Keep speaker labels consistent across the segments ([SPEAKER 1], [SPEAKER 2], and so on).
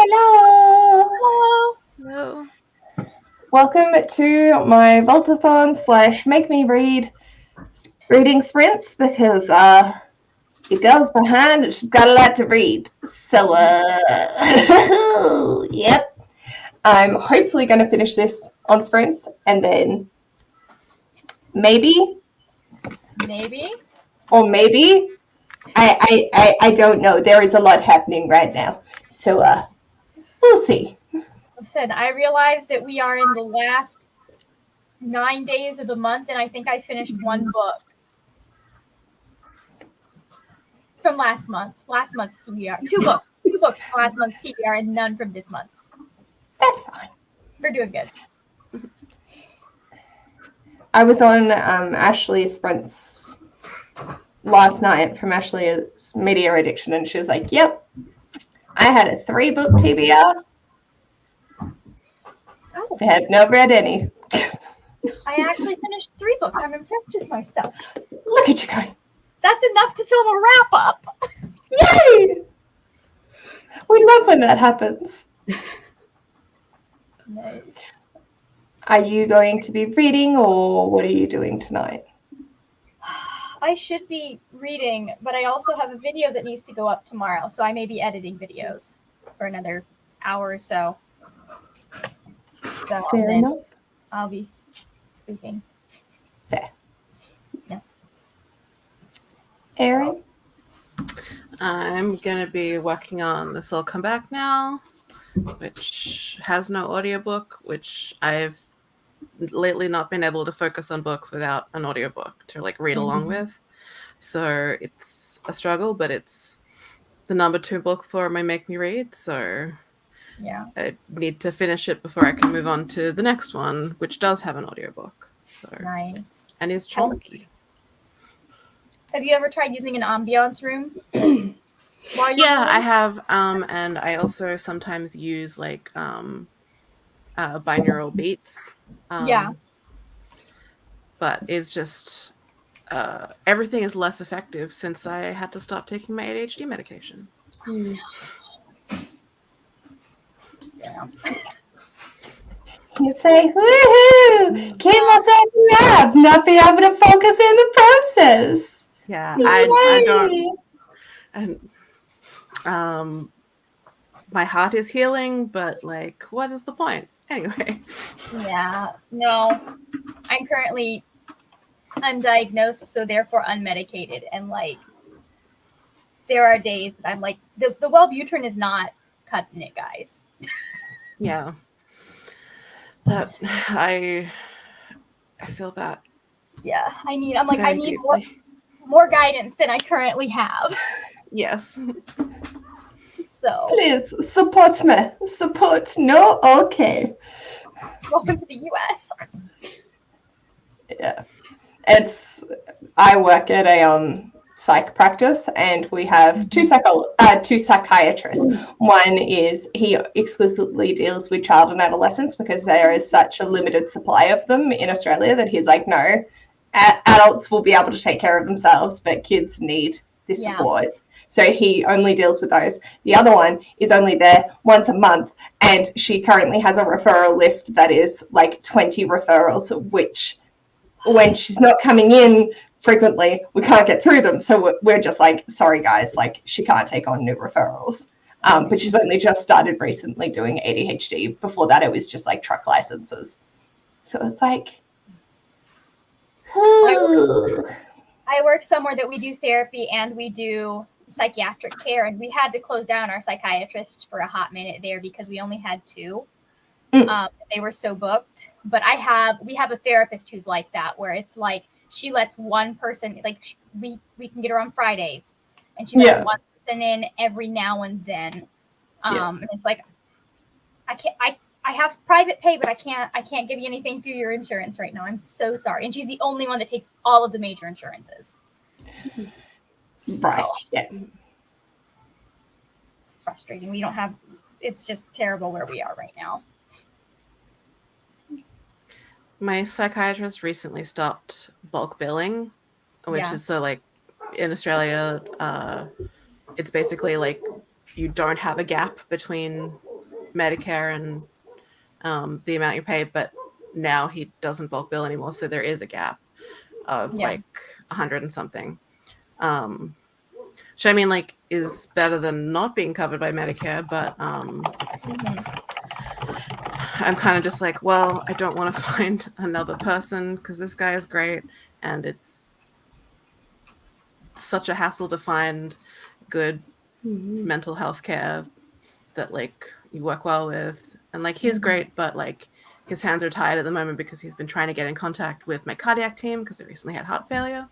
[SPEAKER 1] Hello!
[SPEAKER 2] Hello.
[SPEAKER 1] Welcome to my Vaultathon / Make Me Read reading sprints because your girl's behind and she's got a lot to read. So, yep. I'm hopefully going to finish this on sprints and then maybe, or maybe, I don't know. There is a lot happening right now. So, we'll see.
[SPEAKER 3] Listen, I realized that we are in the last 9 days of the month, and I think I finished one book from last month. Last month's TBR. Two books from last month's TBR, and none from this month's.
[SPEAKER 1] That's fine.
[SPEAKER 3] We're doing good.
[SPEAKER 1] I was on Ashley's sprints last night from Ashley's Media Addiction, and she was like, yep, I had a 3-book TBR.
[SPEAKER 3] Oh.
[SPEAKER 1] I have not read any.
[SPEAKER 3] I actually finished 3 books. I'm impressed with myself.
[SPEAKER 1] Look at you go.
[SPEAKER 3] That's enough to film a wrap-up.
[SPEAKER 1] Yay! We love when that happens.
[SPEAKER 3] Nice.
[SPEAKER 1] Are you going to be reading, or what are you doing tonight?
[SPEAKER 3] I should be reading, but I also have a video that needs to go up tomorrow, so I may be editing videos for another hour or so. So
[SPEAKER 1] Fair
[SPEAKER 3] then
[SPEAKER 1] enough.
[SPEAKER 3] I'll be sleeping.
[SPEAKER 1] Fair.
[SPEAKER 3] Yeah.
[SPEAKER 1] Erin?
[SPEAKER 2] I'm going to be working on This Will Come Back Now, which has no audiobook, which I've lately not been able to focus on books without an audiobook to like read along with. So it's a struggle, but it's the number 2 book for my Make Me Read. So
[SPEAKER 3] Yeah.
[SPEAKER 2] I need to finish it before I can move on to the next one, which does have an audiobook. So
[SPEAKER 3] Nice.
[SPEAKER 2] and is chunky.
[SPEAKER 3] Have you ever tried using an ambiance room?
[SPEAKER 2] Yeah, I have, and I also sometimes use like binaural beats.
[SPEAKER 3] Yeah.
[SPEAKER 2] But it's just everything is less effective since I had to stop taking my ADHD medication.
[SPEAKER 3] Yeah.
[SPEAKER 1] You say, woohoo! Keep myself alive, not be able to focus in the process.
[SPEAKER 2] Yeah, I don't. My heart is healing, but like, what is the point? Anyway.
[SPEAKER 3] Yeah. No, I'm currently undiagnosed, so therefore unmedicated, and like, there are days that I'm like, the Wellbutrin is not cutting it, guys.
[SPEAKER 2] Yeah. That I feel that.
[SPEAKER 3] Yeah, I need
[SPEAKER 2] deeply.
[SPEAKER 3] more guidance than I currently have.
[SPEAKER 2] Yes.
[SPEAKER 3] So
[SPEAKER 1] please support me. Support. No? Okay.
[SPEAKER 3] Welcome to the US.
[SPEAKER 1] Yeah. I work at a psych practice, and we have two psychiatrists. One is he exclusively deals with child and adolescents because there is such a limited supply of them in Australia that he's like, no, adults will be able to take care of themselves, but kids need this support. So he only deals with those. The other one is only there once a month, and she currently has a referral list that is like 20 referrals, which when she's not coming in frequently, we can't get through them. So we're just like, sorry, guys, like she can't take on new referrals. But she's only just started recently doing ADHD. Before that, it was just like truck licenses. So it's like,
[SPEAKER 3] I work somewhere that we do therapy and we do psychiatric care, and we had to close down our psychiatrist for a hot minute there because we only had 2. They were so booked. But we have a therapist who's like that, where it's like she lets one person, like we can get her on Fridays, and she lets one person in every now and then. And it's like, I have private pay, but I can't give you anything through your insurance right now. I'm so sorry. And she's the only one that takes all of the major insurances.
[SPEAKER 1] Right. Yeah.
[SPEAKER 3] It's frustrating. It's just terrible where we are right now.
[SPEAKER 2] My psychiatrist recently stopped bulk billing, which is so like in Australia, it's basically like you don't have a gap between Medicare and the amount you pay, but now he doesn't bulk bill anymore, so there is a gap of like 100 and something. Which I mean, like, is better than not being covered by Medicare, but I'm kind of just like, well, I don't want to find another person because this guy is great, and it's such a hassle to find good mental health care that like you work well with, and like he's great, but like his hands are tied at the moment because he's been trying to get in contact with my cardiac team because I recently had heart failure,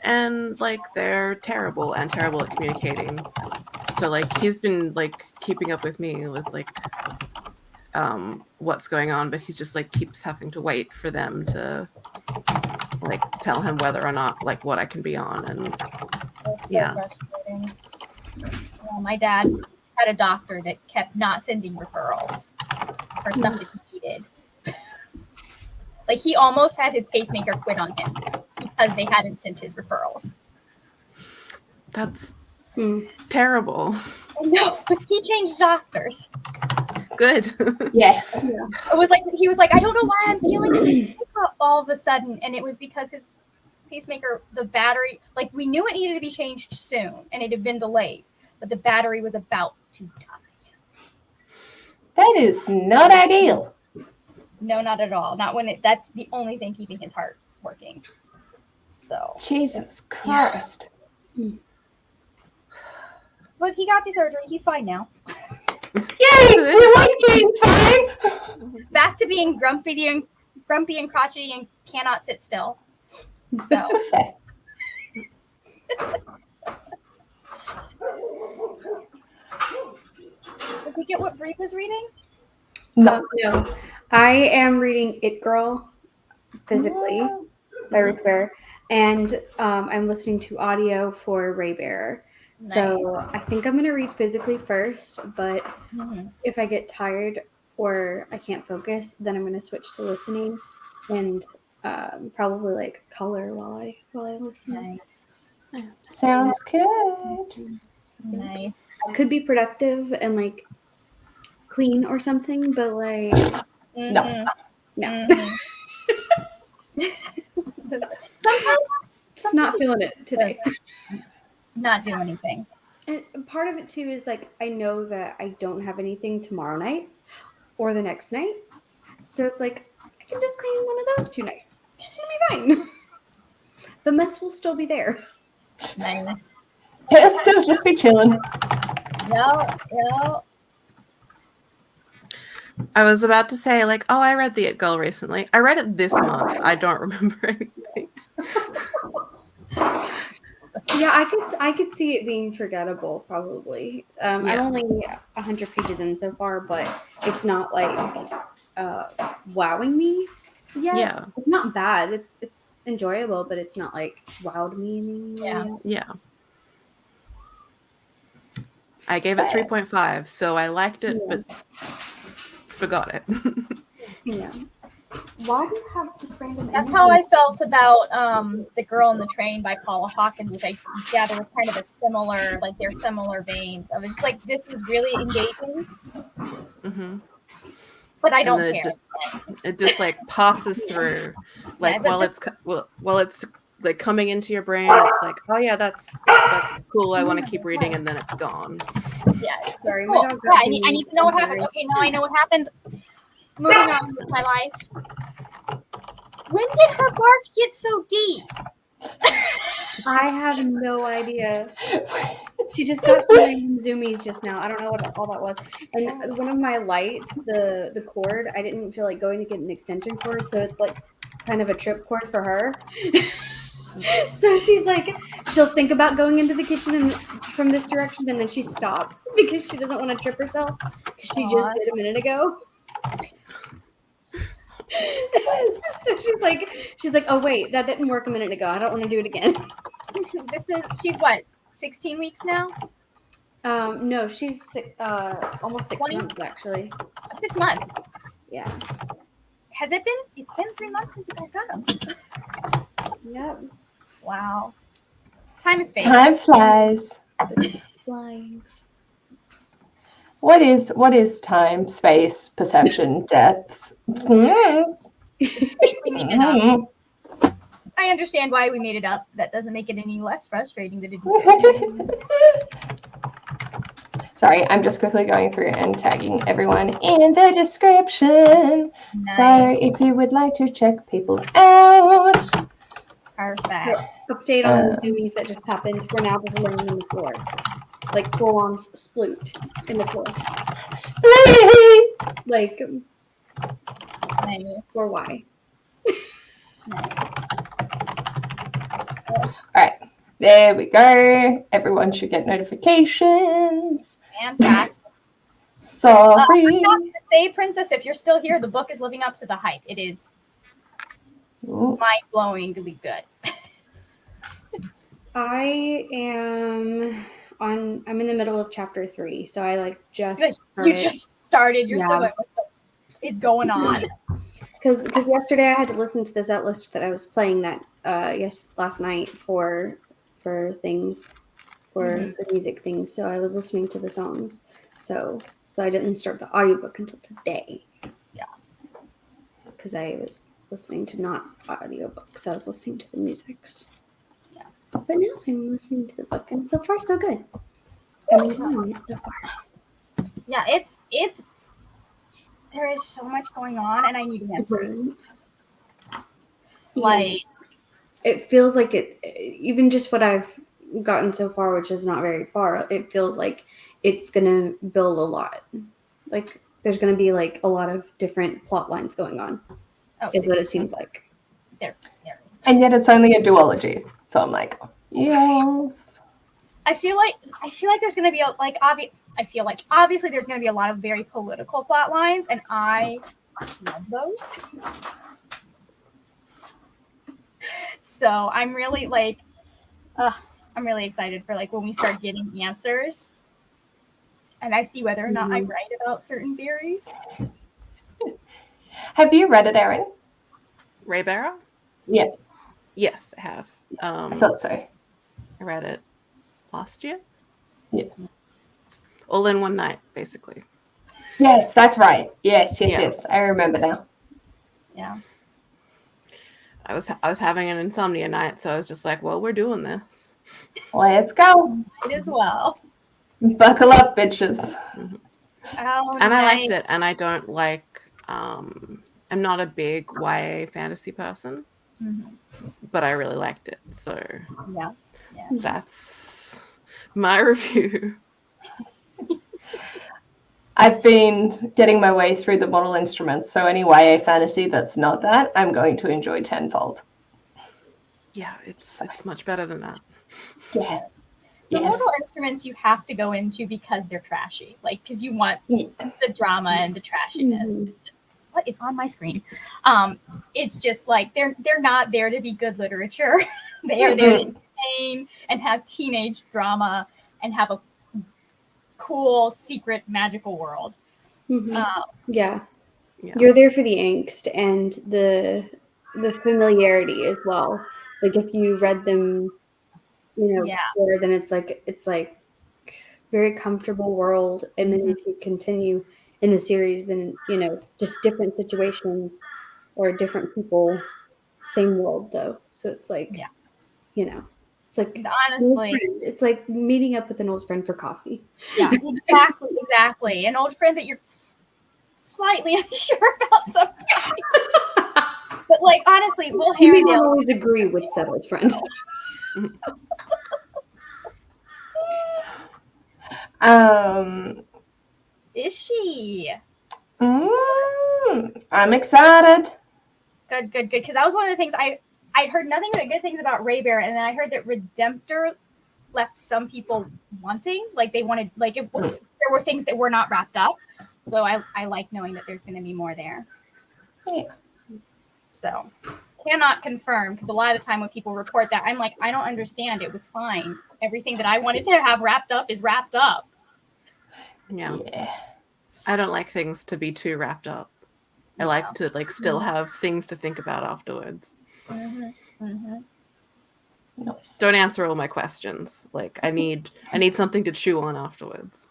[SPEAKER 2] and like they're terrible at communicating. So like he's been like keeping up with me with like what's going on, but he's just like keeps having to wait for them to like tell him whether or not like what I can be on. And
[SPEAKER 3] That's so frustrating. Well, my dad had a doctor that kept not sending referrals for stuff that he needed. Like he almost had his pacemaker quit on him because they hadn't sent his referrals.
[SPEAKER 2] That's terrible.
[SPEAKER 3] No, he changed doctors.
[SPEAKER 2] Good.
[SPEAKER 1] Yes.
[SPEAKER 3] Yeah. It was like he was like, I don't know why I'm feeling so sick all of a sudden, and it was because his pacemaker, the battery, like we knew it needed to be changed soon, and it had been delayed, but the battery was about to die.
[SPEAKER 1] That is not ideal.
[SPEAKER 3] No, not at all. Not when that's the only thing keeping his heart working. So
[SPEAKER 1] Jesus Christ.
[SPEAKER 3] But he got the surgery. He's fine now.
[SPEAKER 1] Yay! We like being fine.
[SPEAKER 3] Back to being grumpy and crotchety and cannot sit still. So.
[SPEAKER 1] Okay.
[SPEAKER 3] Did we get what Bree was reading?
[SPEAKER 1] No.
[SPEAKER 4] No. I am reading It Girl physically by Ruth Bear, and I'm listening to audio for Ray Bear.
[SPEAKER 3] Nice.
[SPEAKER 4] So I think I'm going to read physically first, but if I get tired or I can't focus, then I'm going to switch to listening and probably like color while I listen.
[SPEAKER 3] Nice.
[SPEAKER 1] Sounds good.
[SPEAKER 3] Nice.
[SPEAKER 4] I could be productive and like clean or something, but like
[SPEAKER 1] No.
[SPEAKER 3] Sometimes
[SPEAKER 4] not feeling it today.
[SPEAKER 3] Not do anything.
[SPEAKER 4] And part of it too is like I know that I don't have anything tomorrow night or the next night, so it's like I can just clean one of those 2 nights. It'll be fine. The mess will still be there.
[SPEAKER 3] Nice.
[SPEAKER 1] It'll still just be chilling.
[SPEAKER 3] No.
[SPEAKER 2] I was about to say, like, oh, I read The It Girl recently. I read it this month. I don't remember anything.
[SPEAKER 4] Yeah, I could see it being forgettable probably. I'm only 100 pages in so far, but it's not like wowing me yet.
[SPEAKER 2] Yeah.
[SPEAKER 4] It's not bad. It's enjoyable, but it's not like wowed me in any way.
[SPEAKER 2] Yeah. I gave it 3.5, so I liked it, but forgot it.
[SPEAKER 4] Yeah. Why do you have this random?
[SPEAKER 3] That's how I felt about The Girl in the Train by Paula Hawkins, which I gather was kind of a similar, like they're similar veins. I was just like, this is really engaging, but I don't care.
[SPEAKER 2] It just like passes through, like while it's like coming into your brain, it's like, oh yeah, that's cool. I want to keep reading, and then it's gone.
[SPEAKER 3] Yeah,
[SPEAKER 4] Sorry,
[SPEAKER 3] cool.
[SPEAKER 4] my dog.
[SPEAKER 3] I need to know what happened. Okay, now I know what happened. Moving on with my life. When did her bark get so deep?
[SPEAKER 4] I have no idea. She just got some random zoomies just now. I don't know what all that was. And one of my lights, the cord, I didn't feel like going to get an extension cord, so it's like kind of a trip cord for her. So she's like, she'll think about going into the kitchen and from this direction, and then she stops because she doesn't want to trip herself because she just did a minute ago. So she's like, oh wait, that didn't work a minute ago. I don't want to do it again.
[SPEAKER 3] She's what, 16 weeks now?
[SPEAKER 4] No, she's almost 6 months actually.
[SPEAKER 3] 6 months.
[SPEAKER 4] Yeah.
[SPEAKER 3] Has it been? It's been 3 months since you guys got them.
[SPEAKER 4] Yep.
[SPEAKER 3] Wow. Time is fading.
[SPEAKER 1] Time flies.
[SPEAKER 4] Flying.
[SPEAKER 1] What is time, space, perception, depth?
[SPEAKER 3] We made it up. I understand why we made it up. That doesn't make it any less frustrating that it exists.
[SPEAKER 1] Sorry, I'm just quickly going through and tagging everyone in the description.
[SPEAKER 3] Nice.
[SPEAKER 1] So if you would like to check people out.
[SPEAKER 3] Perfect.
[SPEAKER 4] Update on the zoomies that just happened. We're now just laying on the floor. Like full on sploot in the floor.
[SPEAKER 1] Split!
[SPEAKER 4] Like,
[SPEAKER 3] Nice.
[SPEAKER 4] or why?
[SPEAKER 1] Alright, there we go. Everyone should get notifications.
[SPEAKER 3] Fantastic.
[SPEAKER 1] Sorry.
[SPEAKER 3] I have to say, Princess, if you're still here, the book is living up to the hype. It is mind-blowingly good.
[SPEAKER 4] I'm in the middle of chapter 3, so I like just
[SPEAKER 3] Good.
[SPEAKER 4] started.
[SPEAKER 3] You just started. You're
[SPEAKER 4] Yeah.
[SPEAKER 3] still like, it's going on.
[SPEAKER 4] Because yesterday I had to listen to the set list that I was playing that last night for things, for the music things. So I was listening to the songs. So I didn't start the audiobook until today.
[SPEAKER 3] Yeah.
[SPEAKER 4] Because I was listening to not audiobooks. I was listening to the musics.
[SPEAKER 3] Yeah.
[SPEAKER 4] But now I'm listening to the book, and so far so good. I'm enjoying it so far.
[SPEAKER 3] Yeah, it's there is so much going on, and I need answers. Like,
[SPEAKER 4] it feels like even just what I've gotten so far, which is not very far, it feels like it's gonna build a lot. Like there's gonna be like a lot of different plot lines going on. Is what it seems like.
[SPEAKER 3] There is.
[SPEAKER 1] And yet it's only a duology. So I'm like, yes.
[SPEAKER 3] I feel like there's gonna be obviously there's gonna be a lot of very political plot lines, and I love those. So I'm really I'm really excited for like when we start getting answers, and I see whether or not I'm right about certain theories.
[SPEAKER 1] Have you read it, Erin?
[SPEAKER 2] Ray Barrow?
[SPEAKER 1] Yeah.
[SPEAKER 2] Yes, I have.
[SPEAKER 1] I thought so.
[SPEAKER 2] I read it last year.
[SPEAKER 1] Yeah.
[SPEAKER 2] All in one night, basically.
[SPEAKER 1] Yes, that's right. Yes.
[SPEAKER 2] Yeah.
[SPEAKER 1] I remember now.
[SPEAKER 3] Yeah.
[SPEAKER 2] I was having an insomnia night, so I was just like, well, we're doing this.
[SPEAKER 1] Let's go.
[SPEAKER 3] It as well.
[SPEAKER 1] Buckle up, bitches.
[SPEAKER 3] Oh,
[SPEAKER 2] And I
[SPEAKER 3] nice.
[SPEAKER 2] liked it, and I don't like I'm not a big YA fantasy person, but I really liked it. So
[SPEAKER 3] Yeah.
[SPEAKER 2] that's my review.
[SPEAKER 1] I've been getting my way through the model instruments, so any YA fantasy that's not that, I'm going to enjoy tenfold.
[SPEAKER 2] Yeah, it's much better than that.
[SPEAKER 1] Yeah.
[SPEAKER 3] The
[SPEAKER 1] Yes.
[SPEAKER 3] mortal instruments you have to go into because they're trashy, like because you want the drama and the trashiness. It's just what is on my screen. It's just like they're not there to be good literature. They are there to entertain and have teenage drama and have a cool secret magical world.
[SPEAKER 4] Yeah. You're there for the angst and the familiarity as well. Like if you read them, before, then it's like very comfortable world, and then if you continue in the series, then just different situations or different people, same world though. So it's like it's like
[SPEAKER 3] Honestly,
[SPEAKER 4] it's like meeting up with an old friend for coffee.
[SPEAKER 3] Yeah, exactly. An old friend that you're slightly unsure about sometimes. But like honestly, Will
[SPEAKER 4] You may not
[SPEAKER 3] Herondale.
[SPEAKER 4] always agree with said old friend.
[SPEAKER 3] Is she?
[SPEAKER 1] I'm excited.
[SPEAKER 3] Good. Because that was one of the things I'd heard nothing but good things about Ray Bear, and then I heard that Redemptor left some people wanting, like they wanted, like there were things that were not wrapped up. So I like knowing that there's going to be more there.
[SPEAKER 1] Yeah.
[SPEAKER 3] So cannot confirm, because a lot of the time when people report that, I'm like, I don't understand. It was fine. Everything that I wanted to have wrapped up is wrapped up.
[SPEAKER 2] Yeah. I don't like things to be too wrapped up. I like to still have things to think about afterwards.
[SPEAKER 1] Nice.
[SPEAKER 2] Don't answer all my questions. Like I need something to chew on afterwards.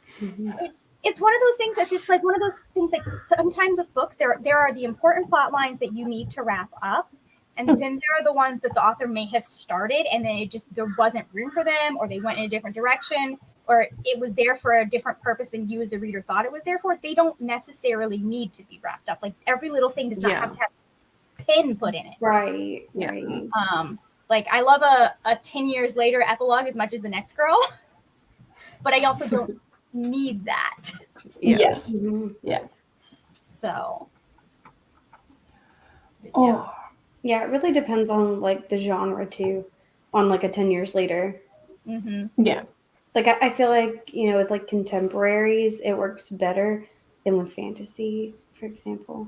[SPEAKER 3] it's one of those things that it's like one of those things that sometimes with books there are the important plot lines that you need to wrap up, and then there are the ones that the author may have started and then there wasn't room for them, or they went in a different direction, or it was there for a different purpose than you as the reader thought it was there for. They don't necessarily need to be wrapped up. Like every little thing does not have to have a pin put in it.
[SPEAKER 4] Right.
[SPEAKER 3] Like I love a 10 years later epilogue as much as the next girl, but I also don't need that.
[SPEAKER 1] Yes.
[SPEAKER 4] Yeah.
[SPEAKER 3] So.
[SPEAKER 1] Oh.
[SPEAKER 4] Yeah, it really depends on like the genre too, on like a 10 years later.
[SPEAKER 1] Yeah.
[SPEAKER 4] Like I feel like, you know, with like contemporaries, it works better than with fantasy, for example.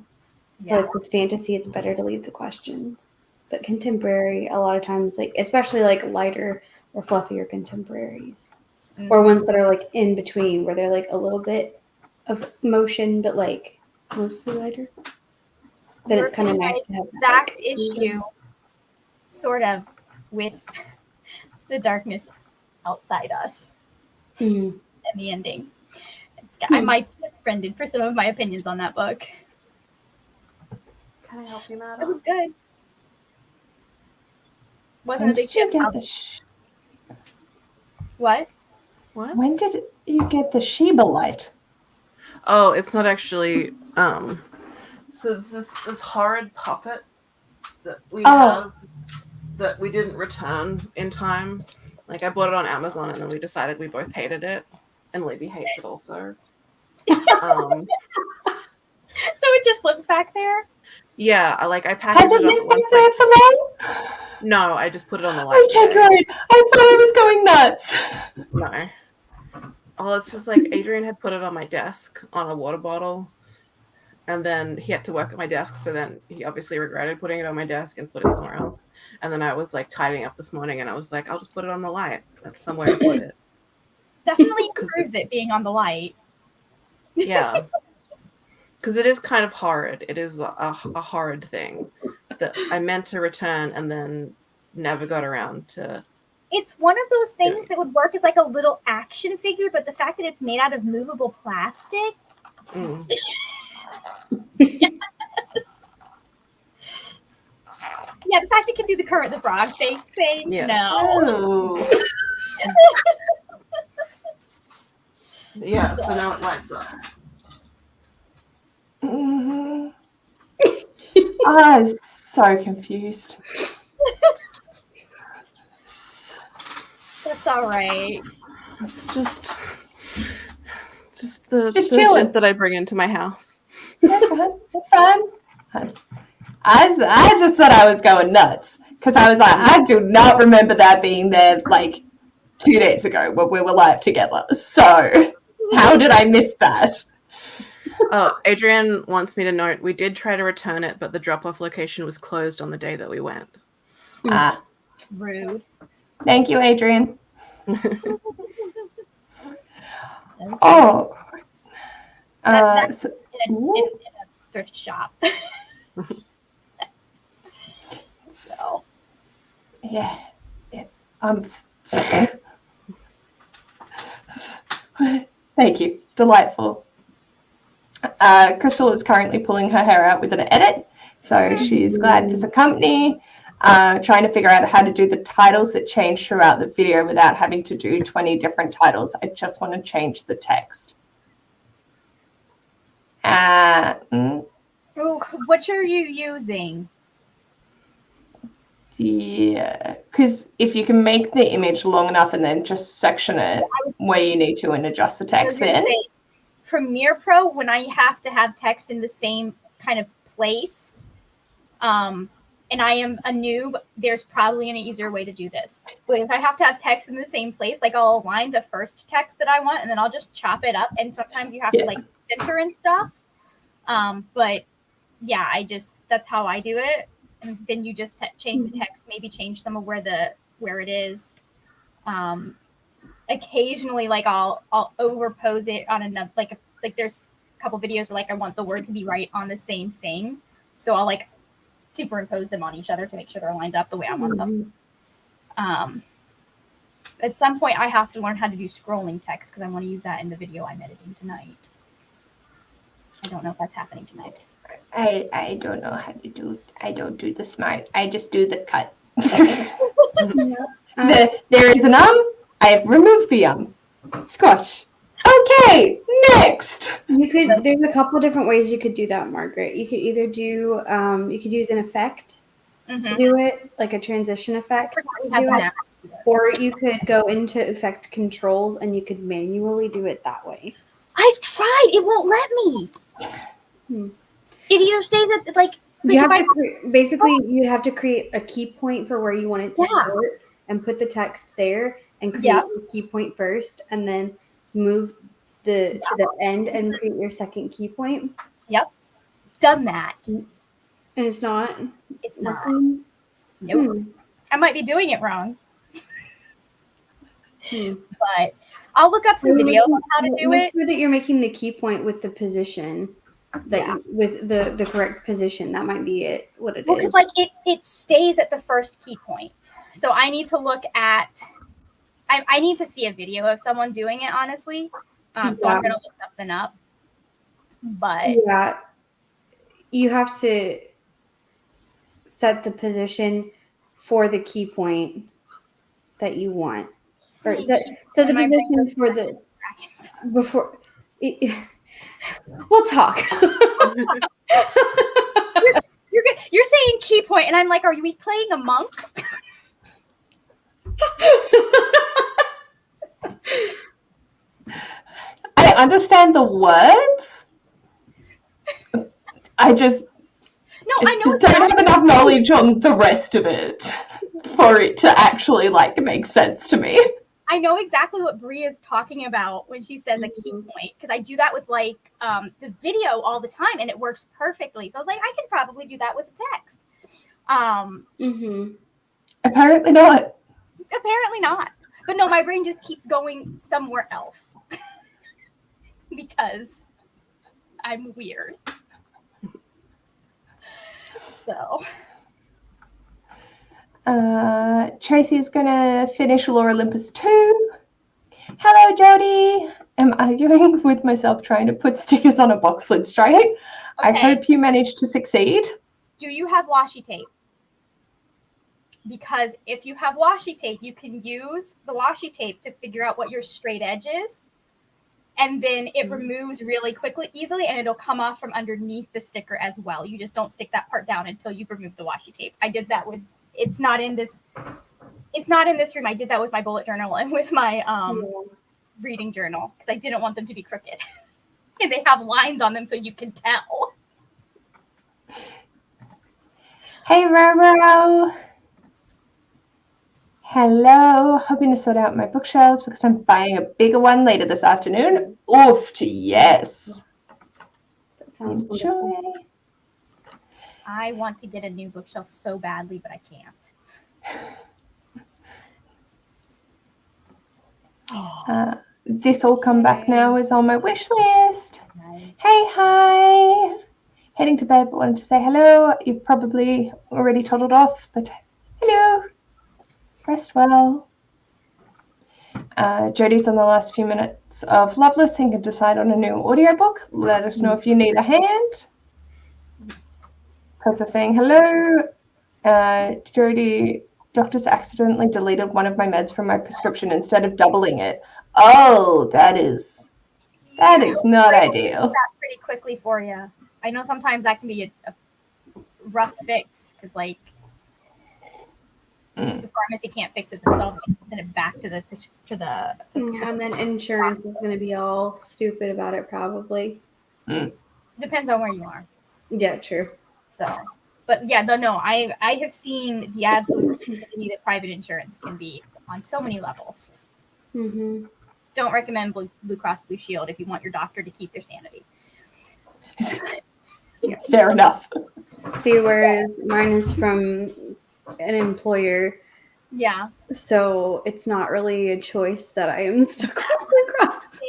[SPEAKER 4] I feel like with fantasy, it's better to leave the questions. But contemporary, a lot of times, like especially like lighter or fluffier contemporaries, or ones that are like in between, where they're like a little bit of emotion, but like mostly lighter. Then it's kind of nice to have
[SPEAKER 3] exact
[SPEAKER 4] like,
[SPEAKER 3] issue, sort of, with the darkness outside us and the ending. I might be offended for some of my opinions on that book.
[SPEAKER 2] Can I help you, madam?
[SPEAKER 3] It was good. Wasn't
[SPEAKER 1] When
[SPEAKER 3] a big
[SPEAKER 1] did you
[SPEAKER 3] fan.
[SPEAKER 1] get the
[SPEAKER 3] What?
[SPEAKER 1] When did you get the Sheba light?
[SPEAKER 2] Oh, it's not actually. So this horrid puppet that we have that we didn't return in time. Like I bought it on Amazon, and then we decided we both hated it, and Libby hates it also.
[SPEAKER 3] So it just lives back there?
[SPEAKER 2] Yeah, I packaged
[SPEAKER 1] Has it
[SPEAKER 2] it up
[SPEAKER 1] been
[SPEAKER 2] at one
[SPEAKER 1] back there
[SPEAKER 2] point.
[SPEAKER 1] for long?
[SPEAKER 2] No, I just put it on the light.
[SPEAKER 1] Okay,
[SPEAKER 2] today.
[SPEAKER 1] great. I thought I was going nuts.
[SPEAKER 2] No. Oh, it's just like Adrian had put it on my desk on a water bottle, and then he had to work at my desk, so then he obviously regretted putting it on my desk and put it somewhere else. And then I was like tidying up this morning, and I was like, I'll just put it on the light. That's somewhere to put it.
[SPEAKER 3] Definitely improves it being on the light.
[SPEAKER 2] Yeah. Because it is kind of horrid. It is a horrid thing that I meant to return and then never got around to.
[SPEAKER 3] It's one of those things that would work as like a little action figure, but the fact that it's made out of movable plastic. Yes. Yeah, the fact it can do the Current the Frog face thing.
[SPEAKER 2] Yeah.
[SPEAKER 3] No.
[SPEAKER 2] Yeah, so now it lights up.
[SPEAKER 1] I was so confused.
[SPEAKER 3] That's all right.
[SPEAKER 2] It's just the
[SPEAKER 1] chilling.
[SPEAKER 2] shit that I bring into my house.
[SPEAKER 1] That's fine. That's fine. I just thought I was going nuts because I was like, I do not remember that being there like 2 days ago when we were live together. So how did I miss that?
[SPEAKER 2] Oh, Adrian wants me to note we did try to return it, but the drop-off location was closed on the day that we went.
[SPEAKER 3] Rude.
[SPEAKER 1] Thank you, Adrian.
[SPEAKER 3] That's in a thrift shop. So.
[SPEAKER 1] Yeah. Thank you. Delightful. Crystal is currently pulling her hair out with an edit, so she's glad for some company. Trying to figure out how to do the titles that change throughout the video without having to do 20 different titles. I just want to change the text.
[SPEAKER 3] What are you using?
[SPEAKER 1] Yeah, because if you can make the image long enough and then just section it where you need to and adjust the text then.
[SPEAKER 3] Premiere Pro, when I have to have text in the same kind of place, and I am a noob, there's probably an easier way to do this. But if I have to have text in the same place, like I'll align the first text that I want and then I'll just chop it up. And sometimes you have to like center and stuff. But yeah, that's how I do it. And then you just change the text, maybe change some of where it is. Occasionally, like I'll overpose it on another, like there's a couple videos where like I want the word to be right on the same thing, so I'll like superimpose them on each other to make sure they're lined up the way I want them. At some point, I have to learn how to do scrolling text because I want to use that in the video I'm editing tonight. I don't know if that's happening tonight.
[SPEAKER 1] I don't know how to do. I don't do the smart. I just do the cut. There is an I have removed the Squash. Okay, next.
[SPEAKER 4] You could. There's a couple different ways you could do that, Margaret. You could either do. You could use an effect to do it, like a transition effect. Or you could go into effect controls and you could manually do it that way.
[SPEAKER 3] I've tried. It won't let me. It either stays at like
[SPEAKER 4] you have to basically you have to create a key point for where you want it to start and put the text there and create a key point first and then move to the end and create your second key point.
[SPEAKER 3] Yep. Done that.
[SPEAKER 4] And it's not.
[SPEAKER 3] It's not. Nope. I might be doing it wrong. But I'll look up some videos on how to do it.
[SPEAKER 4] Make sure that you're making the key point with the position with the correct position. That might be it. What it is.
[SPEAKER 3] Because like it stays at the first key point. So I need to look at. I need to see a video of someone doing it. Honestly, so I'm gonna look something up. But
[SPEAKER 4] you have to set the position for the key point that you want. Or so the position for the before we'll talk.
[SPEAKER 3] You're saying key point, and I'm like, are we playing a monk?
[SPEAKER 1] I understand the words. I just
[SPEAKER 3] I know
[SPEAKER 1] don't have enough knowledge on the rest of it for it to actually like make sense to me.
[SPEAKER 3] I know exactly what Brie is talking about when she says a key point, because I do that with like the video all the time and it works perfectly. So I was like, I can probably do that with the text.
[SPEAKER 1] Apparently not.
[SPEAKER 3] Apparently not. But no, my brain just keeps going somewhere else because I'm weird. So.
[SPEAKER 1] Tracy is going to finish Lore Olympus 2. Hello, Jody. I'm arguing with myself trying to put stickers on a box lid straight. Okay. I hope you managed to succeed.
[SPEAKER 3] Do you have washi tape? Because if you have washi tape, you can use the washi tape to figure out what your straight edge is. And then it removes really easily, and it'll come off from underneath the sticker as well. You just don't stick that part down until you've removed the washi tape. I did that with, it's not in this room. I did that with my bullet journal and with my reading journal because I didn't want them to be crooked. And they have lines on them so you can tell.
[SPEAKER 1] Hey, Roro. Hello. Hoping to sort out my bookshelves because I'm buying a bigger one later this afternoon. Oof, yes.
[SPEAKER 4] That sounds wonderful.
[SPEAKER 3] I want to get a new bookshelf so badly, but I can't.
[SPEAKER 1] This All Come Back Now is on my wish list.
[SPEAKER 3] Nice.
[SPEAKER 1] Hey, hi. Heading to bed, but wanted to say hello. You've probably already toddled off, but hello. Rest well. Jody's on the last few minutes of Loveless and can decide on a new audiobook. Let us know if you need a hand. Princess saying hello. Jody, doctors accidentally deleted one of my meds from my prescription instead of doubling it. Oh, that is not ideal.
[SPEAKER 3] That pretty quickly for you. I know sometimes that can be a rough fix because like the pharmacy can't fix it themselves. They can send it back to the
[SPEAKER 4] and then insurance is going to be all stupid about it probably.
[SPEAKER 3] Depends on where you are.
[SPEAKER 4] Yeah, true.
[SPEAKER 3] So, but yeah, no, I have seen the absolute stupidity that private insurance can be on so many levels.
[SPEAKER 4] Mm-hmm.
[SPEAKER 3] Don't recommend Blue Cross Blue Shield if you want your doctor to keep their sanity.
[SPEAKER 1] Fair enough.
[SPEAKER 4] See, whereas mine is from an employer.
[SPEAKER 3] Yeah.
[SPEAKER 4] So it's not really a choice that I am stuck with Blue Cross.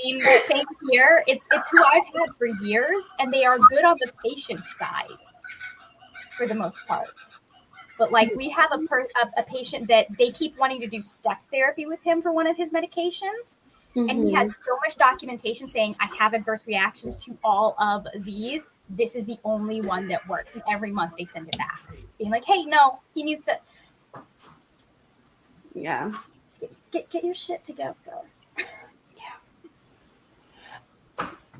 [SPEAKER 3] Same here. It's who I've had for years, and they are good on the patient side for the most part. But like we have a patient that they keep wanting to do step therapy with him for one of his medications. And he has so much documentation saying, I have adverse reactions to all of these. This is the only one that works. And every month they send it back, being like, hey, no, he needs to.
[SPEAKER 4] Yeah.
[SPEAKER 3] Get your shit together.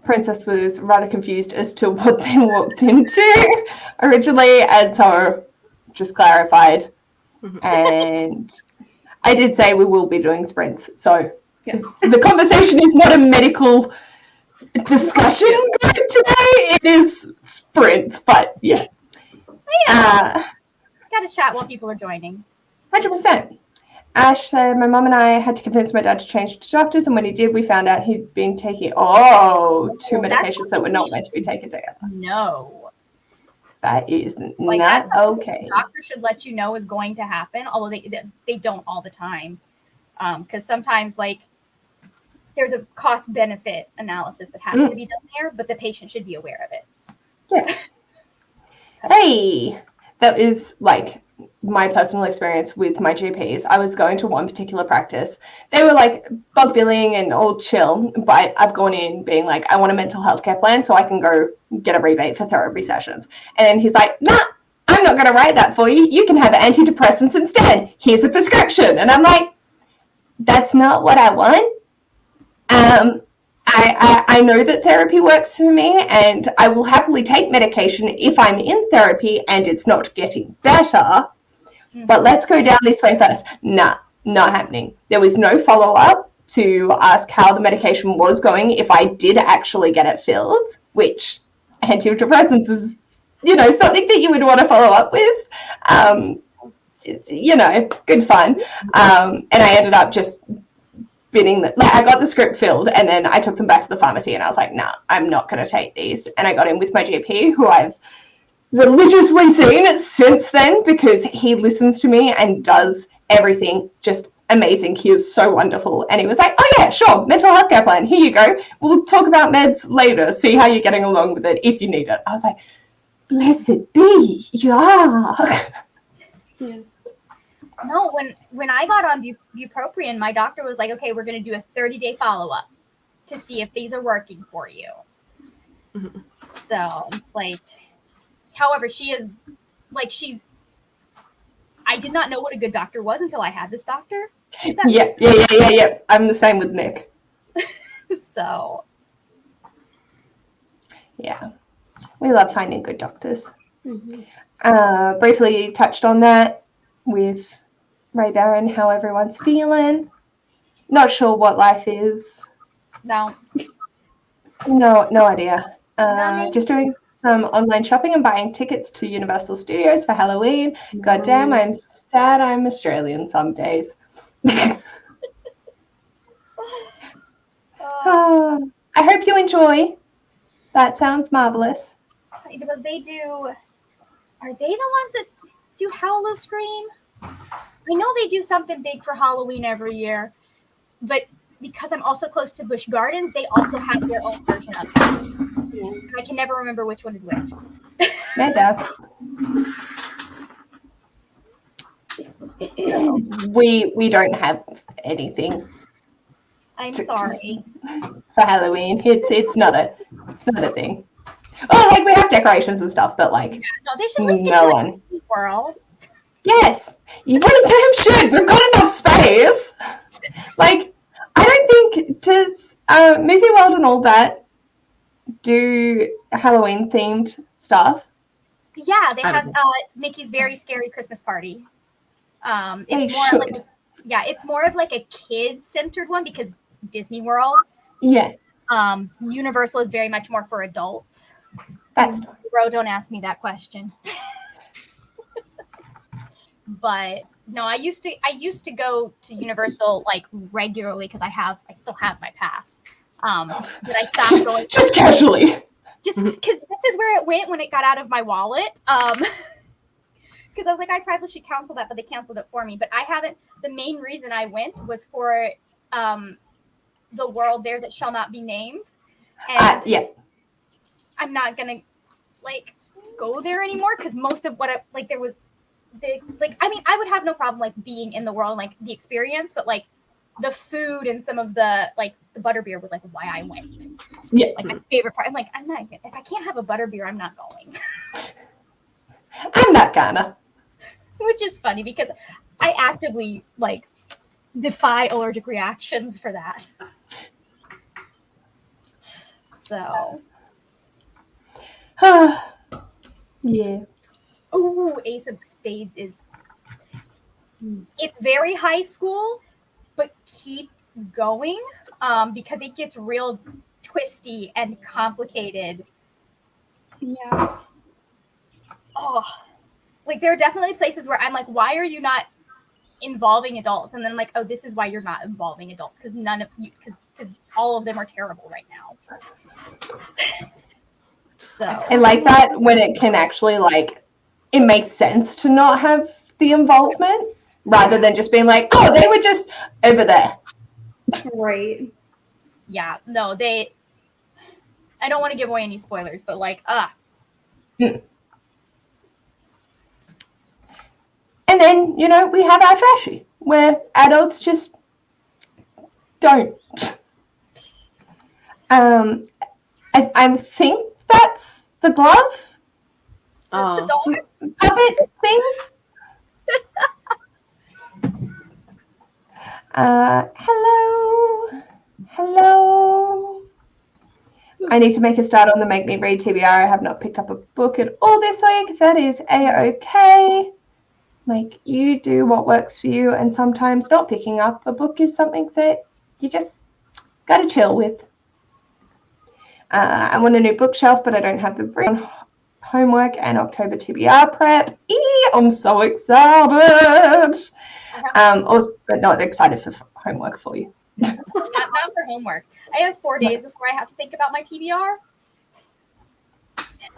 [SPEAKER 1] Princess was rather confused as to what they walked into originally, and so just clarified. And I did say we will be doing sprints, so the conversation is not a medical discussion group today. It is sprints, but yeah.
[SPEAKER 3] Gotta chat while people are joining.
[SPEAKER 1] 100%. Ash said, my mum and I had to convince my dad to change to doctors, and when he did, we found out he'd been taking, two medications that were not meant to be taken together.
[SPEAKER 3] No.
[SPEAKER 1] That is not okay.
[SPEAKER 3] The doctor should let you know is going to happen, although they don't all the time. Because sometimes, like, there's a cost-benefit analysis that has to be done there, but the patient should be aware of it.
[SPEAKER 1] Yeah. Hey! That is, like, my personal experience with my GPs. I was going to one particular practice. They were like bug billing and all chill, but I've gone in being like, I want a mental health care plan so I can go get a rebate for therapy sessions. And then he's like, nah, I'm not going to write that for you. You can have antidepressants instead. Here's a prescription. And I'm like, that's not what I want. I know that therapy works for me, and I will happily take medication if I'm in therapy and it's not getting better. But let's go down this way first. Nah, not happening. There was no follow-up to ask how the medication was going if I did actually get it filled, which antidepressants is, something that you would want to follow up with. It's, good fun. And I ended up just I got the script filled, and then I took them back to the pharmacy, and I was like, nah, I'm not going to take these. And I got in with my GP, who I've religiously seen since then, because he listens to me and does everything just amazing. He is so wonderful. And he was like, oh yeah, sure, mental health care plan, here you go. We'll talk about meds later, see how you're getting along with it if you need it. I was like, blessed be, yeah.
[SPEAKER 3] No, when I got on bupropion, my doctor was like, okay, we're going to do a 30-day follow-up to see if these are working for you. So it's like, however, I did not know what a good doctor was until I had this doctor.
[SPEAKER 1] Yeah. I'm the same with Nick.
[SPEAKER 3] So.
[SPEAKER 1] Yeah. We love finding good doctors. Briefly touched on that with Ray Barron, how everyone's feeling. Not sure what life is.
[SPEAKER 3] No
[SPEAKER 1] idea. Just doing some online shopping and buying tickets to Universal Studios for Halloween. Goddamn, I'm sad I'm Australian some days. I hope you enjoy. That sounds marvelous.
[SPEAKER 3] But they do. Are they the ones that do Howl Scream? I know they do something big for Halloween every year, but because I'm also close to Busch Gardens, they also have their own version of it. I can never remember which one is which.
[SPEAKER 1] We don't have anything.
[SPEAKER 3] I'm sorry.
[SPEAKER 1] For Halloween, it's not a thing. Oh, like we have decorations and stuff, but like
[SPEAKER 3] no, they should list it to World.
[SPEAKER 1] Yes, you really damn should. We've got enough space. Like, I don't think does Movie World and all that do Halloween themed stuff.
[SPEAKER 3] Yeah, they have Mickey's Very Scary Christmas Party. It's more of like a kid-centered one because Disney World.
[SPEAKER 1] Yeah.
[SPEAKER 3] Universal is very much more for adults.
[SPEAKER 1] That's
[SPEAKER 3] Bro, don't ask me that question. But no, I used to go to Universal like regularly because I still have my pass. But I stopped going
[SPEAKER 1] just casually.
[SPEAKER 3] Just because this is where it went when it got out of my wallet. Because I was like, I probably should cancel that, but they canceled it for me. But I haven't. The main reason I went was for the world there that shall not be named. And I'm not gonna like go there anymore because most of what there was I mean, I would have no problem like being in the world, like the experience, but like the food and some of the like the butterbeer was like why I went.
[SPEAKER 1] Yeah.
[SPEAKER 3] Like my favorite part. I'm like, I'm not, if I can't have a butterbeer, I'm not going.
[SPEAKER 1] I'm not gonna.
[SPEAKER 3] Which is funny because I actively like defy allergic reactions for that. So,
[SPEAKER 1] Yeah.
[SPEAKER 3] ooh, Ace of Spades is, it's very high school, but keep going because it gets real twisty and complicated.
[SPEAKER 4] Yeah.
[SPEAKER 3] Oh, like there are definitely places where I'm like, why are you not involving adults? And then like, oh, this is why you're not involving adults because none of you, because all of them are terrible right now. So
[SPEAKER 1] I like that when it can actually like it makes sense to not have the involvement rather than just being like, oh, they were just over there.
[SPEAKER 4] Right.
[SPEAKER 3] yeah, no, I don't want to give away any spoilers, but like,
[SPEAKER 1] And then, you know, we have our trashy, where adults just don't. I think that's the glove
[SPEAKER 3] the dog.
[SPEAKER 1] puppet thing. Hello. I need to make a start on the Make Me Read TBR. I have not picked up a book at all this week. That is a-okay. Like, you do what works for you, and sometimes not picking up a book is something that you just gotta chill with. I want a new bookshelf, but I don't have the homework and October TBR prep. I'm so excited. But not excited for homework for you.
[SPEAKER 3] Not for homework. I have 4 days before I have to think about my TBR.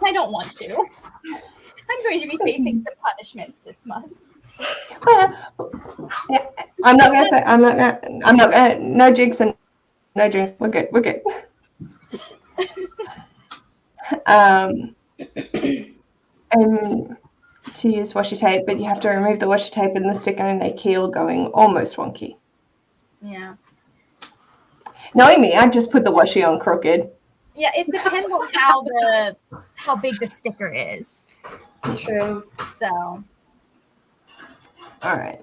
[SPEAKER 3] I don't want to. I'm going to be facing some punishments this month.
[SPEAKER 1] I'm not gonna no jigs and no drinks. We're good. To use washi tape, but you have to remove the washi tape and the sticker and they keel going almost wonky.
[SPEAKER 3] Yeah.
[SPEAKER 1] Knowing me, I'd just put the washi on crooked.
[SPEAKER 3] Yeah, it depends on how big the sticker is.
[SPEAKER 4] True.
[SPEAKER 3] So.
[SPEAKER 1] All right.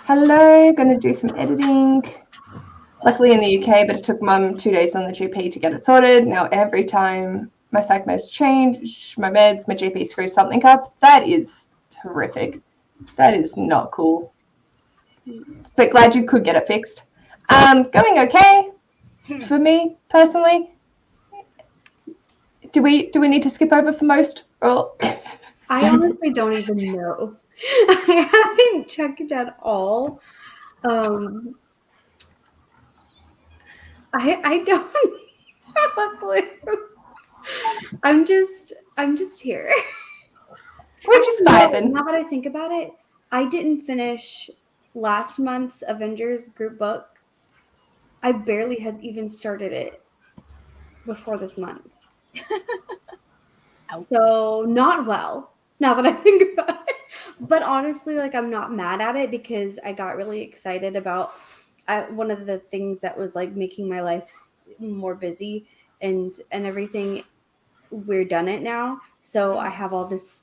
[SPEAKER 1] Hello, gonna do some editing. Luckily in the UK, but it took Mum 2 days on the GP to get it sorted. Now every time my psych meds change, my GP screws something up. That is horrific. That is not cool. But glad you could get it fixed. Going okay for me personally. Do we need to skip over for most? Or
[SPEAKER 4] I honestly don't even know. I haven't checked at all. I don't have a clue. I'm just here.
[SPEAKER 1] we're just vibing.
[SPEAKER 4] Now that I think about it, I didn't finish last month's Avengers group book. I barely had even started it before this month. So not well, now that I think about it. But honestly, like I'm not mad at it because I got really excited about one of the things that was like making my life more busy and everything. We're done it now, so I have all this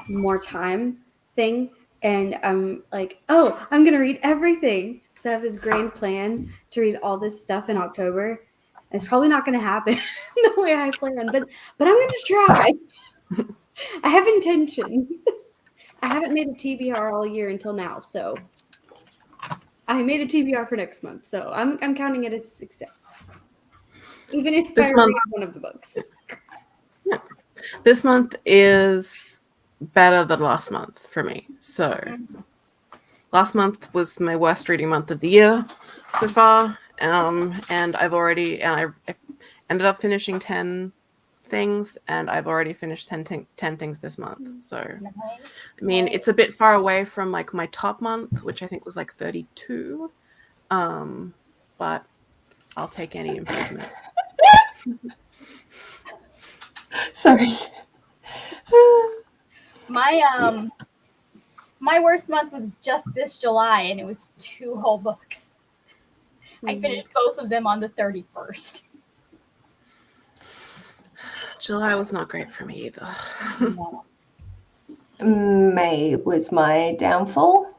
[SPEAKER 4] more time thing, and I'm like, oh, I'm gonna read everything. So I have this grand plan to read all this stuff in October. It's probably not gonna happen the way I planned, but I'm gonna try. I have intentions. I haven't made a TBR all year until now, so I made a TBR for next month, so I'm counting it as a success. Even if I read one of the books.
[SPEAKER 2] Yeah. This month is better than last month for me. So last month was my worst reading month of the year so far. And I ended up finishing 10 things, and I've already finished 10 things this month. So I mean, it's a bit far away from like my top month, which I think was like 32. But I'll take any improvement.
[SPEAKER 3] My My worst month was just this July, and it was 2 whole books. I finished both of them on the 31st.
[SPEAKER 2] July was not great for me either.
[SPEAKER 1] May was my downfall.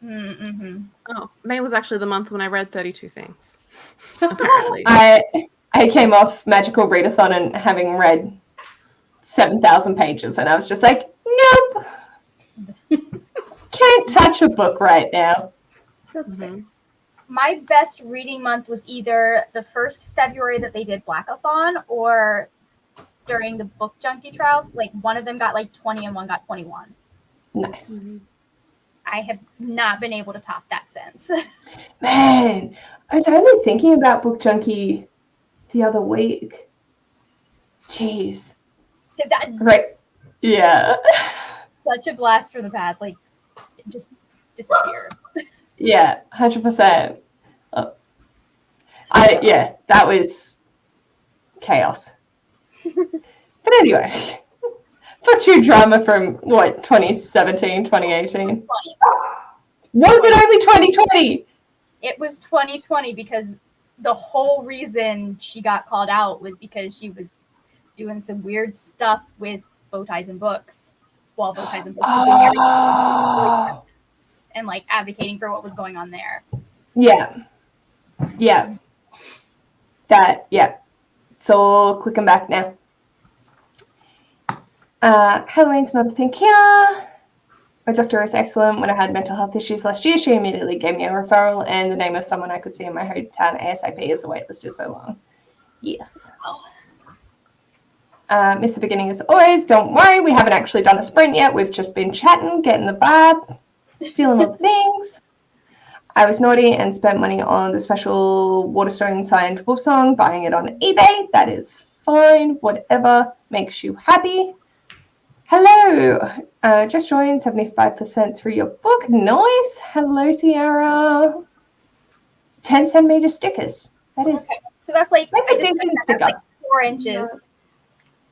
[SPEAKER 3] Mm-hmm.
[SPEAKER 2] Oh, May was actually the month when I read 32 things. Apparently.
[SPEAKER 1] I came off Magical Readathon and having read 7,000 pages, and I was just like, nope. Can't touch a book right now.
[SPEAKER 4] That's fair.
[SPEAKER 3] My best reading month was either the first February that they did Blackathon or during the Book Junkie trials. Like, one of them got like 20 and one got 21.
[SPEAKER 1] Nice.
[SPEAKER 3] I have not been able to top that since.
[SPEAKER 1] Man, I was only thinking about Book Junkie the other week. Jeez.
[SPEAKER 3] That,
[SPEAKER 1] Right. Yeah.
[SPEAKER 3] such a blast from the past. Like, it just disappeared.
[SPEAKER 1] Yeah, 100%. That was chaos. But anyway, for true drama from, 2017, 2018? Was it only 2020?
[SPEAKER 3] It was 2020 because the whole reason she got called out was because she was doing some weird stuff with Bow Ties and Books while Bow Ties and Books was doing everything and like advocating for what was going on there.
[SPEAKER 1] Yeah. It's all clicking back now. Halloween's another thing here. My doctor is excellent. When I had mental health issues last year, she immediately gave me a referral and the name of someone I could see in my hometown ASAP as the waitlist is so long. Yes. Miss the beginning as always. Don't worry, we haven't actually done a sprint yet. We've just been chatting, getting the vibe, feeling all the things. I was naughty and spent money on the special Waterstone signed wolf song, buying it on eBay. That is fine. Whatever makes you happy. Hello. Just joined 75% through your book. Nice. Hello, Sierra. 10 centimeter stickers. That is.
[SPEAKER 3] Okay. So that's like
[SPEAKER 1] a decent sticker.
[SPEAKER 3] That's like 4 inches.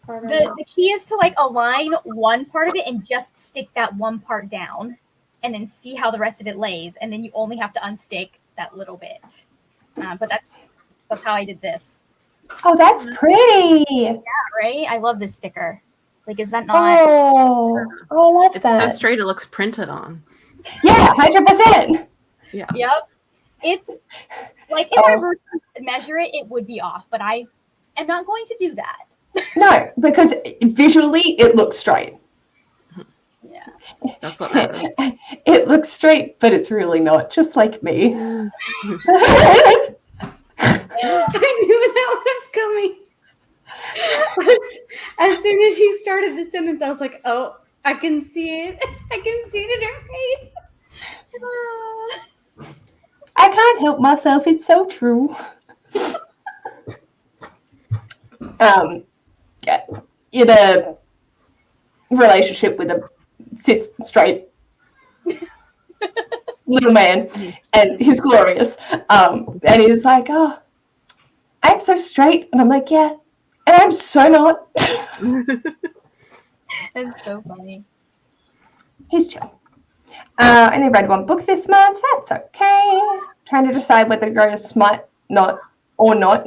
[SPEAKER 3] The key is to like align one part of it and just stick that one part down, and then see how the rest of it lays, and then you only have to unstick that little bit. But that's how I did this.
[SPEAKER 1] Oh, that's pretty.
[SPEAKER 3] Yeah, right. I love this sticker. Like, is that not?
[SPEAKER 1] Oh, I love
[SPEAKER 2] It's
[SPEAKER 1] that.
[SPEAKER 2] so straight it looks printed on.
[SPEAKER 1] Yeah, 100%.
[SPEAKER 2] Yeah.
[SPEAKER 3] Yep. It's like if I were to measure it, it would be off, but I am not going to do that.
[SPEAKER 1] No, because visually it looks straight.
[SPEAKER 3] Yeah.
[SPEAKER 2] That's what matters.
[SPEAKER 1] It looks straight, but it's really not, just like me.
[SPEAKER 4] I knew that was coming. As soon as you started the sentence, I was like, oh, I can see it. I can see it in her face.
[SPEAKER 1] I can't help myself. It's so true. Yeah, in a relationship with a cis straight little man, and he's glorious. And he's like, oh, I'm so straight, and I'm like, yeah, and I'm so not.
[SPEAKER 3] It's so funny.
[SPEAKER 1] He's chill. I only read 1 book this month. That's okay. Trying to decide whether to go to Smut not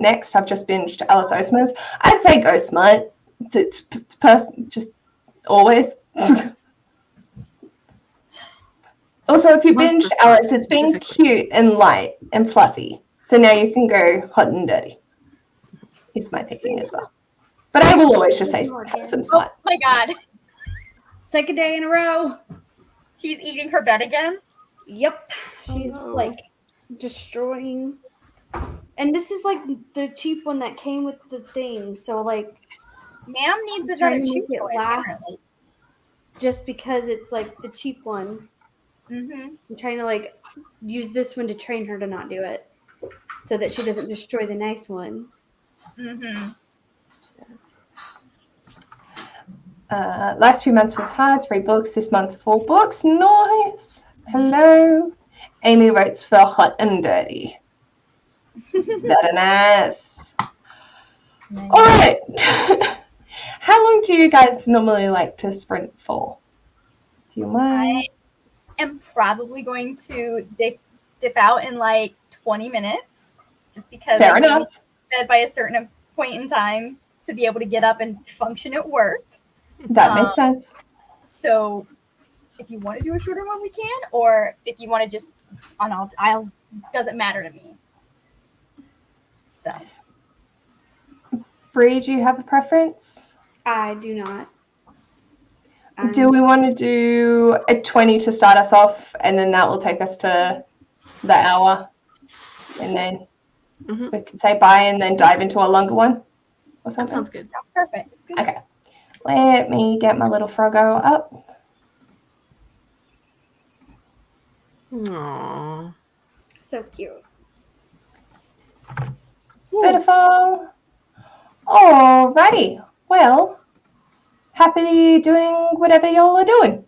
[SPEAKER 1] next. I've just binged Alice Oseman's. I'd say go Smut. It's just always. Also, if you binged Alice, it's been cute and light and fluffy. So now you can go hot and dirty. Is my thinking as well. But I will always just say have some Smut.
[SPEAKER 3] Oh my god.
[SPEAKER 4] Second day in a row.
[SPEAKER 3] She's eating her bed again?
[SPEAKER 4] Yep. She's like destroying. And this is like the cheap one that came with the thing. So like
[SPEAKER 3] Ma'am needs another
[SPEAKER 4] trying to
[SPEAKER 3] cheap
[SPEAKER 4] make it
[SPEAKER 3] one,
[SPEAKER 4] last
[SPEAKER 3] apparently.
[SPEAKER 4] just because it's like the cheap one.
[SPEAKER 3] Mm-hmm.
[SPEAKER 4] I'm trying to like use this one to train her to not do it so that she doesn't destroy the nice one.
[SPEAKER 3] Mm-hmm.
[SPEAKER 1] Last 2 months was hard. 3 books. This month's 4 books. Nice. Hello. Amy votes for hot and dirty. Very nice. All right. How long do you guys normally like to sprint for? you mind?
[SPEAKER 3] I am probably going to dip out in like 20 minutes, just because
[SPEAKER 1] Fair
[SPEAKER 3] I do need
[SPEAKER 1] enough.
[SPEAKER 3] to be fed by a certain point in time to be able to get up and function at work.
[SPEAKER 1] That makes sense.
[SPEAKER 3] So if you want to do a shorter one, we can, or if you want to just I'll doesn't matter to me. So
[SPEAKER 1] Bree, do you have a preference?
[SPEAKER 4] I do not.
[SPEAKER 1] Do we want to do a 20 to start us off, and then that will take us to the hour, and then we can say bye and then dive into a longer one or
[SPEAKER 2] That
[SPEAKER 1] something?
[SPEAKER 2] sounds good.
[SPEAKER 3] sounds perfect.
[SPEAKER 1] Okay. Let me get my little Froggo up.
[SPEAKER 2] Aww.
[SPEAKER 4] So cute.
[SPEAKER 1] Beautiful. Alrighty. Well, happy doing whatever y'all are doing.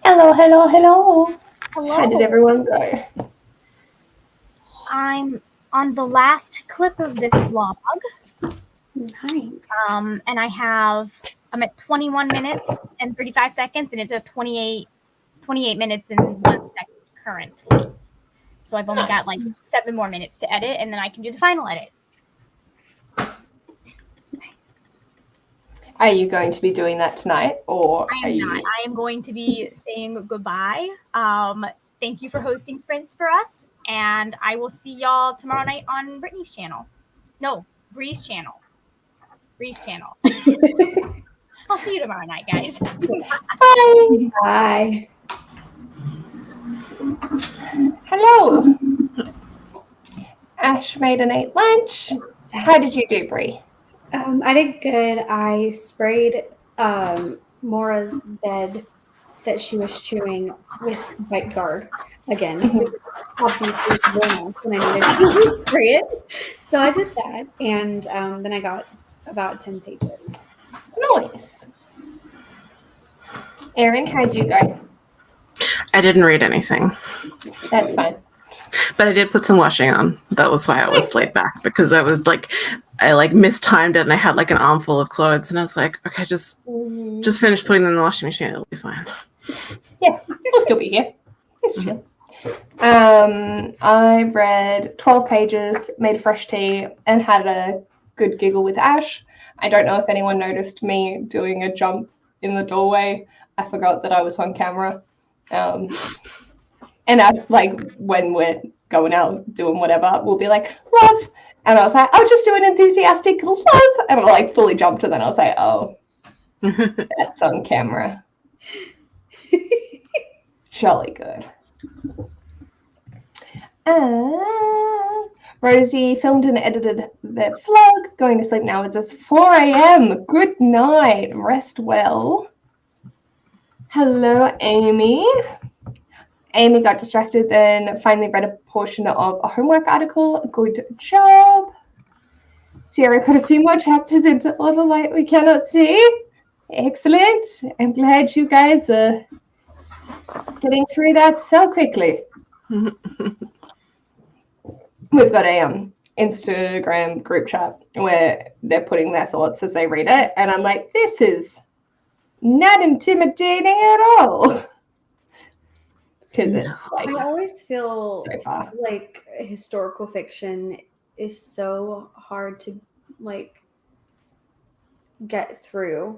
[SPEAKER 1] Hello, hello, hello.
[SPEAKER 3] Hello.
[SPEAKER 1] How did everyone go?
[SPEAKER 3] I'm on the last clip of this vlog.
[SPEAKER 4] Nice.
[SPEAKER 3] And I'm at 21 minutes and 35 seconds, and it's a 28 minutes and 1 second currently. So I've only got like 7 more minutes to edit, and then I can do the final edit.
[SPEAKER 4] Nice.
[SPEAKER 1] Are you going to be doing that tonight, or
[SPEAKER 3] I am not. I am going to be saying goodbye. Thank you for hosting sprints for us, and I will see y'all tomorrow night on Brittany's channel. No, Bree's channel. I'll see you tomorrow night, guys.
[SPEAKER 1] Bye.
[SPEAKER 4] Bye.
[SPEAKER 1] Hello. Ash made an 8 lunch. How did you do, Bree?
[SPEAKER 4] I did good. I sprayed Mora's bed that she was chewing with Bite Guard again. Obviously, when I needed to spray it. So I did that, and then I got about 10 pages.
[SPEAKER 1] Nice. Erin, how'd you go?
[SPEAKER 2] I didn't read anything,
[SPEAKER 1] That's fine.
[SPEAKER 2] but I did put some washing on. That was why I was laid back, because I was like, I like mistimed it, and I had like an armful of clothes, and I was like, okay, just finish putting them in the washing machine. It'll be fine.
[SPEAKER 1] Yeah, it'll still be here. It's chill. I read 12 pages, made a fresh tea, and had a good giggle with Ash. I don't know if anyone noticed me doing a jump in the doorway. I forgot that I was on camera. And I, like, when we're going out doing whatever, we'll be like, love. And I was like, I'll just do an enthusiastic love. And I like fully jumped, and then I was like, oh, that's on camera. Jolly good. Rosie filmed and edited their vlog. Going to sleep now. It's 4 a.m. Good night. Rest well. Hello, Amy. Amy got distracted, then finally read a portion of a homework article. Good job. Sierra put a few more chapters into all the light we cannot see. Excellent. I'm glad you guys are getting through that so quickly. We've got a Instagram group chat where they're putting their thoughts as they read it, and I'm like, this is not intimidating at all. Because it's like,
[SPEAKER 4] I always feel
[SPEAKER 1] so far.
[SPEAKER 4] like historical fiction is so hard to like get through.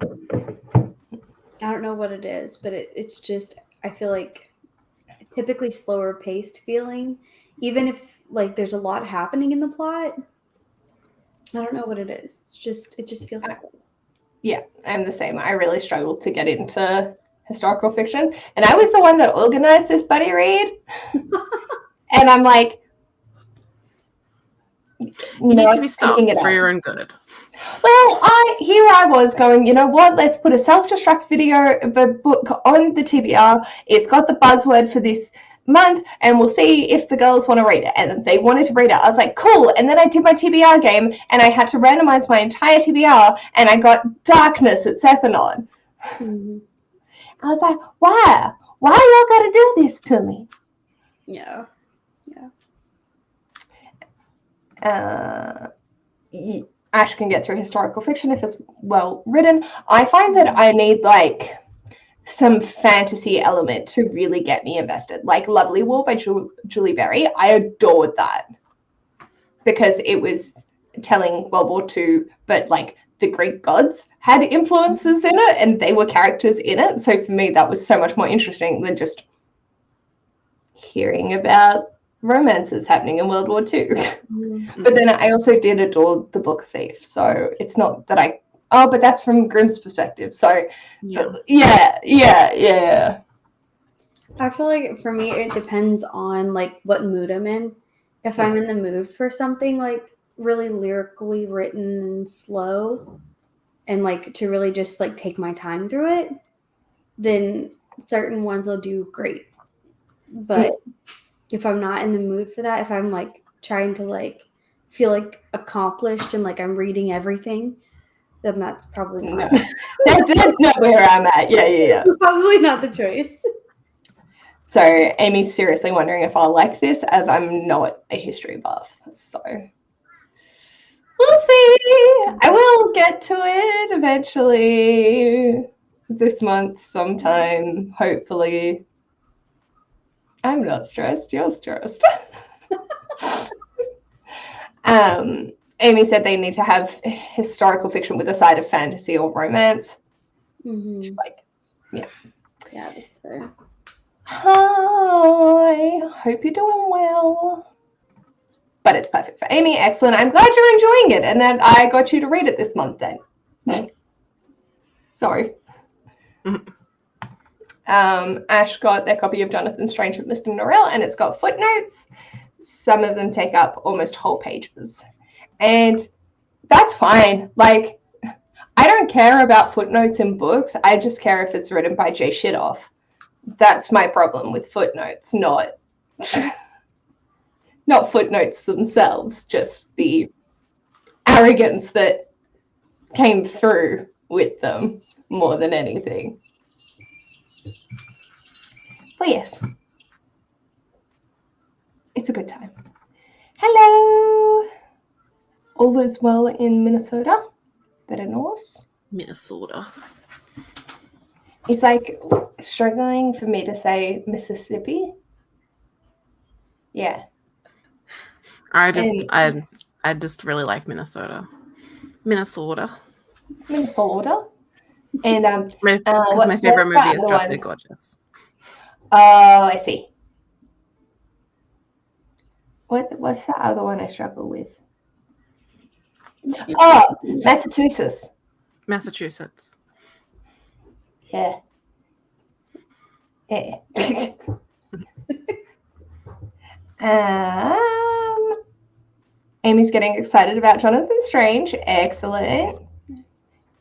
[SPEAKER 4] I don't know what it is, but it's just, I feel like typically slower paced feeling, even if like there's a lot happening in the plot. I don't know what it is. It just feels slow.
[SPEAKER 1] Yeah, I'm the same. I really struggled to get into historical fiction, and I was the one that organized this buddy read. And I'm like,
[SPEAKER 2] You need to be stopped for your own good.
[SPEAKER 1] Well, here I was going, you know what, let's put a self-destruct video of a book on the TBR. It's got the buzzword for this month, and we'll see if the girls want to read it. And they wanted to read it. I was like, cool. And then I did my TBR game, and I had to randomize my entire TBR, and I got Darkness at Sethanon.
[SPEAKER 4] Mm-hmm.
[SPEAKER 1] I was like, why? Why y'all got to do this to me?
[SPEAKER 4] Yeah.
[SPEAKER 1] Ash can get through historical fiction if it's well written. I find that I need like some fantasy element to really get me invested. Like Lovely War by Julie Berry. I adored that because it was telling World War II, but like the Greek gods had influences in it and they were characters in it. So for me, that was so much more interesting than just hearing about romances happening in World War II.
[SPEAKER 4] Mm-hmm.
[SPEAKER 1] But then I also did adore The Book Thief. So it's not that but that's from Grimm's perspective. So yeah.
[SPEAKER 4] I feel like for me, it depends on like what mood I'm in. If I'm in the mood for something like really lyrically written and slow and like to really just like take my time through it, then certain ones will do great. But if I'm not in the mood for that, if I'm like trying to like feel like accomplished and like I'm reading everything, then that's probably
[SPEAKER 1] No,
[SPEAKER 4] not.
[SPEAKER 1] that's not where I'm at. Yeah.
[SPEAKER 4] Probably not the choice.
[SPEAKER 1] So Amy's seriously wondering if I'll like this, as I'm not a history buff. So we'll see. I will get to it eventually this month sometime, hopefully. I'm not stressed. You're stressed. Amy said they need to have historical fiction with a side of fantasy or romance.
[SPEAKER 4] Mm-hmm.
[SPEAKER 1] Like,
[SPEAKER 4] Yeah, that's fair.
[SPEAKER 1] Hi, hope you're doing well. But it's perfect for Amy. Excellent. I'm glad you're enjoying it and that I got you to read it this month then. Sorry. Ash got their copy of Jonathan Strange with Mr. Norrell, and it's got footnotes. Some of them take up almost whole pages. And that's fine. Like, I don't care about footnotes in books. I just care if it's written by Jay Shitoff. That's my problem with footnotes, not footnotes themselves, just the arrogance that came through with them more than anything. But yes, it's a good time. Hello. All is well in Minnesota. Better Norse.
[SPEAKER 2] Minnesota.
[SPEAKER 1] It's like struggling for me to say Mississippi. Yeah.
[SPEAKER 2] I just really like Minnesota. Minnesota.
[SPEAKER 1] And
[SPEAKER 2] because my favorite movie is Drop Dead Gorgeous.
[SPEAKER 1] Oh, I see. What's the other one I struggle with? Oh, Massachusetts. Yeah. Amy's getting excited about Jonathan Strange. Excellent.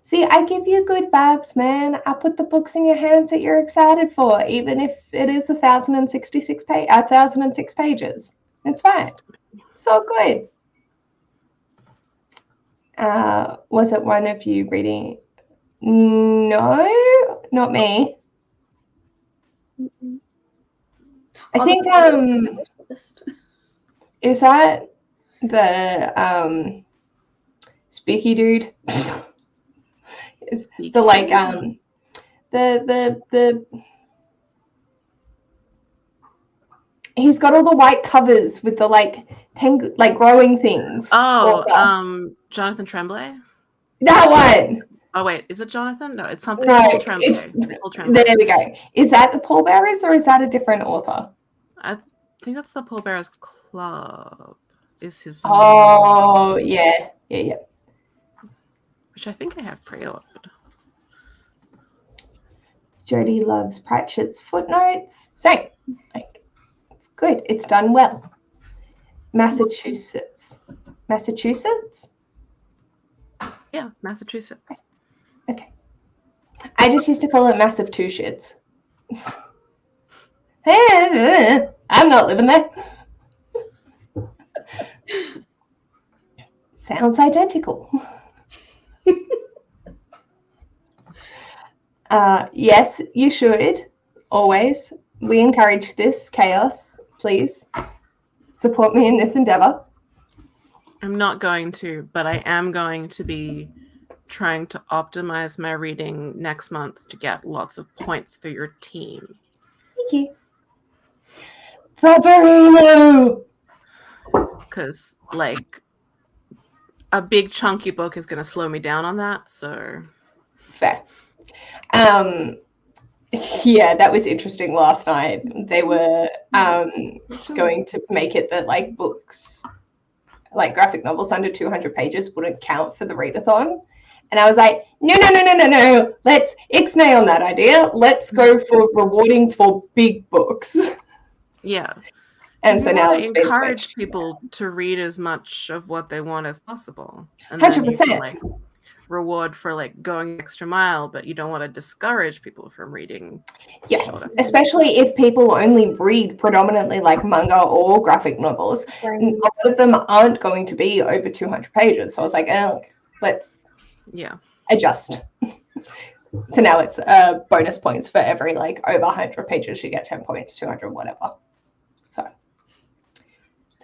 [SPEAKER 1] See, I give you good vibes, man. I put the books in your hands that you're excited for, even if it is 1,006 pages. It's fine. So good. Was it one of you reading? No, not me. I think is that the Speaky dude? The like the he's got all the white covers with the like growing things.
[SPEAKER 2] Jonathan Tremblay.
[SPEAKER 1] That one.
[SPEAKER 2] Oh wait, is it Jonathan? No, it's something.
[SPEAKER 1] No,
[SPEAKER 2] Paul Tremblay. Paul Tremblay.
[SPEAKER 1] There we go. Is that the Pallbearers or is that a different author?
[SPEAKER 2] I think that's the Pallbearers Club. Is his name.
[SPEAKER 1] Oh yeah.
[SPEAKER 2] Which I think I have pre-ordered.
[SPEAKER 1] Jodie loves Pratchett's footnotes. Same. Like, it's good. It's done well. Massachusetts.
[SPEAKER 2] Yeah, Massachusetts.
[SPEAKER 1] Okay. I just used to call it Massive Two Shits. I'm not living there. Sounds identical. Yes, you should. Always. We encourage this chaos. Please support me in this endeavor.
[SPEAKER 2] I'm not going to, but I am going to be trying to optimize my reading next month to get lots of points for your team.
[SPEAKER 1] Thank you. Paparino!
[SPEAKER 2] Because, like, a big chunky book is going to slow me down on that, so...
[SPEAKER 1] Fair. Yeah, that was interesting last night. They were going to make it that, like, books, like graphic novels under 200 pages wouldn't count for the readathon. And I was like, no. Let's ixnay on that idea. Let's go for rewarding for big books.
[SPEAKER 2] Yeah.
[SPEAKER 1] And so now it's
[SPEAKER 2] encourage people to read as much of what they want as possible. And
[SPEAKER 1] 100%.
[SPEAKER 2] Then you can, like, reward for like going the extra mile, but you don't want to discourage people from reading.
[SPEAKER 1] Yes, especially if people only read predominantly like manga or graphic novels. Right. A lot of them aren't going to be over 200 pages. So I was like, let's.
[SPEAKER 2] Yeah.
[SPEAKER 1] adjust. So now it's bonus points for every like over 100 pages. You get 10 points, 200, whatever. So,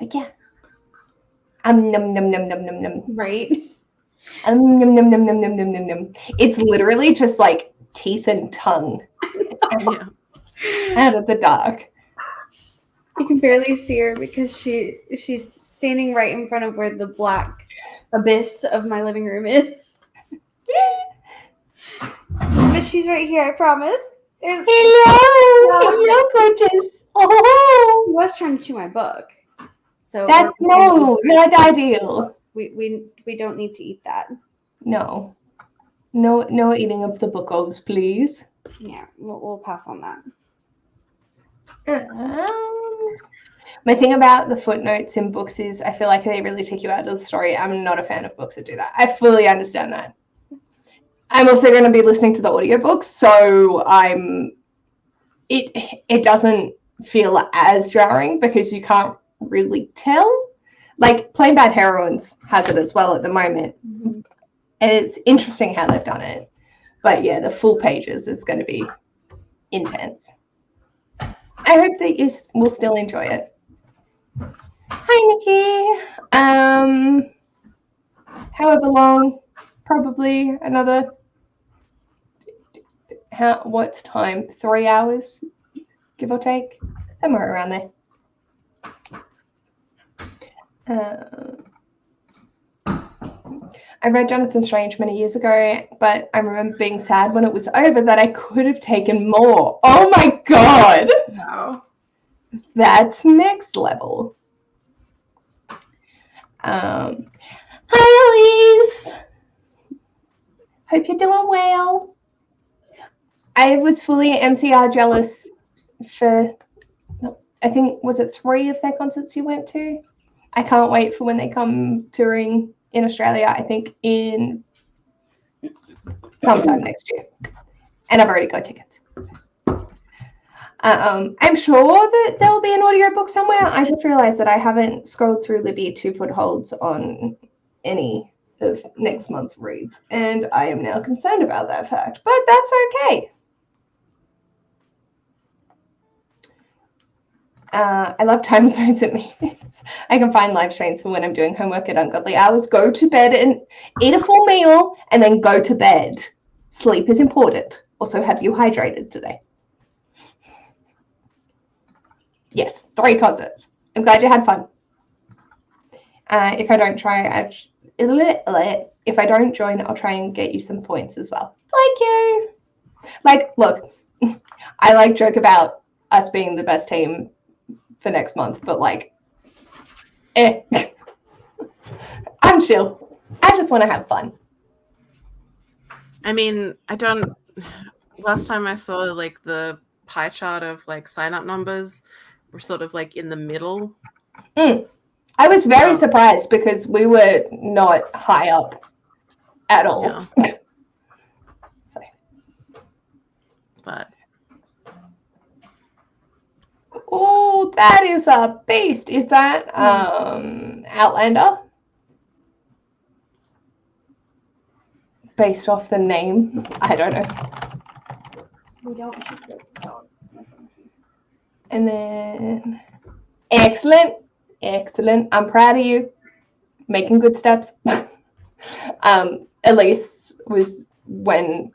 [SPEAKER 1] like, yeah. Num num num num num num.
[SPEAKER 4] Right.
[SPEAKER 1] Num num num num num num num num. It's literally just like teeth and tongue
[SPEAKER 2] Yeah.
[SPEAKER 1] out of the dark.
[SPEAKER 4] You can barely see her because she's standing right in front of where the black abyss of my living room is. But she's right here, I promise.
[SPEAKER 1] Hello, gorgeous. Oh,
[SPEAKER 4] I was trying to chew my book. So
[SPEAKER 1] that's not ideal.
[SPEAKER 4] We don't need to eat that.
[SPEAKER 1] No eating of the bookos, please.
[SPEAKER 4] Yeah, we'll pass on that.
[SPEAKER 1] My thing about the footnotes in books is I feel like they really take you out of the story. I'm not a fan of books that do that. I fully understand that. I'm also going to be listening to the audiobooks, so it doesn't feel as jarring because you can't really tell. Like Plain Bad Heroines has it as well at the moment.
[SPEAKER 4] Mm-hmm.
[SPEAKER 1] And it's interesting how they've done it. But yeah, the full pages is going to be intense. I hope that you will still enjoy it. Hi, Nikki. However long, probably another, what's time? 3 hours, give or take? Somewhere around there. I read Jonathan Strange many years ago, but I remember being sad when it was over that I could have taken more. Oh my god!
[SPEAKER 4] Wow.
[SPEAKER 1] That's next level. Hi, Elise! Hope you're doing well. I was fully MCR jealous for, I think, was it 3 of their concerts you went to? I can't wait for when they come touring in Australia, I think in sometime next year. And I've already got tickets. I'm sure that there'll be an audiobook somewhere. I just realized that I haven't scrolled through Libby to put holds on any of next month's reads. And I am now concerned about that fact. But that's okay. I love time zones at meetings. I can find live streams for when I'm doing homework at ungodly hours. Go to bed and eat a full meal and then go to bed. Sleep is important. Also, have you hydrated today? Yes, 3 concerts. I'm glad you had fun. If I don't try, if I don't join, I'll try and get you some points as well. Like you. Like, look, I like joke about us being the best team for next month, but like, I'm chill. I just want to have fun.
[SPEAKER 2] I mean, last time I saw like the pie chart of like sign up numbers were sort of like in the middle.
[SPEAKER 1] I was very surprised because we were not high up at all.
[SPEAKER 2] Yeah. But
[SPEAKER 1] oh, that is a beast. Is that Outlander? Based off the name? I don't know.
[SPEAKER 4] We don't.
[SPEAKER 1] And then excellent. I'm proud of you. Making good steps. Elise was, when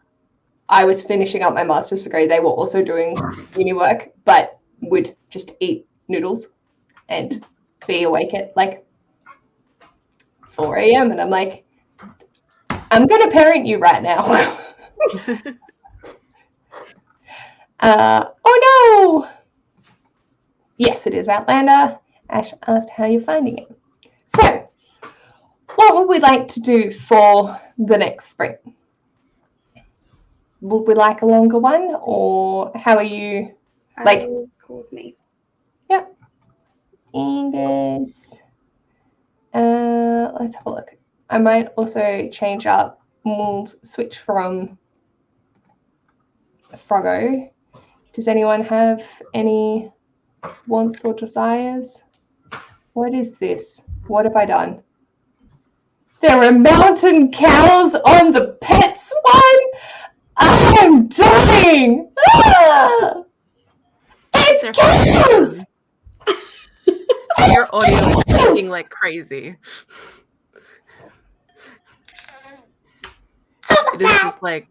[SPEAKER 1] I was finishing up my master's degree, they were also doing uni work, but would just eat noodles and be awake at like 4 a.m. And I'm like, I'm going to parent you right now. Oh no! Yes, it is Outlander. Ash asked how you're finding it. So, what would we like to do for the next sprint? Would we like a longer one, or how are you? Like,
[SPEAKER 4] cool with me.
[SPEAKER 1] Yep. Angus. Let's have a look. I might also change up. We'll switch from Froggo. Does anyone have any wants or desires? What is this? What have I done? There are mountain cows on the pets one. I'm dying. Ah! It's
[SPEAKER 2] They're
[SPEAKER 1] cows.
[SPEAKER 2] Your audio is peaking like crazy. It is just like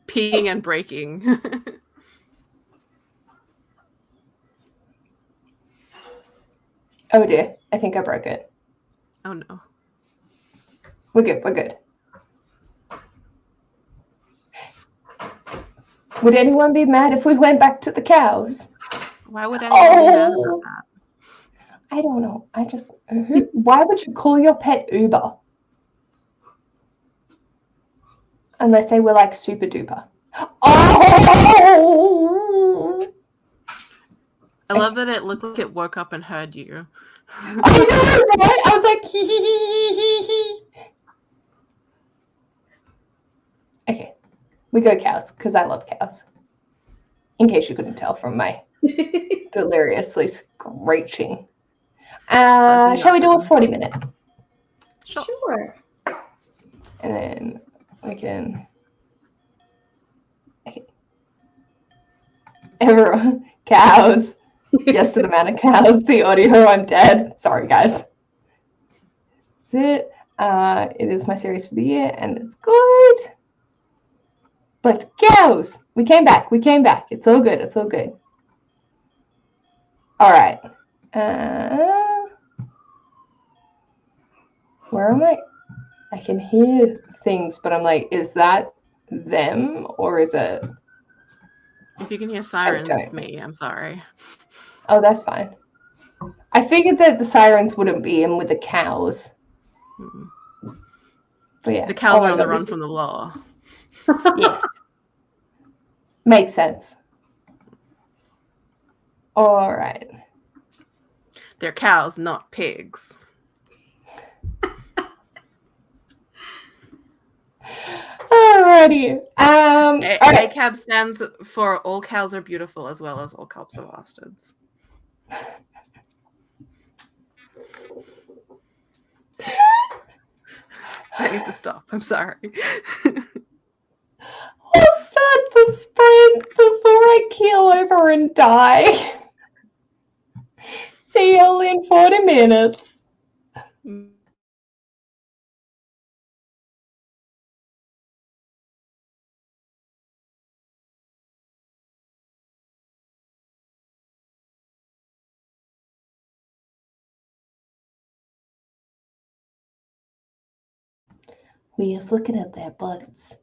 [SPEAKER 2] peeing and breaking.
[SPEAKER 1] Oh dear, I think I broke it.
[SPEAKER 2] Oh no.
[SPEAKER 1] We're good, we're good. Would anyone be mad if we went back to the cows?
[SPEAKER 2] Why would anyone be mad about that?
[SPEAKER 1] I don't know. Why would you call your pet Uber? Unless they were like super duper. Oh!
[SPEAKER 2] I love that it looked like it woke up and heard you.
[SPEAKER 1] I know, right? I was like, hee hee hee hee hee. Okay, we go cows because I love cows. In case you couldn't tell from my deliriously screeching. Shall we do a 40-minute?
[SPEAKER 4] Sure.
[SPEAKER 1] And then we can. Okay. Everyone, cows. Yes to the amount of cows. The audio, I'm dead. Sorry, guys. That's it. It is my series for the year, and it's good. But cows, we came back. We came back. It's all good. It's all good. All right. Where am I? I can hear things, but I'm like, is that them or is it?
[SPEAKER 2] If you can hear sirens, it's me. I'm sorry.
[SPEAKER 1] Oh, that's fine. I figured that the sirens wouldn't be in with the cows. But yeah.
[SPEAKER 2] The cows are on the run from the law.
[SPEAKER 1] Yes. Makes sense. All right.
[SPEAKER 2] They're cows, not pigs.
[SPEAKER 1] Alrighty.
[SPEAKER 2] ACAB stands for all cows are beautiful as well as all cops are bastards. I need to stop. I'm sorry.
[SPEAKER 1] I'll start the sprint before I keel over and die. See you in 40 minutes. We're just looking at their butts.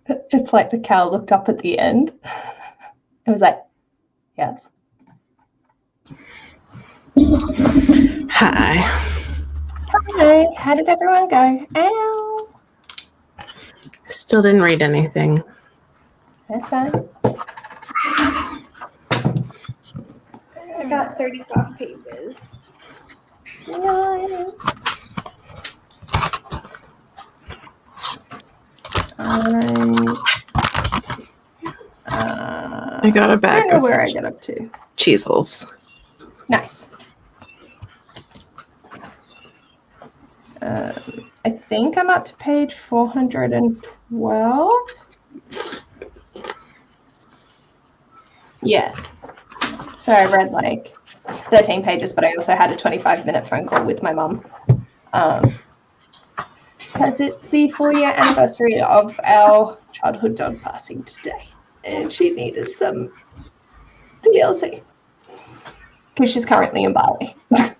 [SPEAKER 1] It's like the cow looked up at the end. It was like, yes.
[SPEAKER 2] Hi.
[SPEAKER 1] Hi, how did everyone go? Ow.
[SPEAKER 2] Still didn't read anything.
[SPEAKER 1] That's fine.
[SPEAKER 4] I got 35 pages.
[SPEAKER 1] Nice.
[SPEAKER 2] I got a bag
[SPEAKER 1] don't know
[SPEAKER 2] of
[SPEAKER 1] where I get up to.
[SPEAKER 2] Cheezels.
[SPEAKER 1] Nice. I think I'm up to page 412. Yeah. So I read like 13 pages, but I also had a 25-minute phone call with my mum. Because it's the 4-year anniversary of our childhood dog passing today. And she needed some TLC. Because she's currently in Bali. I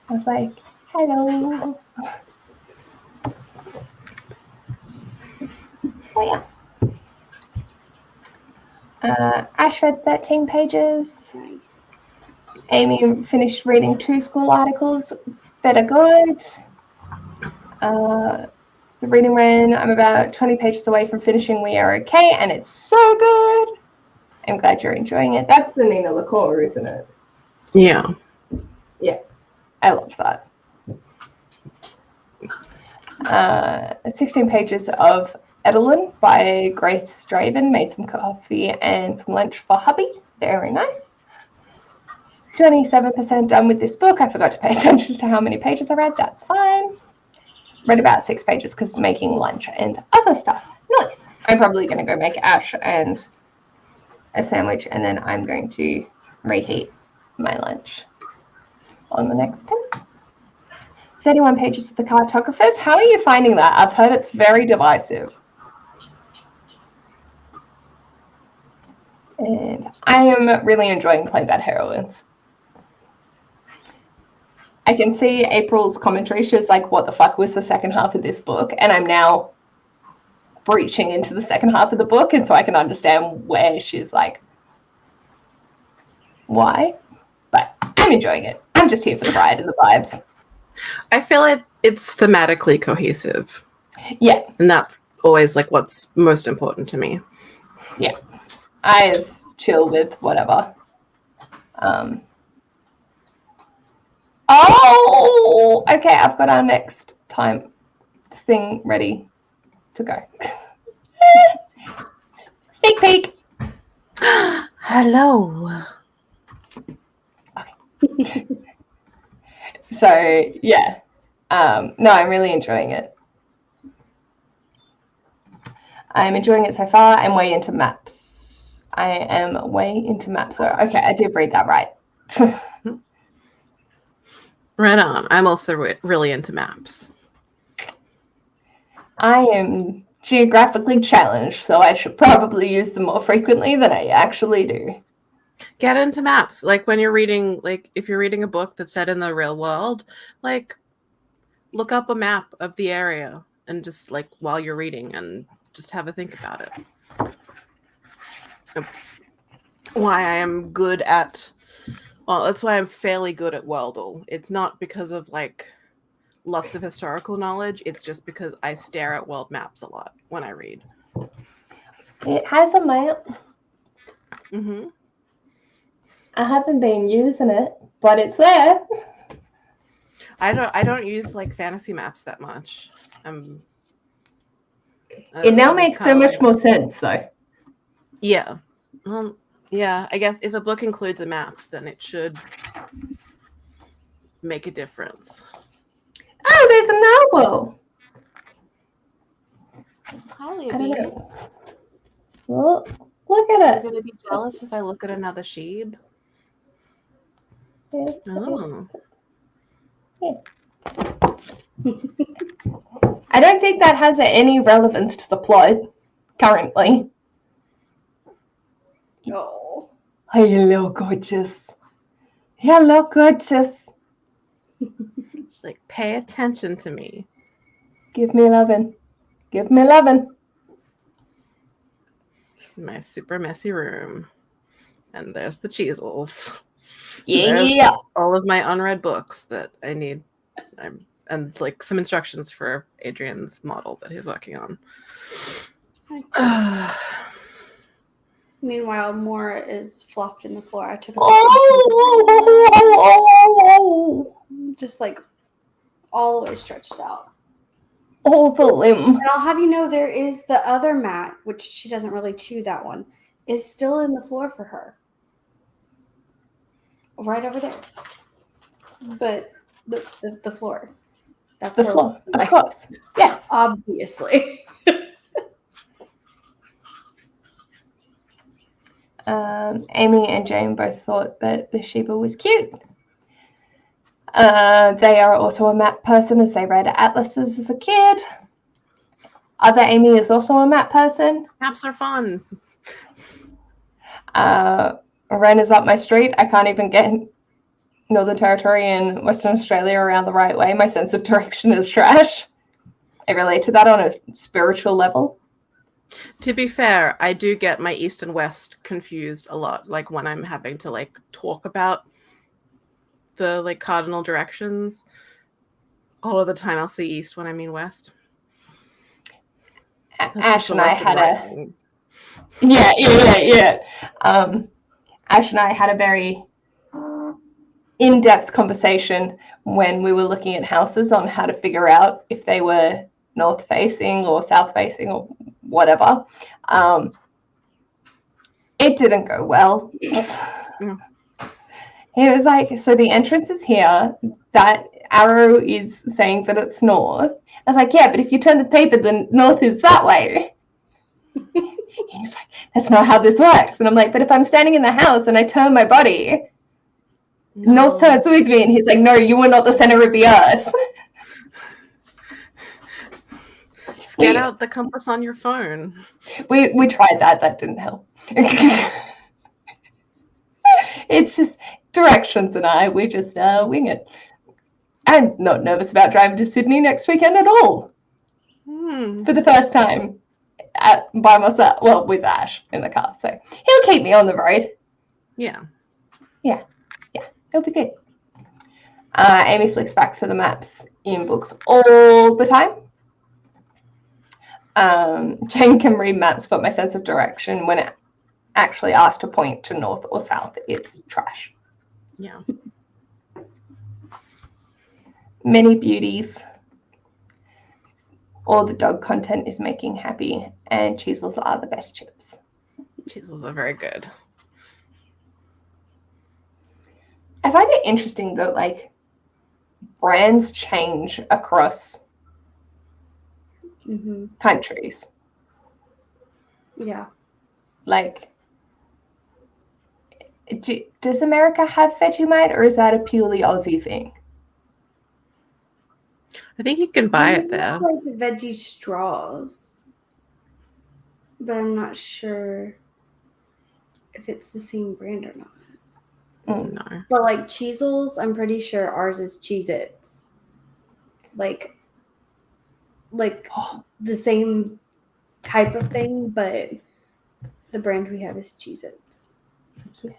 [SPEAKER 1] was like, hello. Oh, yeah. Ash read 13 pages.
[SPEAKER 4] Nice.
[SPEAKER 1] Amy finished reading 2 school articles that are good. The reading ran, I'm about 20 pages away from finishing We Are Okay, and it's so good. I'm glad you're enjoying it. That's the Nina LaCour, isn't it?
[SPEAKER 2] Yeah.
[SPEAKER 1] Yeah, I love that. 16 pages of Edelin by Grace Draven. Made some coffee and some lunch for hubby. Very nice. 27% done with this book. I forgot to pay attention to how many pages I read. That's fine. Read about 6 pages because making lunch and other stuff. Nice. I'm probably going to go make Ash and a sandwich, and then I'm going to reheat my lunch on the next day. 31 pages of The Cartographers. How are you finding that? I've heard it's very divisive. And I am really enjoying Plain Bad Heroines. I can see April's commentary. She's like, what the fuck was the second half of this book? And I'm now breaching into the second half of the book, and so I can understand where she's like, why? But I'm enjoying it. I'm just here for the ride and the vibes.
[SPEAKER 2] I feel it's thematically cohesive.
[SPEAKER 1] Yeah.
[SPEAKER 2] And that's always like what's most important to me.
[SPEAKER 1] Yeah. I just chill with whatever. Oh, okay. I've got our next time thing ready to go. Sneak peek.
[SPEAKER 2] Hello.
[SPEAKER 1] Okay. So, yeah. No, I'm really enjoying it. I'm enjoying it so far. I'm way into maps. I am way into maps, though. Okay, I did read that right.
[SPEAKER 2] Right on. I'm also really into maps.
[SPEAKER 1] I am geographically challenged, so I should probably use them more frequently than I actually do.
[SPEAKER 2] Get into maps. Like when you're reading, like if you're reading a book that's set in the real world, like look up a map of the area and just like while you're reading and just have a think about it. That's why I am good at, well, that's why I'm fairly good at Worldle. It's not because of like lots of historical knowledge. It's just because I stare at world maps a lot when I read.
[SPEAKER 1] It has a map.
[SPEAKER 2] Mm-hmm.
[SPEAKER 1] I haven't been using it, but it's there.
[SPEAKER 2] I don't use like fantasy maps that much.
[SPEAKER 1] It now makes so much more sense, though.
[SPEAKER 2] Yeah. Yeah, I guess if a book includes a map, then it should make a difference.
[SPEAKER 1] Oh, there's a narwhal.
[SPEAKER 2] Hi,
[SPEAKER 1] I don't
[SPEAKER 2] Libby.
[SPEAKER 1] know. Well, look at
[SPEAKER 2] You're
[SPEAKER 1] it.
[SPEAKER 2] going to be jealous if I look at another sheep? Oh.
[SPEAKER 1] Yeah. I don't think that has any relevance to the plot currently.
[SPEAKER 4] Oh.
[SPEAKER 1] Hello, gorgeous. Hello, gorgeous.
[SPEAKER 2] Just like pay attention to me.
[SPEAKER 1] Give me lovin'. Give me 11.
[SPEAKER 2] My super messy room. And there's the cheesels.
[SPEAKER 1] Yeah.
[SPEAKER 2] There's all of my unread books that I need. And like some instructions for Adrian's model that he's working on.
[SPEAKER 4] Meanwhile, Maura is flopped in the floor. I took a picture. Just like all the way stretched out.
[SPEAKER 1] Oh, the limb.
[SPEAKER 4] And I'll have you know, there is the other mat, which she doesn't really chew that one, is still in the floor for her. Right over there. But the floor. That's
[SPEAKER 1] The
[SPEAKER 4] her,
[SPEAKER 1] floor, of
[SPEAKER 4] like,
[SPEAKER 1] course. Yes.
[SPEAKER 4] obviously.
[SPEAKER 1] Amy and Jane both thought that the Sheba was cute. They are also a map person as they read atlases as a kid. Other Amy is also a map person.
[SPEAKER 2] Maps are fun.
[SPEAKER 1] Ren is up my street. I can't even get Northern Territory and Western Australia around the right way. My sense of direction is trash. I relate to that on a spiritual level.
[SPEAKER 2] To be fair, I do get my east and west confused a lot, like when I'm having to like talk about the like cardinal directions. All of the time I'll see east when I mean west.
[SPEAKER 1] Ash and I had Ash and I had a very in-depth conversation when we were looking at houses on how to figure out if they were north facing or south facing or whatever. It didn't go well. He was like, so the entrance is here, that arrow is saying that it's north. I was like, yeah, but if you turn the paper, the north is that way. He's like, that's not how this works. And I'm like, but if I'm standing in the house and I turn my body, north turns with me. And he's like, no, you are not the center of the earth.
[SPEAKER 2] Get out the compass on your phone.
[SPEAKER 1] We tried that. That didn't help. It's just directions and we just wing it. I'm not nervous about driving to Sydney next weekend at all. For the first time by myself. Well, with Ash in the car. So he'll keep me on the road. Yeah. It'll be good. Amy flicks back to the maps in books all the time. Jane can read maps, but my sense of direction when it actually asked to point to north or south, it's trash.
[SPEAKER 2] Yeah.
[SPEAKER 1] Many beauties. All the dog content is making happy, and cheesels are the best chips.
[SPEAKER 2] Cheesels are very good.
[SPEAKER 1] I find it interesting that like brands change across countries.
[SPEAKER 4] Yeah.
[SPEAKER 1] Like, does America have Vegemite, or is that a purely Aussie thing?
[SPEAKER 2] I think you can buy it there.
[SPEAKER 4] Like the veggie straws, but I'm not sure if it's the same brand or not.
[SPEAKER 2] No.
[SPEAKER 4] But like Cheezels, I'm pretty sure ours is Cheez-Its. Like the same type of thing, but the brand we have is Cheez-Its.
[SPEAKER 1] Yeah.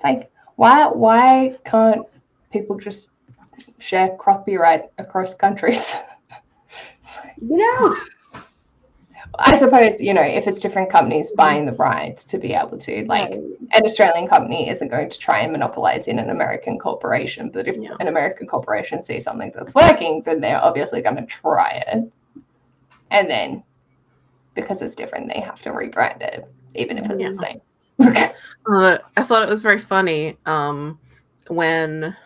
[SPEAKER 1] Like, why can't people just share copyright across countries?
[SPEAKER 4] You know,
[SPEAKER 1] I suppose, if it's different companies buying the rights to be able to, like, an Australian company isn't going to try and monopolize in an American corporation, but if an American corporation sees something that's working, then they're obviously going to try it. And then, because it's different, they have to rebrand it, even if it's the same.
[SPEAKER 2] I thought it was very funny when,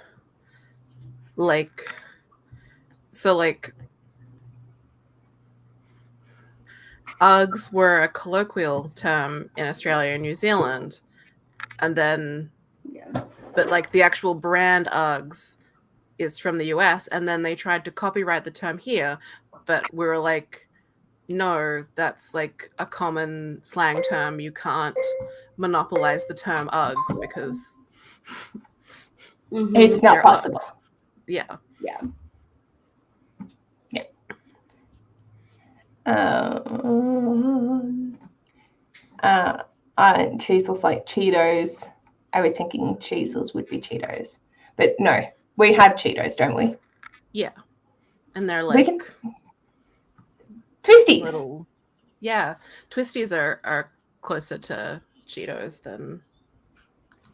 [SPEAKER 2] Uggs were a colloquial term in Australia and New Zealand, and then, but like the actual brand Uggs is from the US, and then they tried to copyright the term here, but we were like, no, that's like a common slang term. You can't monopolize the term Uggs because
[SPEAKER 1] it's not possible.
[SPEAKER 2] Uggs. Yeah.
[SPEAKER 1] Cheezels like Cheetos. I was thinking Cheezels would be Cheetos, but no, we have Cheetos, don't we?
[SPEAKER 2] Yeah. And they're
[SPEAKER 1] We
[SPEAKER 2] like
[SPEAKER 1] can- Twisties.
[SPEAKER 2] little. Yeah. Twisties are closer to Cheetos than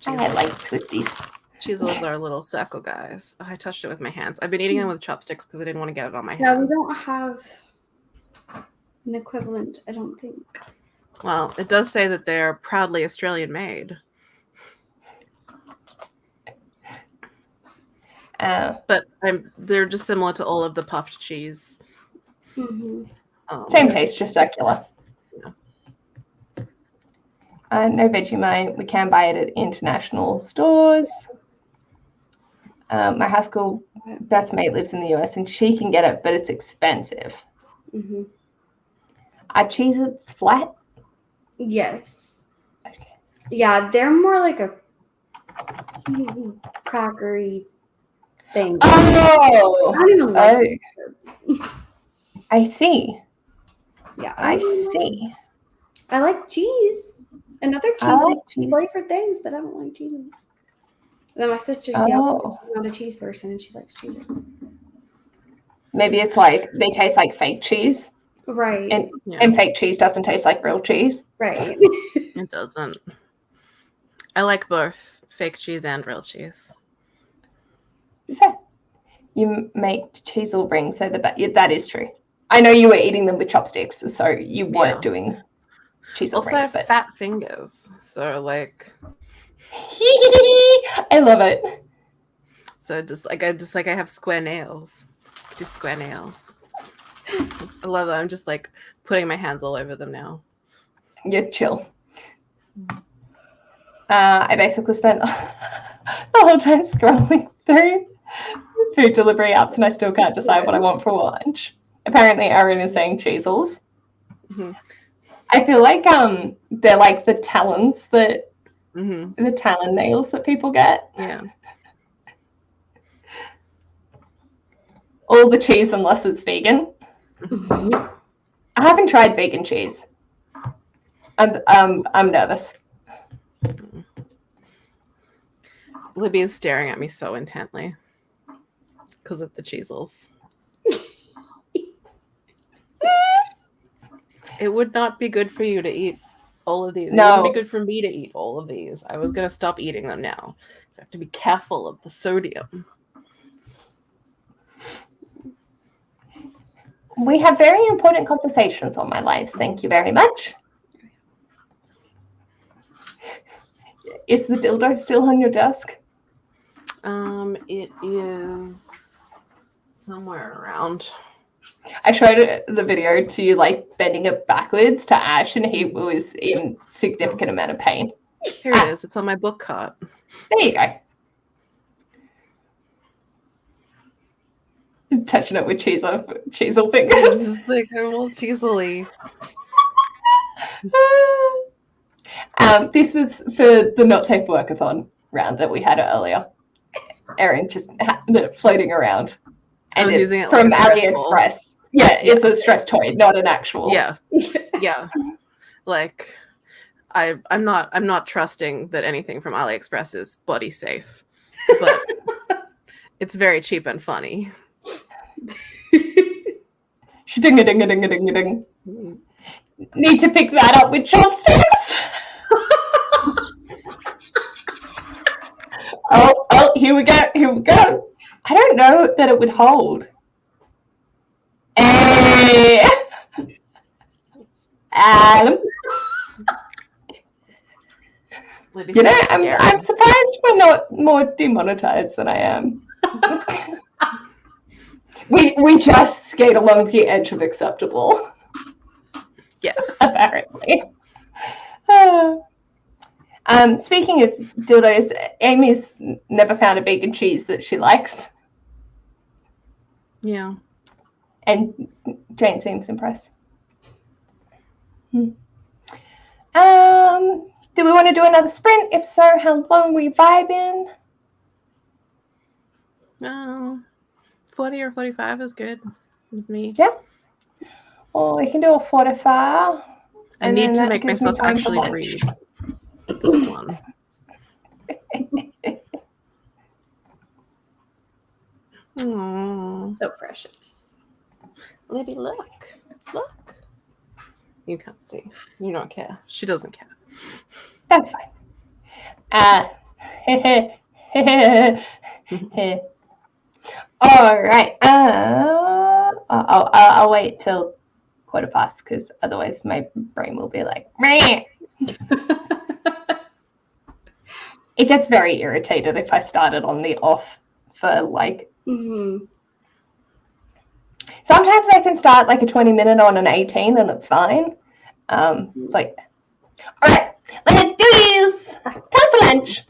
[SPEAKER 1] I
[SPEAKER 2] Cheezels.
[SPEAKER 1] like Twisties.
[SPEAKER 2] Cheezels are little circle guys. Oh, I touched it with my hands. I've been eating them with chopsticks because I didn't want to get it on my
[SPEAKER 4] Yeah, we
[SPEAKER 2] hands.
[SPEAKER 4] don't have an equivalent, I don't think.
[SPEAKER 2] Well, it does say that they're proudly Australian made. But they're just similar to all of the puffed cheese.
[SPEAKER 4] Mm-hmm.
[SPEAKER 1] Same taste, just circular.
[SPEAKER 2] Yeah.
[SPEAKER 1] No Vegemite. We can buy it at international stores. My high school best mate lives in the US and she can get it, but it's expensive.
[SPEAKER 4] Mm-hmm.
[SPEAKER 1] Are Cheez-Its flat?
[SPEAKER 4] Yes.
[SPEAKER 1] Okay.
[SPEAKER 4] Yeah, they're more like a cheesy, crackery thing.
[SPEAKER 1] Oh!
[SPEAKER 4] I don't even like it.
[SPEAKER 1] I see.
[SPEAKER 4] Yeah,
[SPEAKER 1] I see.
[SPEAKER 4] I like cheese and other
[SPEAKER 1] I like cheese.
[SPEAKER 4] flavored things, but I don't like cheese. And then my sister's she's not a cheese person and she likes Cheez-Its.
[SPEAKER 1] Maybe it's like they taste like fake cheese.
[SPEAKER 4] Right.
[SPEAKER 1] And fake cheese doesn't taste like real cheese.
[SPEAKER 4] Right.
[SPEAKER 2] It doesn't. I like both fake cheese and real cheese.
[SPEAKER 1] Fair. You make cheesel rings, so that is true. I know you were eating them with chopsticks, so you weren't doing cheesel
[SPEAKER 2] also,
[SPEAKER 1] rings.
[SPEAKER 2] I have fat fingers, so like.
[SPEAKER 1] I love it.
[SPEAKER 2] So I have square nails. Do square nails. I love them. I'm just like putting my hands all over them now.
[SPEAKER 1] You're chill. I basically spent the whole time scrolling through food delivery apps and I still can't decide what I want for lunch. Apparently Erin is saying cheezels.
[SPEAKER 2] Mm-hmm.
[SPEAKER 1] I feel like they're like the talons that
[SPEAKER 2] Mm-hmm.
[SPEAKER 1] the talon nails that people get.
[SPEAKER 2] Yeah.
[SPEAKER 1] All the cheese unless it's vegan.
[SPEAKER 4] Mm-hmm.
[SPEAKER 1] I haven't tried vegan cheese. I'm nervous.
[SPEAKER 2] Libby is staring at me so intently because of the cheezels. It would not be good for you to eat all of these.
[SPEAKER 1] No.
[SPEAKER 2] It wouldn't be good for me to eat all of these. I was going to stop eating them now. So I have to be careful of the sodium.
[SPEAKER 1] We have very important conversations on my lives. Thank you very much. Is the dildo still on your desk?
[SPEAKER 2] It is somewhere around.
[SPEAKER 1] I showed the video to you, like bending it backwards to Ash, and he was in significant amount of pain.
[SPEAKER 2] Here it is. It's on my book cart.
[SPEAKER 1] There you go. Touching it with cheesel fingers.
[SPEAKER 2] It's like a little cheesily.
[SPEAKER 1] This was for the Not Safe Workathon round that we had earlier. Erin just had it floating around. And
[SPEAKER 2] I was using it
[SPEAKER 1] from
[SPEAKER 2] like a stress ball.
[SPEAKER 1] AliExpress. Yeah, it's a stress toy, not an actual.
[SPEAKER 2] Yeah. Yeah. Like I'm not trusting that anything from AliExpress is body safe. But it's very cheap and funny.
[SPEAKER 1] Ding a ding a ding a ding a ding. Need to pick that up with chopsticks. Oh, here we go. I don't know that it would hold. Hey. I'm surprised we're not more demonetized than I am. we just skate along the edge of acceptable.
[SPEAKER 2] Yes.
[SPEAKER 1] Apparently. Speaking of dildos, Amy's never found a vegan cheese that she likes.
[SPEAKER 2] Yeah.
[SPEAKER 1] And Jane seems impressed. Do we want to do another sprint? If so, how long are we vibing?
[SPEAKER 2] 40 or 45 is good with me.
[SPEAKER 1] Yeah. Or we can do a 45.
[SPEAKER 2] I
[SPEAKER 1] And
[SPEAKER 2] need
[SPEAKER 1] then
[SPEAKER 2] to
[SPEAKER 1] that
[SPEAKER 2] make
[SPEAKER 1] gives me
[SPEAKER 2] myself
[SPEAKER 1] time for
[SPEAKER 2] actually
[SPEAKER 1] lunch.
[SPEAKER 2] read this one. Aww.
[SPEAKER 4] So precious.
[SPEAKER 2] Libby, look. Look. You can't see. You don't care. She doesn't care.
[SPEAKER 1] That's fine. All right. I'll wait till 15:15 because otherwise my brain will be like, meh. It gets very irritated if I started on the off for like.
[SPEAKER 4] Mm-hmm.
[SPEAKER 1] Sometimes I can start like a 20-minute on an 18 and it's fine. But all right, let's do this. Time for lunch.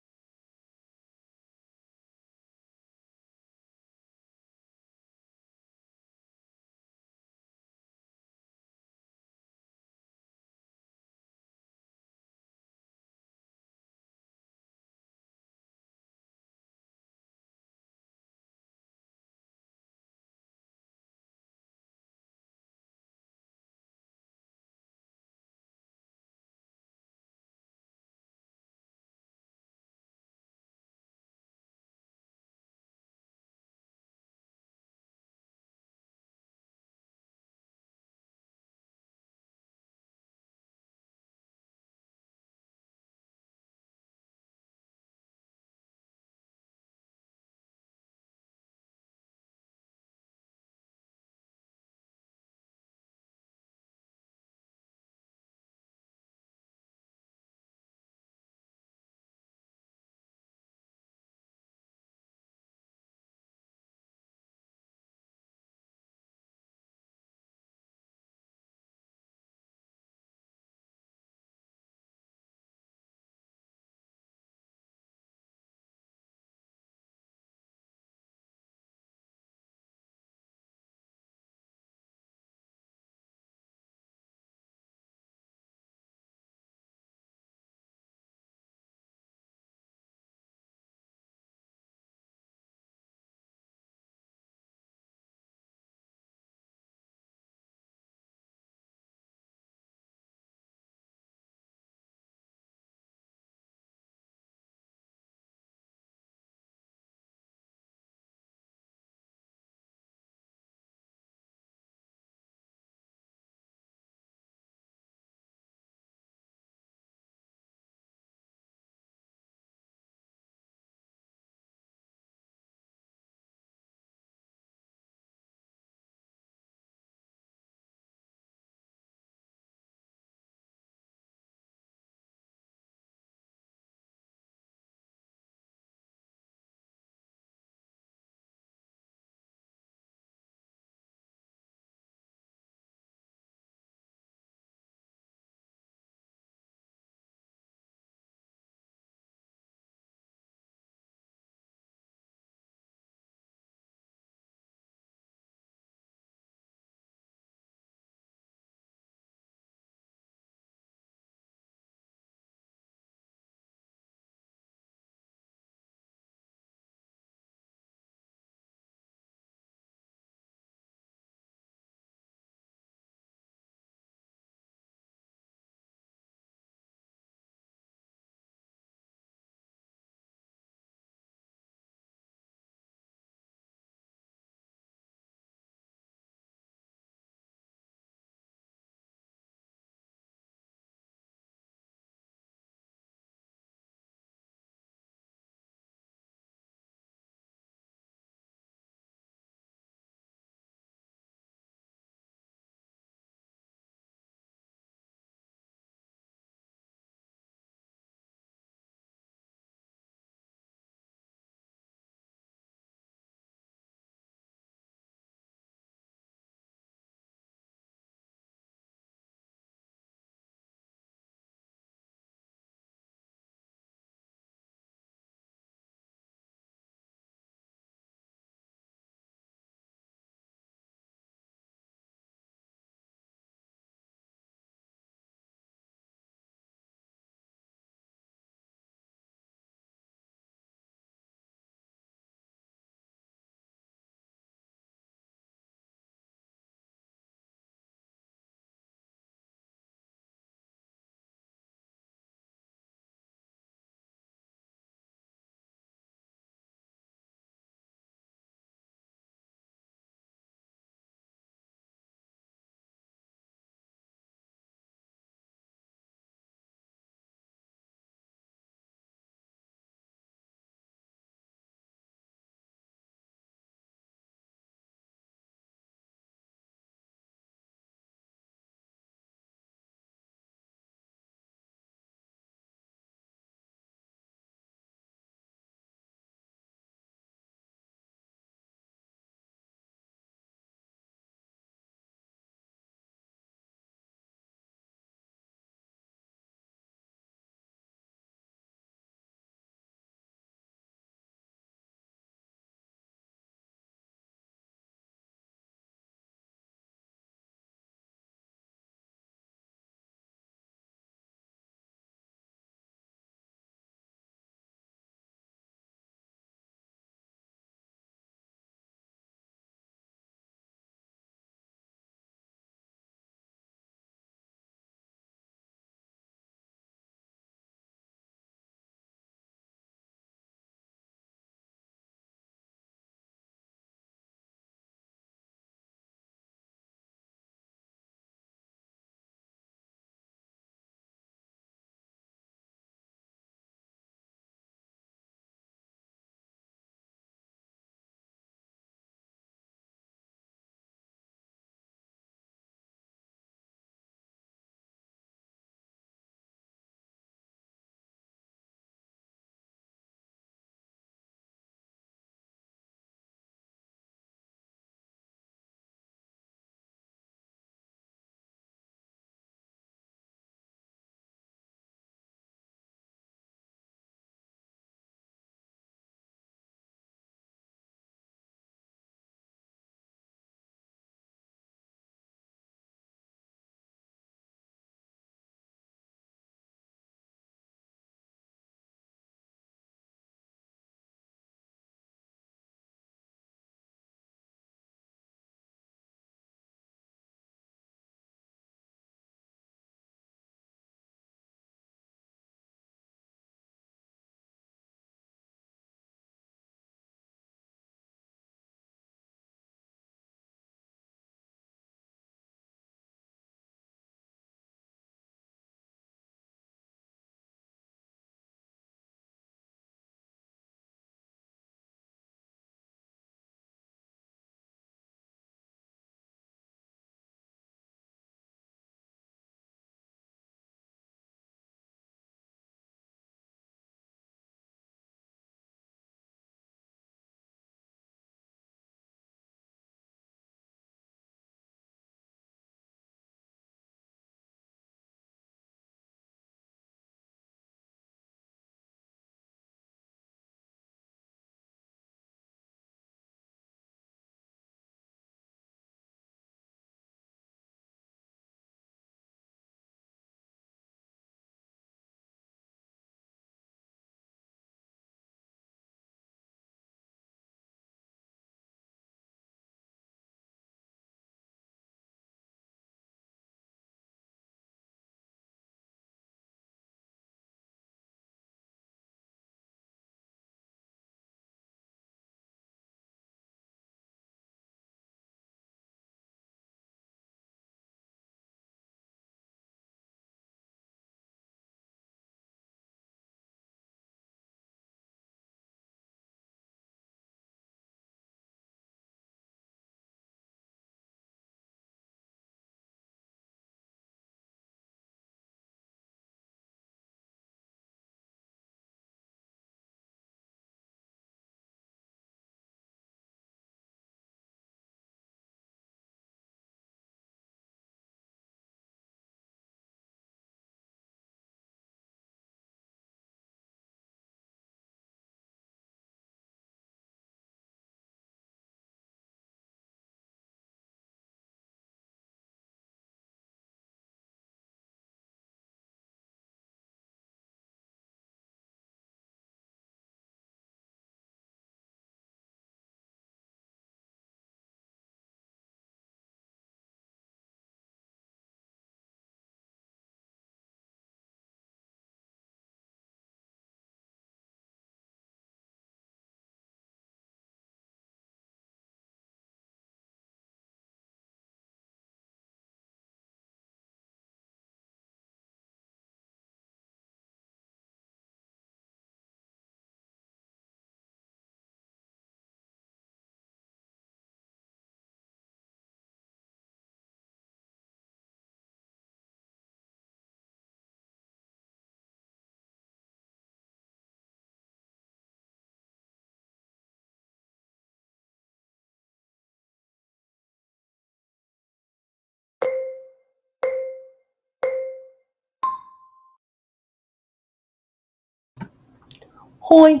[SPEAKER 1] Hoi.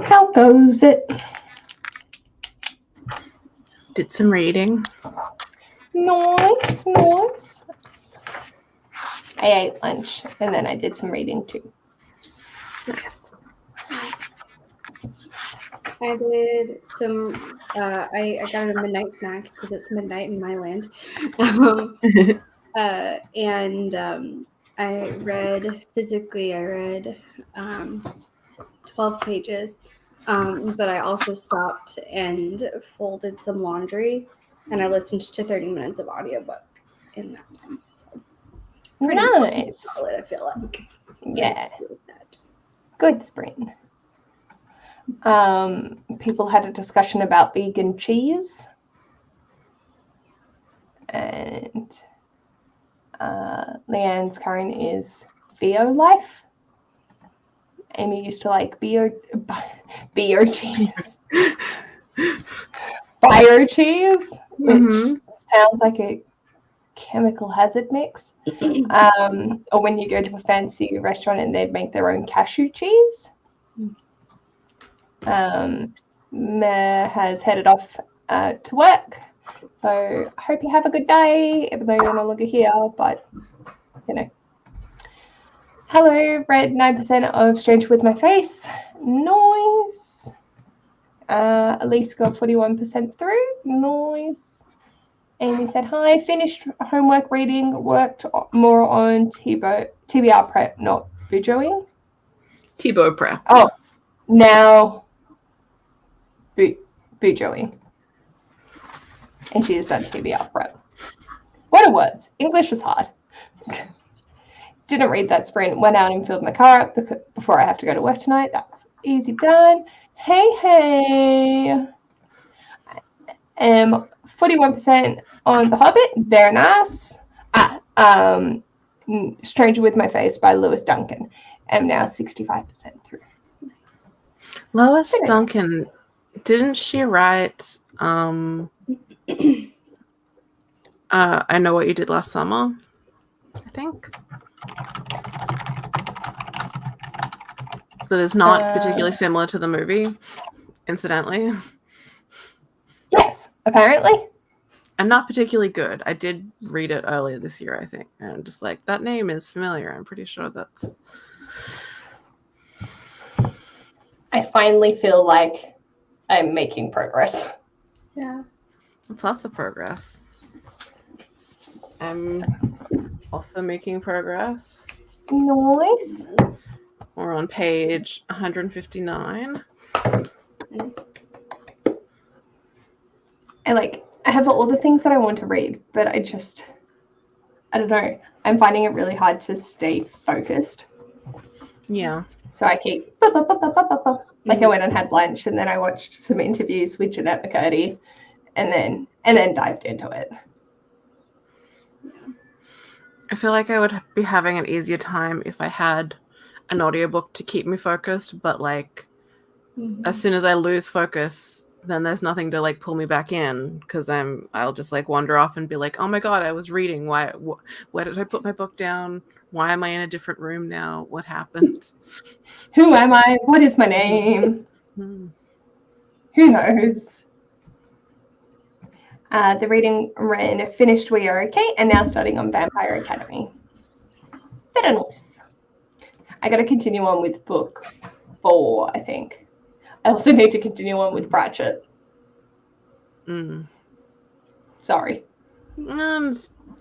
[SPEAKER 1] How goes it?
[SPEAKER 2] Did some reading.
[SPEAKER 1] Nice, nice. I ate lunch and then I did some reading too.
[SPEAKER 2] Nice.
[SPEAKER 4] I did some. I got a midnight snack because it's midnight in my land, and I read physically. I read 12 pages, but I also stopped and folded some laundry, and I listened to 30 minutes of audiobook in that time. So
[SPEAKER 1] Nice.
[SPEAKER 4] solid, I feel like.
[SPEAKER 1] Yeah. Good, Spring. People had a discussion about vegan cheese. And Leanne's current is Bio Life. Amy used to like bio cheese. Bio cheese, which sounds like a chemical hazard mix. Or when you go to a fancy restaurant and they make their own cashew cheese. Meh has headed off to work. So I hope you have a good day, even though you're no longer here, but you know. Hello, read 9% of Stranger with My Face. Nice. Elise got 41% through. Nice. Amy said hi. Finished homework reading. Worked more on TBR prep, not bujoing.
[SPEAKER 2] T-bow prep.
[SPEAKER 1] Oh, now bujoing. And she has done TBR prep. What are words? English is hard. Didn't read that sprint. Went out and filled my car up before I have to go to work tonight. That's easy done. Hey. 41% on The Hobbit. Very nice. Stranger with My Face by Lewis Duncan. I'm now 65% through.
[SPEAKER 2] Lois Duncan, didn't she write I Know What You Did Last Summer? I think. That is not particularly similar to the movie, incidentally.
[SPEAKER 1] Yes, apparently.
[SPEAKER 2] And not particularly good. I did read it earlier this year, I think. And I'm just like, that name is familiar. I'm pretty sure that's...
[SPEAKER 1] I finally feel like I'm making progress.
[SPEAKER 4] Yeah.
[SPEAKER 2] That's lots of progress. I'm also making progress.
[SPEAKER 1] Nice.
[SPEAKER 2] We're on page 159.
[SPEAKER 1] I have all the things that I want to read, but I don't know. I'm finding it really hard to stay focused.
[SPEAKER 2] Yeah.
[SPEAKER 1] So I keep like I went and had lunch and then I watched some interviews with Jeanette McCurdy and then dived into it.
[SPEAKER 2] I feel like I would be having an easier time if I had an audiobook to keep me focused, but like as soon as I lose focus, then there's nothing to like pull me back in because I'll just like wander off and be like, oh my god, I was reading. Why did I put my book down? Why am I in a different room now? What happened?
[SPEAKER 1] Who am I? What is my name? Who knows? The reading ran finished We Are Okay and now starting on Vampire Academy. Better nice. I got to continue on with book 4, I think. I also need to continue on with Pratchett. Sorry.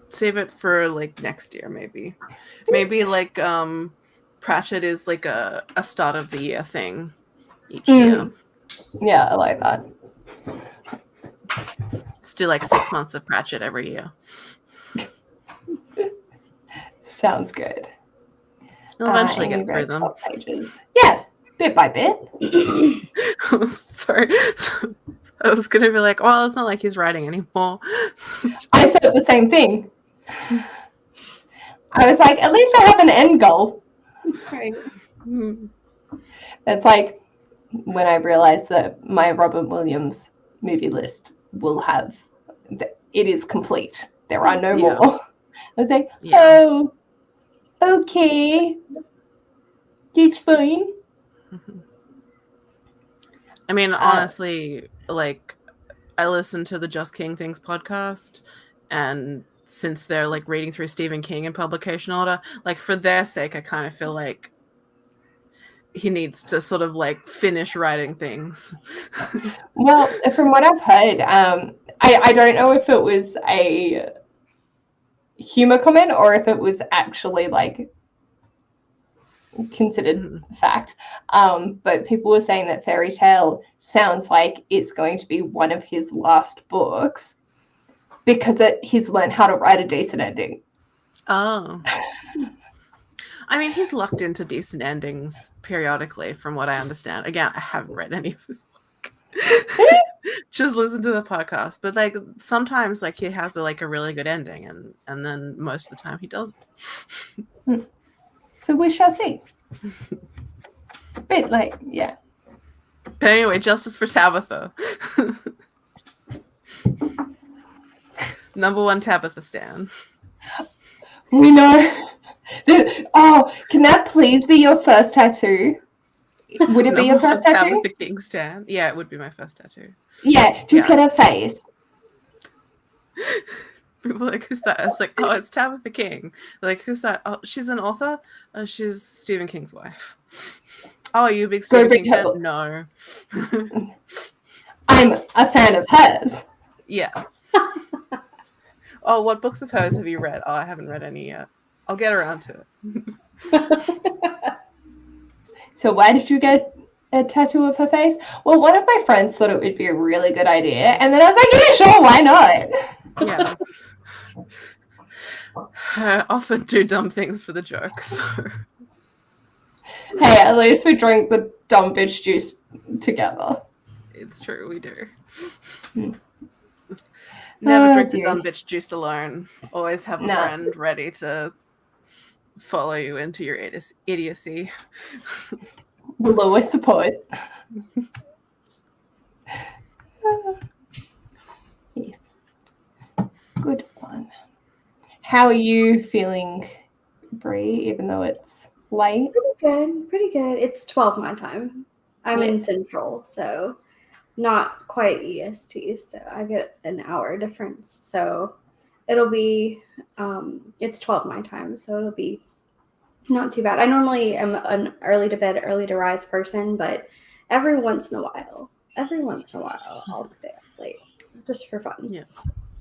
[SPEAKER 2] Save it for like next year, maybe. Maybe like Pratchett is like a start of the year thing each year.
[SPEAKER 1] Yeah, I like that.
[SPEAKER 2] Let's do like 6 months of Pratchett every year.
[SPEAKER 1] Sounds good.
[SPEAKER 2] I'll eventually get through them.
[SPEAKER 1] Pages. Yeah, bit by bit.
[SPEAKER 2] Sorry. I was going to be like, well, it's not like he's writing anymore.
[SPEAKER 1] I said the same thing. I was like, at least I have an end goal.
[SPEAKER 4] Right.
[SPEAKER 1] It's like when I realized that my Robin Williams movie list will have, it is complete. There are no more. I was like, oh, Okay. It's fine.
[SPEAKER 2] I mean, honestly, like, I listen to the Just King Things podcast, and since they're like reading through Stephen King in publication order, like for their sake, I kind of feel like he needs to sort of like finish writing things.
[SPEAKER 1] Well, from what I've heard, I don't know if it was a humor comment or if it was actually like considered fact. But people were saying that Fairy Tale sounds like it's going to be one of his last books because he's learned how to write a decent ending.
[SPEAKER 2] Oh. I mean, he's locked into decent endings periodically, from what I understand. Again, I haven't read any of his work. Just listen to the podcast. But like sometimes like he has a really good ending, and then most of the time he doesn't.
[SPEAKER 1] So we shall see. But like, yeah.
[SPEAKER 2] But anyway, justice for Tabitha. Number 1 Tabitha stan.
[SPEAKER 1] We know. Can that please be your first tattoo? Would it be your first tattoo?
[SPEAKER 2] Tabitha King stan. Yeah, it would be my first tattoo.
[SPEAKER 1] Yeah, just get her face.
[SPEAKER 2] People are like, who's that? It's like, oh, it's Tabitha King. They're like, who's that? Oh, she's an author? She's Stephen King's wife. Oh, are you a big Stephen King fan? No.
[SPEAKER 1] I'm a fan of hers.
[SPEAKER 2] Yeah. Oh, what books of hers have you read? Oh, I haven't read any yet. I'll get around to it.
[SPEAKER 1] So why did you get a tattoo of her face? Well, one of my friends thought it would be a really good idea, and then I was like, yeah, sure, why not?
[SPEAKER 2] Yeah. I often do dumb things for the joke, so...
[SPEAKER 1] Hey, at least we drink the dumb bitch juice together.
[SPEAKER 2] It's true, we do. Never drink the dumb bitch juice alone. Always have a friend ready to follow you into your idiocy.
[SPEAKER 1] We'll always support. Yes. Good one. How are you feeling, Bree, even though it's late?
[SPEAKER 4] Pretty good. It's 12 my time. I'm in Central, so not quite EST, so I get an hour difference. So it'll be, it's 12 my time, so it'll be not too bad. I normally am an early to bed, early to rise person, but every once in a while, I'll stay up late just for fun.
[SPEAKER 2] Yeah.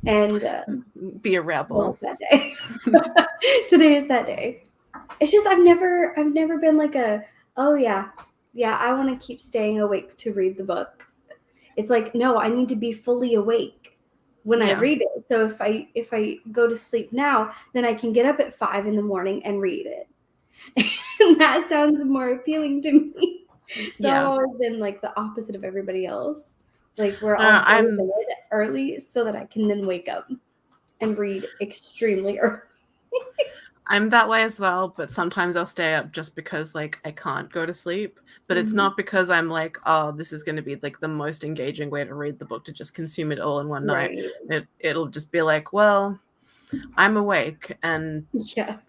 [SPEAKER 4] And
[SPEAKER 2] be a rebel.
[SPEAKER 4] That day. Today is that day. It's just I've never been like oh yeah, I want to keep staying awake to read the book. It's like, no, I need to be fully awake when I read it. So if I go to sleep now, then I can get up at 5 a.m. and read it. And that sounds more appealing to me. So I've always been like the opposite of everybody else. Like we're all going to bed early so that I can then wake up and read extremely early.
[SPEAKER 2] I'm that way as well, but sometimes I'll stay up just because like I can't go to sleep. But it's not because I'm like, oh, this is going to be like the most engaging way to read the book, to just consume it all in one night. It'll just be like, well, I'm awake and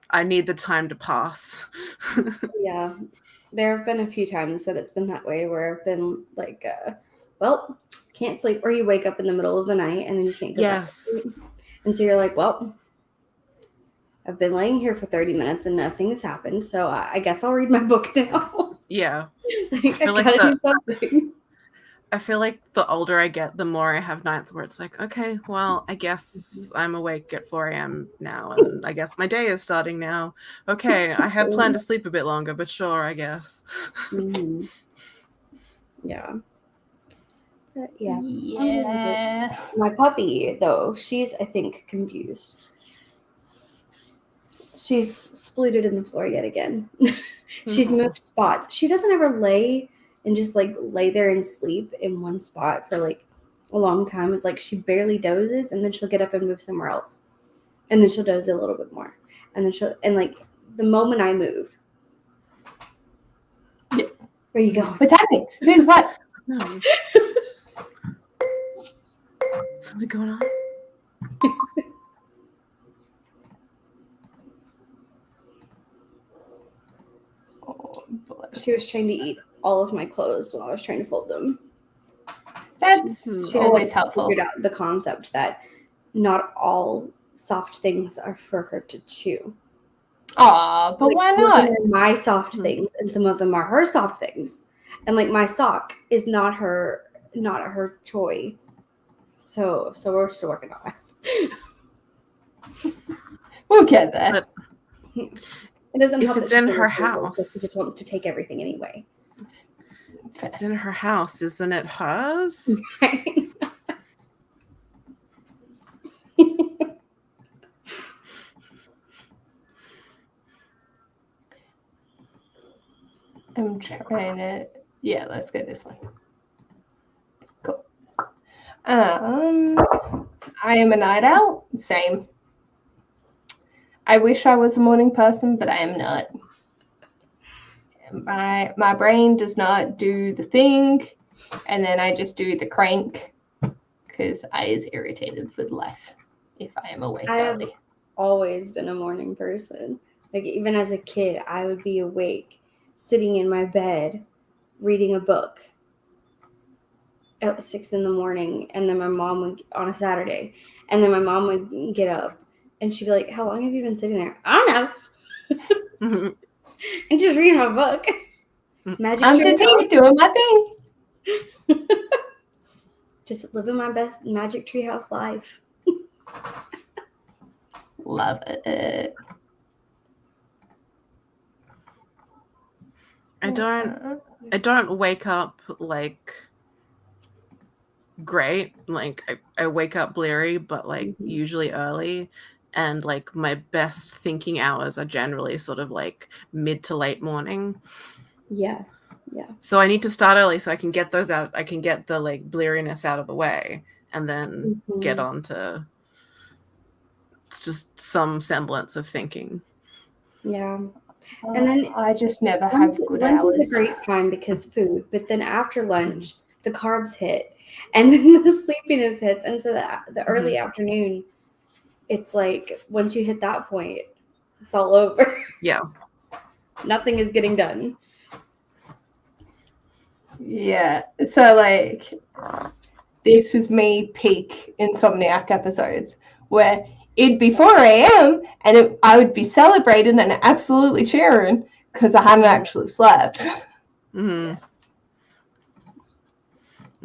[SPEAKER 2] I need the time to pass.
[SPEAKER 4] Yeah. There have been a few times that it's been that way where I've been like, well, can't sleep. Or you wake up in the middle of the night and then you can't go back to sleep. And so you're like, well, I've been laying here for 30 minutes and nothing has happened. So I guess I'll read my book now.
[SPEAKER 2] Yeah.
[SPEAKER 4] Like, I gotta do something.
[SPEAKER 2] I feel like the older I get, the more I have nights where it's like, okay, well, I guess I'm awake at 4 a.m. now, and I guess my day is starting now. Okay, I had planned to sleep a bit longer, but sure, I guess.
[SPEAKER 4] Mm-hmm. Yeah. But
[SPEAKER 1] Yeah.
[SPEAKER 4] My puppy, though, she's, I think, confused. She's splooted in the floor yet again. She's moved spots. She doesn't ever lay and just like lay there and sleep in one spot for like a long time. It's like she barely dozes and then she'll get up and move somewhere else. And then she'll doze a little bit more. And then like the moment I move. Where are you going?
[SPEAKER 1] What's happening? Who's what?
[SPEAKER 2] No. Something going on?
[SPEAKER 4] she was trying to eat all of my clothes while I was trying to fold them.
[SPEAKER 1] That's
[SPEAKER 4] She
[SPEAKER 1] always
[SPEAKER 4] hasn't
[SPEAKER 1] helpful.
[SPEAKER 4] figured out the concept that not all soft things are for her to chew.
[SPEAKER 1] Aw, but
[SPEAKER 4] Like,
[SPEAKER 1] why
[SPEAKER 4] some of them
[SPEAKER 1] not?
[SPEAKER 4] are my soft things, and some of them are her soft things. And like my sock is not her toy. So we're still working on it.
[SPEAKER 1] We'll get there.
[SPEAKER 2] But
[SPEAKER 4] It doesn't
[SPEAKER 2] if
[SPEAKER 4] help
[SPEAKER 2] it's
[SPEAKER 4] that
[SPEAKER 2] in
[SPEAKER 4] she
[SPEAKER 2] her
[SPEAKER 4] doesn't know, because she
[SPEAKER 2] house,
[SPEAKER 4] just wants to take everything anyway.
[SPEAKER 2] if it's in her house, isn't it hers?
[SPEAKER 1] I'm trying to. Yeah, let's go this one. Cool. I am a night owl. Same. I wish I was a morning person, but I am not. My brain does not do the thing, and then I just do the crank because I is irritated with life if I am awake early.
[SPEAKER 4] Always been a morning person. Like, even as a kid, I would be awake, sitting in my bed, reading a book at 6 a.m, and then my mom would, on a Saturday, and then my mom would get up, and she'd be like, "How long have you been sitting there?" "I don't know." And just reading my book. Magic
[SPEAKER 1] I'm
[SPEAKER 4] Tree
[SPEAKER 1] just
[SPEAKER 4] House.
[SPEAKER 1] here doing my thing.
[SPEAKER 4] Just living my best Magic Tree House life.
[SPEAKER 1] Love it.
[SPEAKER 2] I don't wake up like great. Like I wake up bleary, but like usually early. And like my best thinking hours are generally sort of like mid to late morning.
[SPEAKER 4] Yeah.
[SPEAKER 2] So I need to start early so I can get those out. I can get the like bleariness out of the way and then get on to just some semblance of thinking.
[SPEAKER 4] Yeah. And then
[SPEAKER 1] I just never have good hours.
[SPEAKER 4] Lunch is a great time because food, but then after lunch, the carbs hit, and then the sleepiness hits, and so the early afternoon, it's like once you hit that point, it's all over.
[SPEAKER 2] Yeah.
[SPEAKER 4] Nothing is getting done.
[SPEAKER 1] Yeah. So like this was me peak insomniac episodes where it'd be 4 a.m. and I would be celebrating and absolutely cheering because I hadn't actually slept.
[SPEAKER 2] Mm-hmm.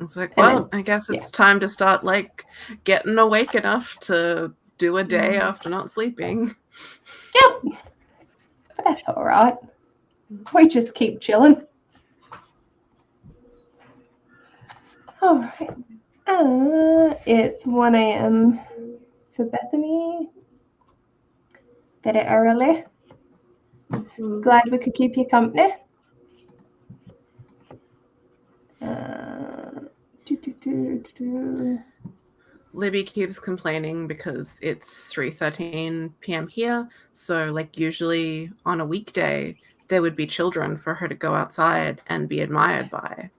[SPEAKER 2] It's like, well, I guess it's time to start like getting awake enough to do a day after not sleeping.
[SPEAKER 1] Yep. That's all right. We just keep chilling. All right. It's 1 a.m. for Bethany. Very early. Glad we could keep you company.
[SPEAKER 2] Libby keeps complaining because it's 3:13 p.m. here, so like usually on a weekday there would be children for her to go outside and be admired by.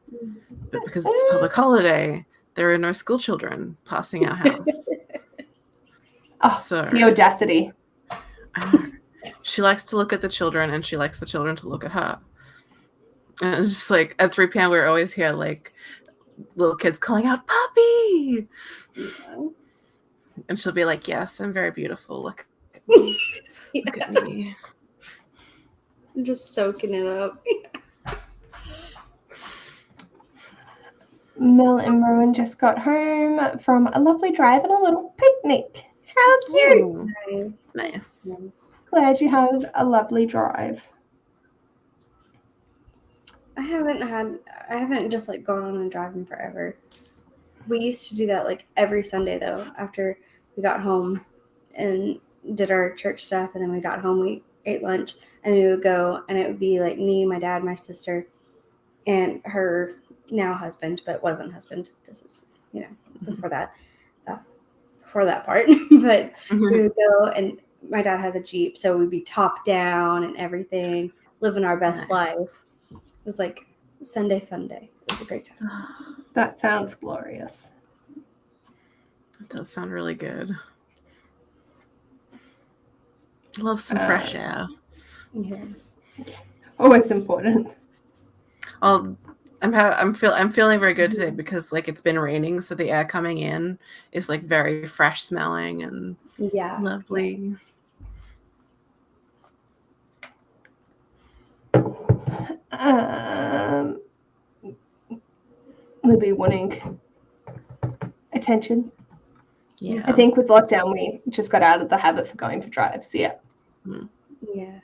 [SPEAKER 2] But because it's a public holiday, there are no school children passing our house.
[SPEAKER 1] The audacity.
[SPEAKER 2] I know. She likes to look at the children and she likes the children to look at her. And it's just like at 3 p.m. we're always here like little kids calling out, "Puppy!" And she'll be like, "Yes, I'm very beautiful. Look at me. Look at me."
[SPEAKER 4] I'm just soaking it up.
[SPEAKER 1] Mel and Rowan just got home from a lovely drive and a little picnic. How cute!
[SPEAKER 2] Ooh, nice.
[SPEAKER 1] Glad you had a lovely drive.
[SPEAKER 4] I haven't just like gone on and driving forever. We used to do that like every Sunday though. After we got home and did our church stuff, and then we got home, we ate lunch, and then we would go, and it would be like me, my dad, my sister, and her now husband, but wasn't husband. This is before that part. But we would go, and my dad has a Jeep, so we'd be top down and everything, living our best life. It was like Sunday fun day. It was a great time.
[SPEAKER 1] That sounds glorious.
[SPEAKER 2] That does sound really good. Love some fresh air.
[SPEAKER 4] Yeah.
[SPEAKER 1] Always important.
[SPEAKER 2] Oh, I'm feeling very good today because like it's been raining, so the air coming in is like very fresh smelling and
[SPEAKER 4] Yeah.
[SPEAKER 2] lovely.
[SPEAKER 1] Libby wanting attention.
[SPEAKER 2] Yeah.
[SPEAKER 1] I think with lockdown we just got out of the habit for going for drives. Yeah.
[SPEAKER 4] Yeah.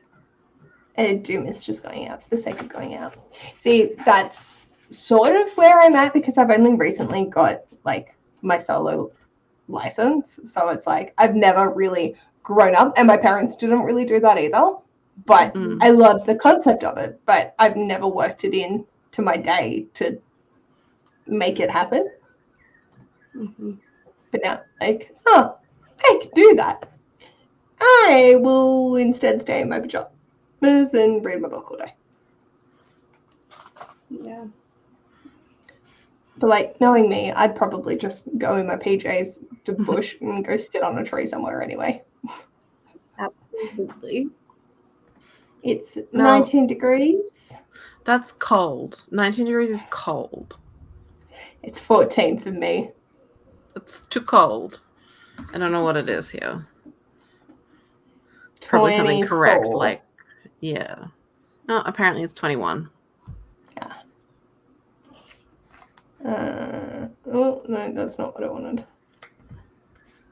[SPEAKER 1] I do miss just going out for the sake of going out. See, that's sort of where I'm at because I've only recently got like my solo license. So it's like I've never really grown up, and my parents didn't really do that either. But I love the concept of it, but I've never worked it in to my day to make it happen.
[SPEAKER 4] Mm-hmm.
[SPEAKER 1] But now, like, I can do that. I will instead stay in my pajamas and read my book all day.
[SPEAKER 4] Yeah.
[SPEAKER 1] But like, knowing me, I'd probably just go in my PJs to bush and go sit on a tree somewhere anyway.
[SPEAKER 4] Absolutely.
[SPEAKER 1] It's
[SPEAKER 2] No.
[SPEAKER 1] 19 degrees.
[SPEAKER 2] That's cold. 19 degrees is cold.
[SPEAKER 1] It's 14 for me.
[SPEAKER 2] It's too cold. I don't know what it is here. Probably something correct,
[SPEAKER 1] 24.
[SPEAKER 2] like, yeah. No, apparently it's 21.
[SPEAKER 1] Yeah. Oh no, that's not what I wanted.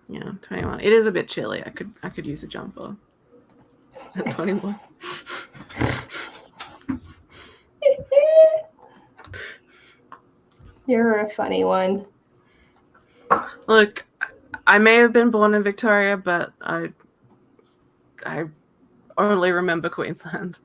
[SPEAKER 2] Yeah, 21. It is a bit chilly. I could use a jumper at 21.
[SPEAKER 1] You're a funny one.
[SPEAKER 2] Look, I may have been born in Victoria, but I only remember Queensland.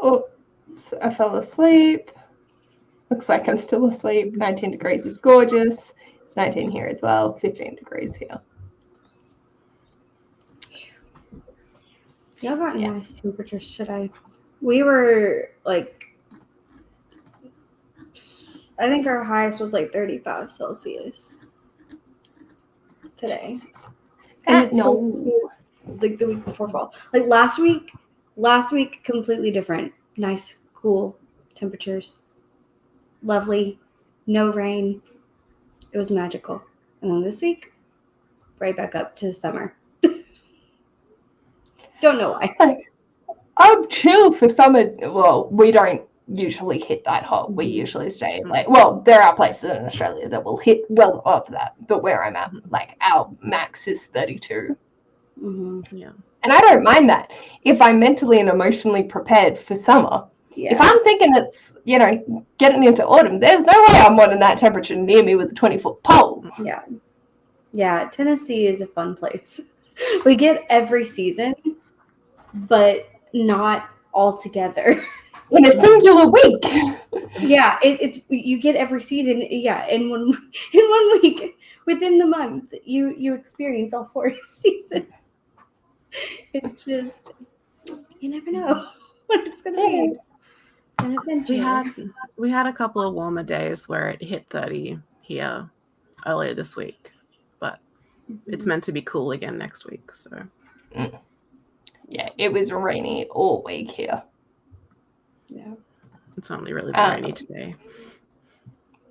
[SPEAKER 1] Oops, I fell asleep. Looks like I'm still asleep. 19 degrees is gorgeous. It's 19 here as well. 15 degrees here.
[SPEAKER 4] Y'all got nice temperatures today. We were like, I think our highest was like 35 Celsius today.
[SPEAKER 1] Jesus.
[SPEAKER 4] And it's
[SPEAKER 1] no.
[SPEAKER 4] like the week before fall. Like last week, completely different. Nice, cool temperatures. Lovely. No rain. It was magical. And then this week, right back up to summer. Don't know why.
[SPEAKER 1] Like, I'm chill for summer. Well, we don't usually hit that hot. We usually stay like, well, there are places in Australia that will hit well above that. But where I'm at, like, our max is 32.
[SPEAKER 4] Mm-hmm.
[SPEAKER 2] Yeah.
[SPEAKER 1] And I don't mind that if I'm mentally and emotionally prepared for summer.
[SPEAKER 4] Yeah.
[SPEAKER 1] If I'm thinking it's, getting into autumn, there's no way I'm wanting that temperature near me with a 20-foot pole.
[SPEAKER 4] Yeah. Yeah, Tennessee is a fun place. We get every season, but not all together.
[SPEAKER 1] In a singular week.
[SPEAKER 4] Yeah, it's you get every season. Yeah, in one week within the month, you experience all 4 seasons. It's just you never know what it's gonna be. An adventure.
[SPEAKER 2] We had a couple of warmer days where it hit 30 here earlier this week, but it's meant to be cool again next week. So
[SPEAKER 1] Yeah, it was rainy all week here.
[SPEAKER 4] Yeah.
[SPEAKER 2] it's only really been rainy today.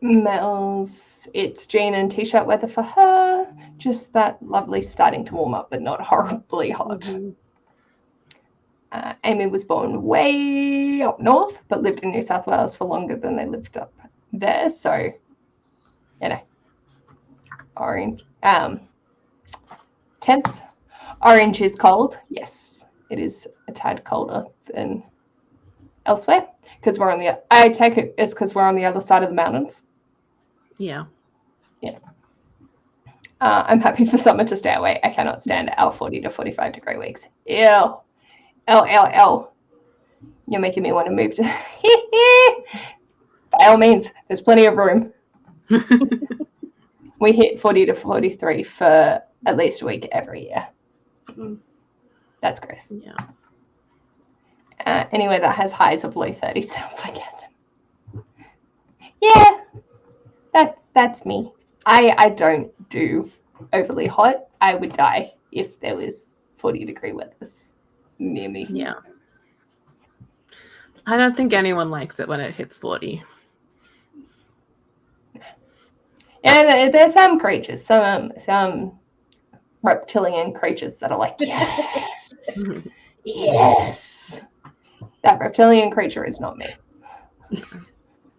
[SPEAKER 1] Mel's, it's jean and t-shirt weather for her. Just that lovely starting to warm up, but not horribly hot.
[SPEAKER 4] Mm-hmm.
[SPEAKER 1] Amy was born way up north, but lived in New South Wales for longer than they lived up there. So, orange. Temps. Orange is cold. Yes, it is a tad colder than elsewhere because we're on the. I take it it's because we're on the other side of the mountains.
[SPEAKER 2] Yeah.
[SPEAKER 1] Yeah. I'm happy for summer to stay away. I cannot stand our 40 to 45 degree weeks. Ew. L. You're making me want to move to. By all means, there's plenty of room. We hit 40 to 43 for at least a week every year.
[SPEAKER 4] Mm.
[SPEAKER 1] That's gross.
[SPEAKER 2] Yeah.
[SPEAKER 1] Anyway, that has highs of low 30 sounds like it. Yeah, that's me. I don't do overly hot. I would die if there was 40-degree weather near me.
[SPEAKER 2] Yeah. I don't think anyone likes it when it hits 40.
[SPEAKER 1] And there's some creatures, some reptilian creatures that are like, yes, yes. That reptilian creature is not me.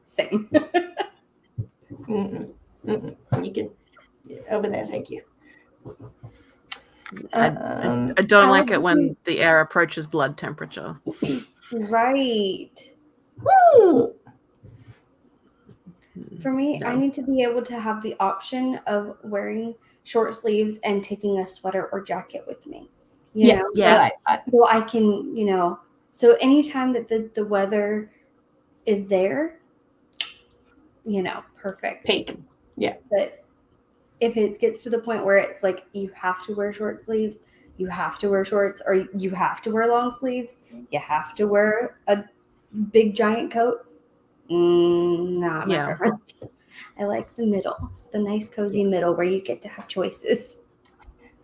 [SPEAKER 4] Same.
[SPEAKER 1] Mm-mm. Mm-mm. You can over there. Thank you.
[SPEAKER 2] I don't like it when the air approaches blood temperature.
[SPEAKER 4] Right.
[SPEAKER 1] Woo!
[SPEAKER 4] For me,
[SPEAKER 2] No.
[SPEAKER 4] I need to be able to have the option of wearing short sleeves and taking a sweater or jacket with me. You know?
[SPEAKER 2] Yeah.
[SPEAKER 1] Like,
[SPEAKER 4] So I can, so anytime that the weather is there, perfect.
[SPEAKER 1] peak. Yeah.
[SPEAKER 4] But if it gets to the point where it's like you have to wear short sleeves, you have to wear shorts, or you have to wear long sleeves, you have to wear a big giant coat, not my preference. I like the middle, the nice cozy middle where you get to have choices.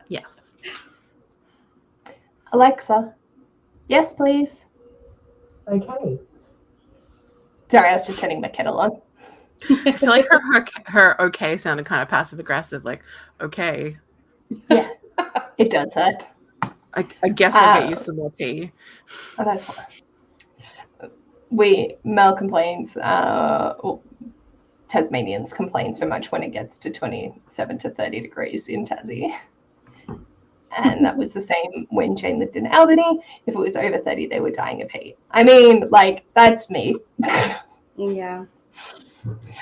[SPEAKER 2] Yes.
[SPEAKER 1] Alexa. Yes, please.
[SPEAKER 5] Okay.
[SPEAKER 1] Sorry, I was just turning my kettle on.
[SPEAKER 2] I feel like her okay sounded kind of passive aggressive, like, okay.
[SPEAKER 1] Yeah, it does hurt.
[SPEAKER 2] I guess I'll get you some more tea.
[SPEAKER 1] Oh, that's fine. Mel complains, Tasmanians complain so much when it gets to 27 to 30 degrees in Tassie. And that was the same when Jane lived in Albany. If it was over 30, they were dying of heat. I mean, like, that's me.
[SPEAKER 4] Yeah.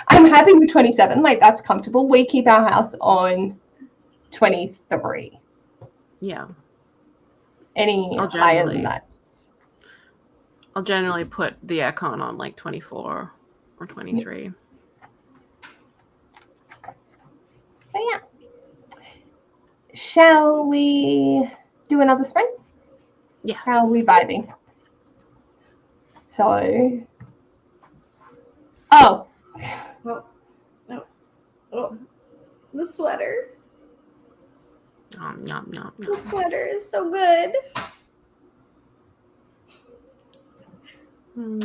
[SPEAKER 1] I'm happy with 27. Like, that's comfortable. We keep our house on 23.
[SPEAKER 2] Yeah.
[SPEAKER 1] Any higher than that.
[SPEAKER 2] I'll generally put the aircon on like 24 or 23.
[SPEAKER 1] But yeah. Shall we do another sprint?
[SPEAKER 2] Yeah.
[SPEAKER 1] How are we vibing? So. Oh.
[SPEAKER 4] Oh, the sweater.
[SPEAKER 2] Nom, nom, nom,
[SPEAKER 4] The
[SPEAKER 2] nom.
[SPEAKER 4] sweater is so good.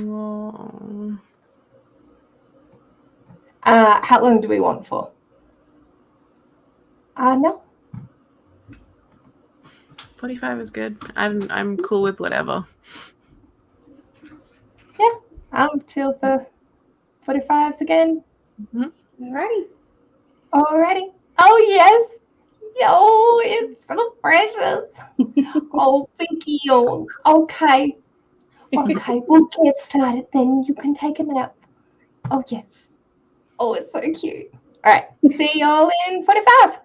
[SPEAKER 2] Oh.
[SPEAKER 1] How long do we want for? No.
[SPEAKER 2] 45 is good. I'm cool with whatever.
[SPEAKER 1] Yeah. I'm chill for 45s again.
[SPEAKER 4] Alrighty.
[SPEAKER 1] Alrighty. Oh, yes. Yo, it's so precious. Oh, Pinky. Okay. Okay, we'll get started then. You can take a nap. Oh, yes. Oh, it's so cute. All right. See y'all in 45.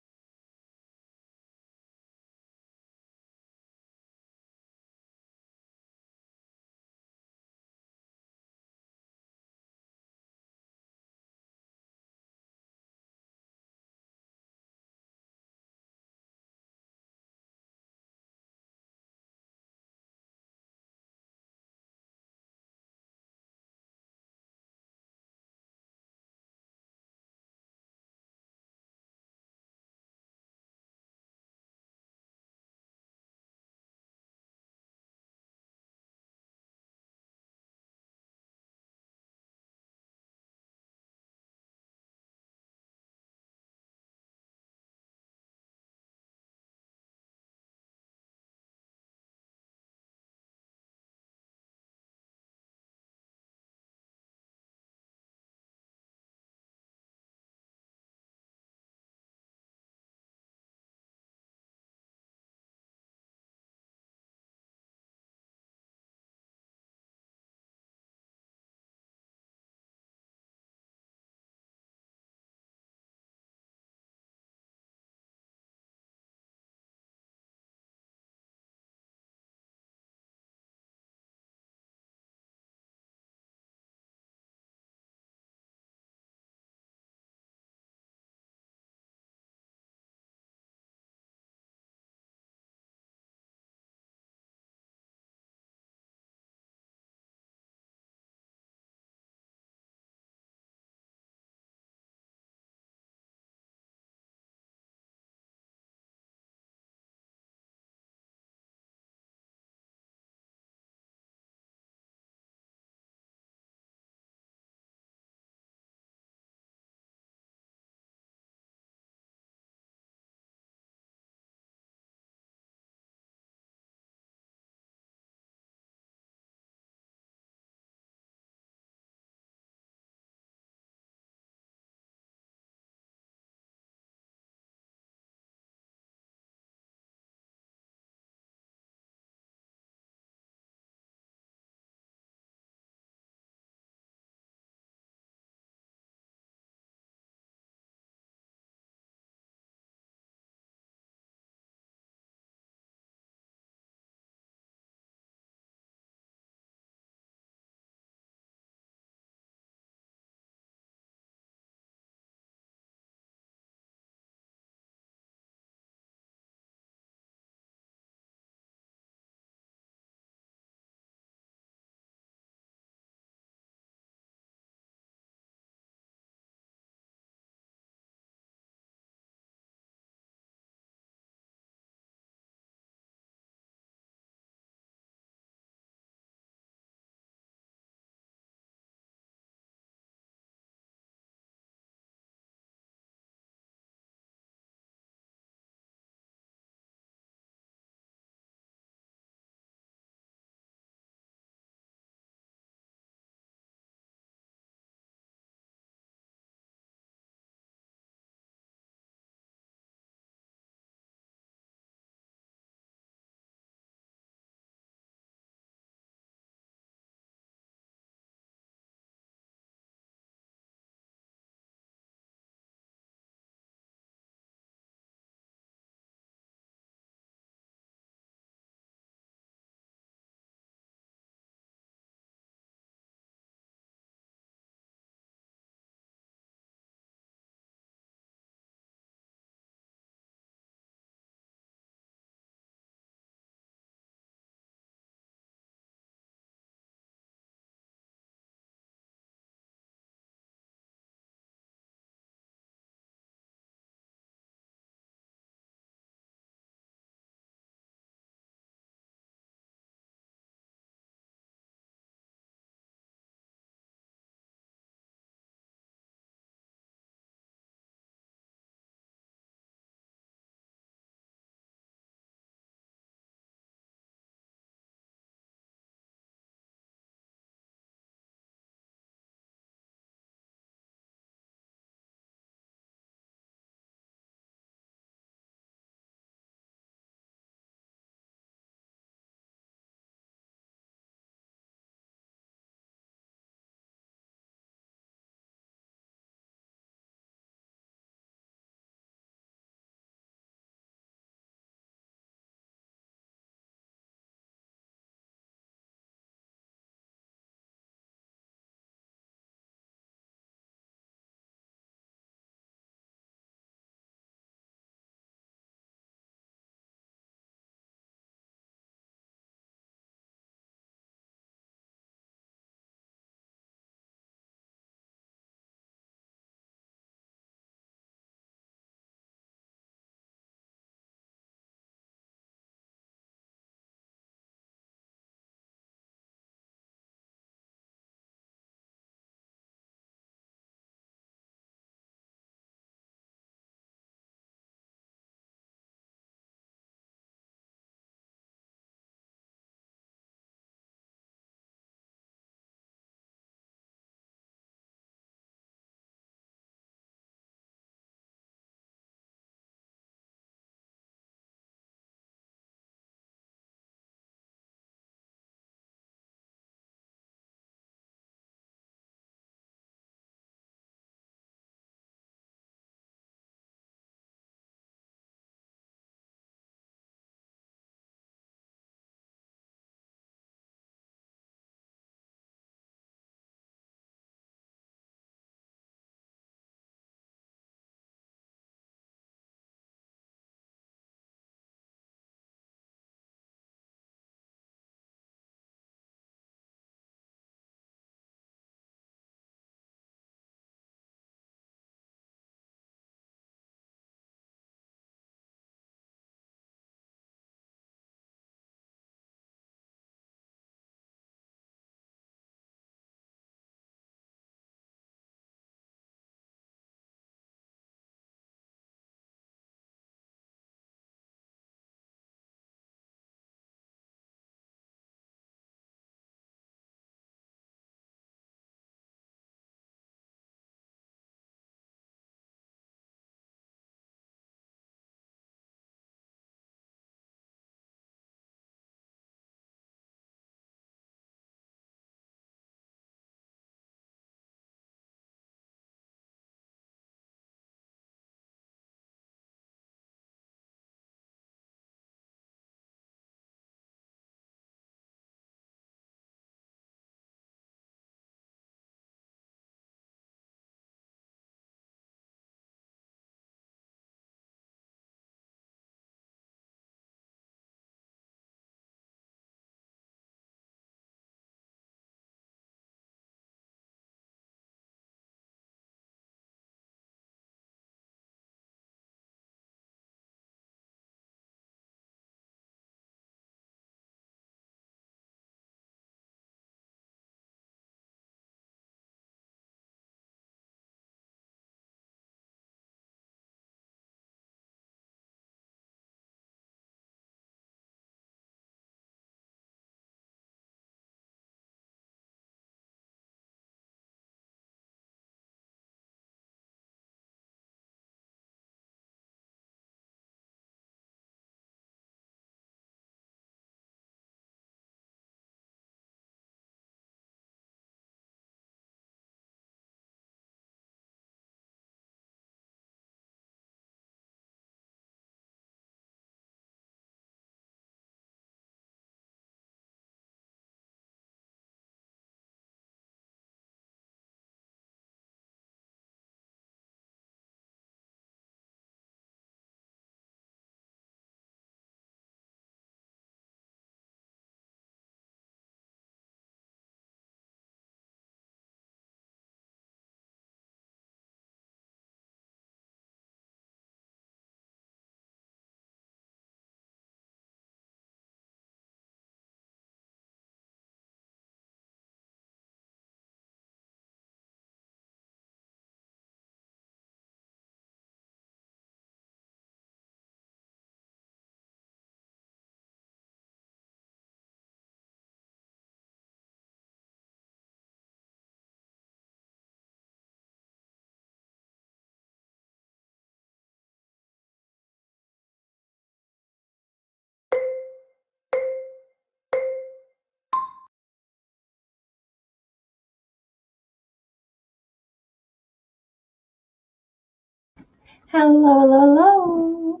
[SPEAKER 1] Hello, hello, hello.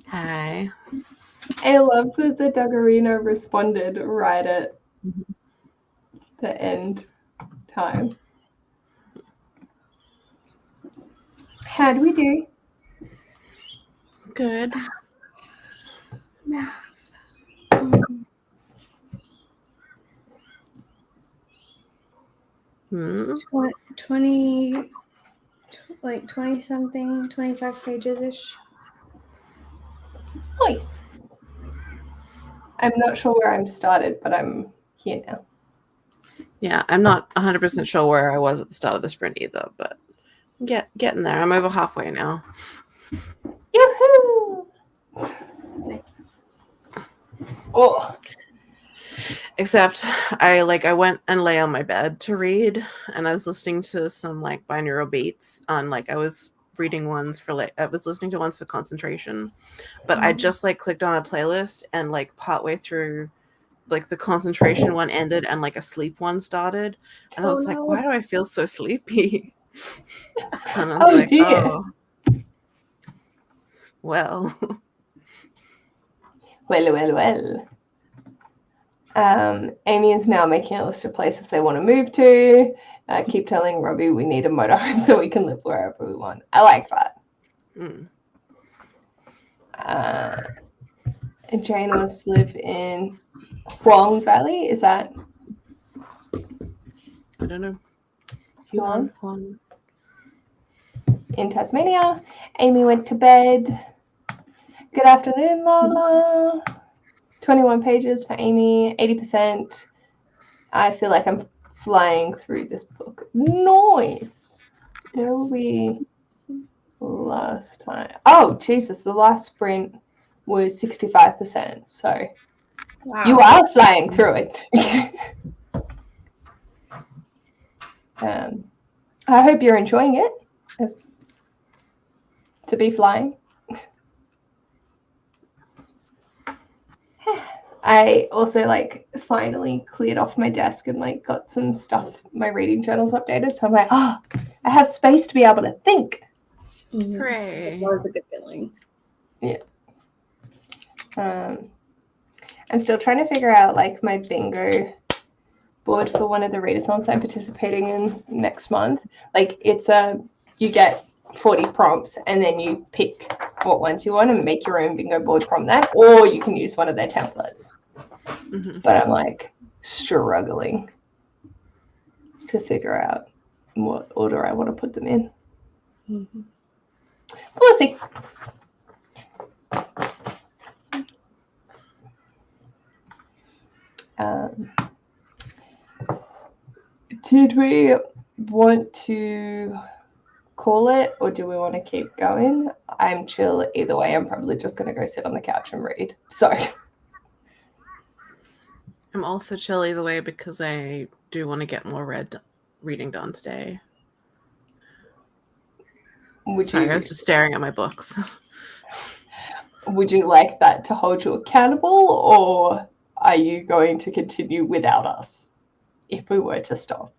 [SPEAKER 2] Hi.
[SPEAKER 1] I love that the Duggarino responded right at the end time. How'd we do?
[SPEAKER 2] Good.
[SPEAKER 4] Math. 20, like 20 something, 25 pages ish.
[SPEAKER 1] Nice. I'm not sure where I'm started, but I'm here now.
[SPEAKER 2] Yeah, I'm not 100% sure where I was at the start of the sprint either, but getting there. I'm over halfway now.
[SPEAKER 1] Yoo-hoo! Oh,
[SPEAKER 2] Except I went and lay on my bed to read, and I was listening to some like binaural beats on I was reading ones for I was listening to ones for concentration, but I just clicked on a playlist and partway through the concentration one ended and a sleep one started, and I was like, why do I feel so sleepy? And I was
[SPEAKER 1] dear.
[SPEAKER 2] oh well.
[SPEAKER 1] Well. Amy is now making a list of places they want to move to. Keep telling Robbie we need a motorhome so we can live wherever we want. I like that. And Jane wants to live in Huang Valley. Is that?
[SPEAKER 2] I don't know.
[SPEAKER 1] Huang?
[SPEAKER 2] Huang.
[SPEAKER 1] In Tasmania. Amy went to bed. Good afternoon, Lola. 21 pages for Amy, 80%. I feel like I'm flying through this book. Nice. Where were we last time? Oh, Jesus, the last sprint was 65%. So you are flying through it. I hope you're enjoying it as to be flying. I also finally cleared off my desk and got some stuff, my reading journals updated. So I'm like, I have space to be able to think.
[SPEAKER 2] Hooray.
[SPEAKER 4] That was a good feeling.
[SPEAKER 1] Yeah. I'm still trying to figure out my bingo board for one of the readathons I'm participating in next month. It's you get 40 prompts and then you pick what ones you want and make your own bingo board from that, or you can use one of their templates. But I'm struggling to figure out what order I want to put them in. We'll see. Did we want to call it, or do we want to keep going? I'm chill either way. I'm probably just going to go sit on the couch and read. So
[SPEAKER 2] I'm also chill either way because I do want to get more reading done today. I was just staring at my books.
[SPEAKER 1] Would you like that to hold you accountable, or are you going to continue without us if we were to stop?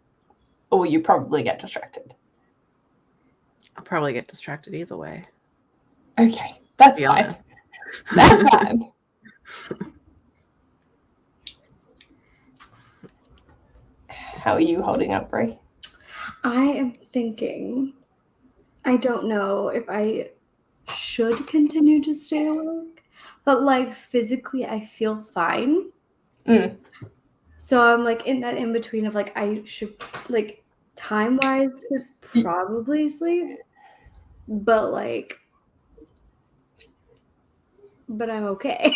[SPEAKER 1] Or will you probably get distracted?
[SPEAKER 2] I'll probably get distracted either way.
[SPEAKER 1] Okay, that's fine. That's fine. How are you holding up, Brie?
[SPEAKER 4] I am thinking, I don't know if I should continue to stay awake, but physically I feel fine. So I'm in that in between of I should time wise should probably sleep, but I'm okay.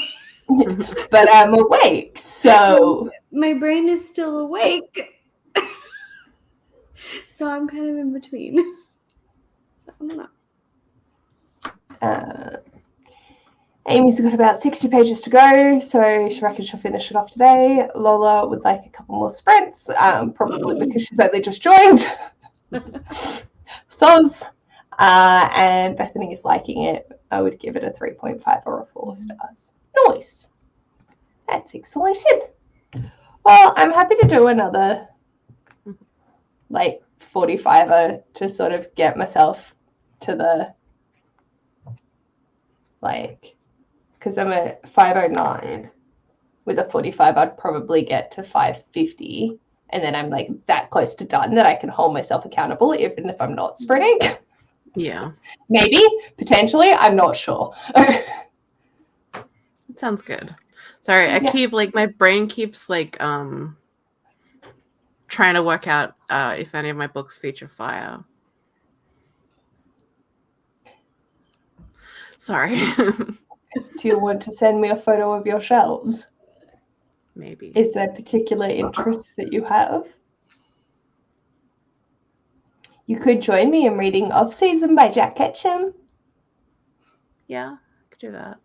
[SPEAKER 1] But I'm awake, so
[SPEAKER 4] my brain is still awake. So I'm kind of in between. So I don't know.
[SPEAKER 1] Amy's got about 60 pages to go, so she reckons she'll finish it off today. Lola would like a couple more sprints, probably because she's only just joined. Soz. And Bethany is liking it. I would give it a 3.5 or a 4 stars. Nice. That's exciting. Well, I'm happy to do another 45er to sort of get myself to the, like, because I'm at 509. With a 45, I'd probably get to 550. And then I'm like that close to done that I can hold myself accountable, even if I'm not sprinting.
[SPEAKER 2] Yeah.
[SPEAKER 1] Maybe, potentially, I'm not sure.
[SPEAKER 2] It sounds good. Sorry, I
[SPEAKER 1] Yeah.
[SPEAKER 2] keep like my brain keeps like trying to work out if any of my books feature fire. Sorry.
[SPEAKER 1] Do you want to send me a photo of your shelves?
[SPEAKER 2] Maybe.
[SPEAKER 1] Is there particular interests that you have? You could join me in reading Off Season by Jack Ketchum.
[SPEAKER 2] Yeah, I could do that.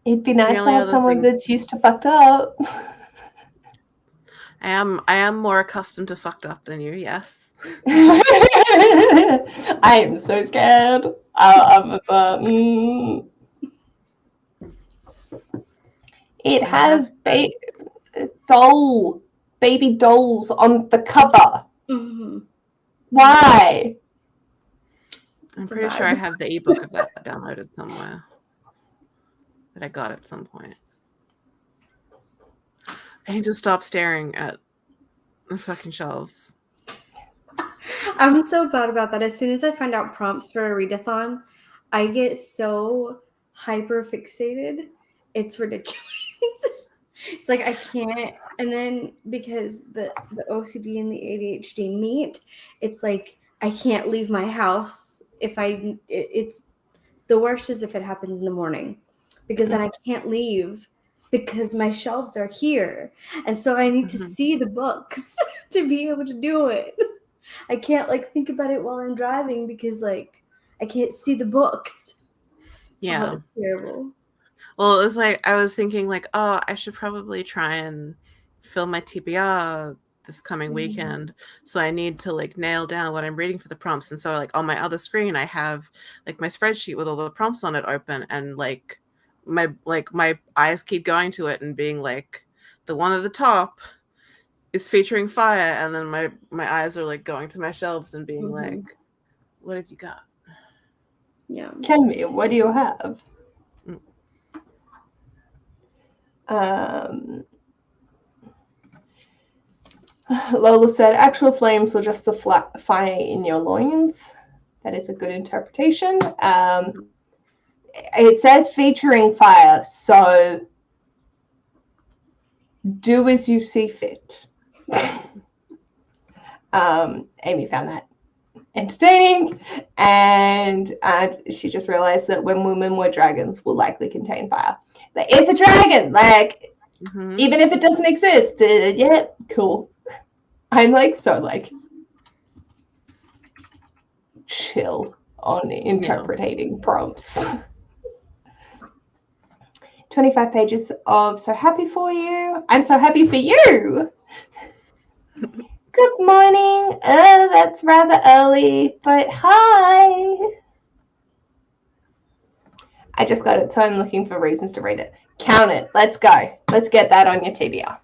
[SPEAKER 1] It'd be nice to
[SPEAKER 2] only
[SPEAKER 1] have
[SPEAKER 2] other
[SPEAKER 1] someone
[SPEAKER 2] thing-
[SPEAKER 1] that's used to fucked up.
[SPEAKER 2] I am more accustomed to fucked up than you, yes.
[SPEAKER 1] I am so scared. It has baby dolls on the cover.
[SPEAKER 4] Mm-hmm.
[SPEAKER 1] Why?
[SPEAKER 2] I'm
[SPEAKER 4] It's a
[SPEAKER 2] pretty sure I
[SPEAKER 4] vibe.
[SPEAKER 2] have the ebook of that downloaded somewhere that I got at some point. I need to stop staring at the fucking shelves.
[SPEAKER 4] I'm so bad about that. As soon as I find out prompts for a readathon, I get so hyper fixated. It's ridiculous. It's like I can't. And then because the OCD and the ADHD meet, it's like I can't leave my house if it's the worst is if it happens in the morning, because then I can't leave because my shelves are here. And so I need to see the books to be able to do it. I can't like think about it while I'm driving because like I can't see the books.
[SPEAKER 2] Yeah.
[SPEAKER 4] Oh, it's terrible.
[SPEAKER 2] Well, it was like I was thinking like, oh, I should probably try and fill my TBR this coming weekend. So I need to like nail down what I'm reading for the prompts. And so like on my other screen I have like my spreadsheet with all the prompts on it open, and like my eyes keep going to it and being like, the one at the top is featuring fire, and then my eyes are like going to my shelves and being like, what have you got?
[SPEAKER 4] Yeah.
[SPEAKER 1] Tell me, what do you have? Lola said, actual flames or just a flat fire in your loins. That is a good interpretation. It says featuring fire, so do as you see fit. Amy found that entertaining, and she just realized that when women were dragons will likely contain fire. Like, it's a dragon, like even if it doesn't exist. Yeah, cool. I'm like so like chill on interpreting prompts. 25 pages of so happy for you. I'm so happy for you. Good morning. That's rather early, but hi. I just got it, so I'm looking for reasons to read it. Count it. Let's go. Let's get that on your TBR.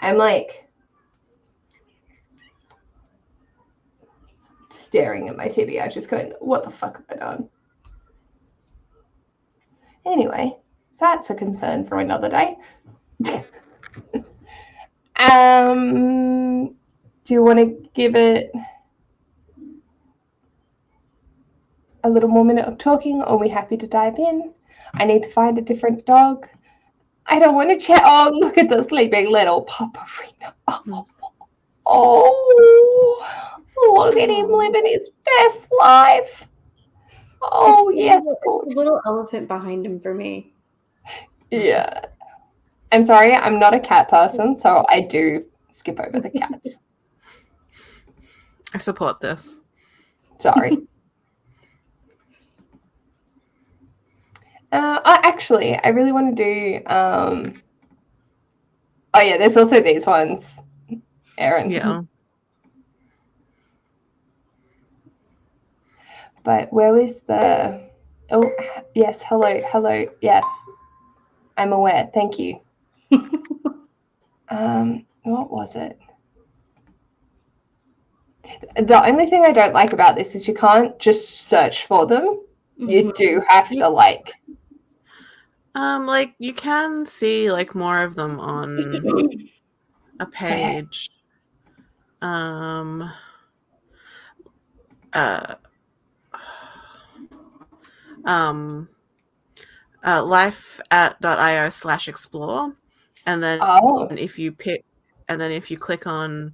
[SPEAKER 1] I'm like staring at my TBR, just going, what the fuck have I done? Anyway, that's a concern for another day. Do you want to give it a little more minute of talking, or are we happy to dive in? I need to find a different dog. I don't want to chat. Oh, look at the sleeping little Paparina. Oh, look at him living his best life. Oh, yes, good.
[SPEAKER 4] A little elephant behind him for me.
[SPEAKER 1] Yeah. I'm sorry, I'm not a cat person, so I do skip over the cats.
[SPEAKER 2] I support this.
[SPEAKER 1] Sorry. Actually, I really want to do. Oh yeah, there's also these ones, Erin.
[SPEAKER 2] Yeah.
[SPEAKER 1] But where was the? Oh yes, hello. Yes, I'm aware. Thank you. What was it? The only thing I don't like about this is you can't just search for them. You do have to like
[SPEAKER 2] you can see like more of them on a page. life@.io/explore, and then if you click on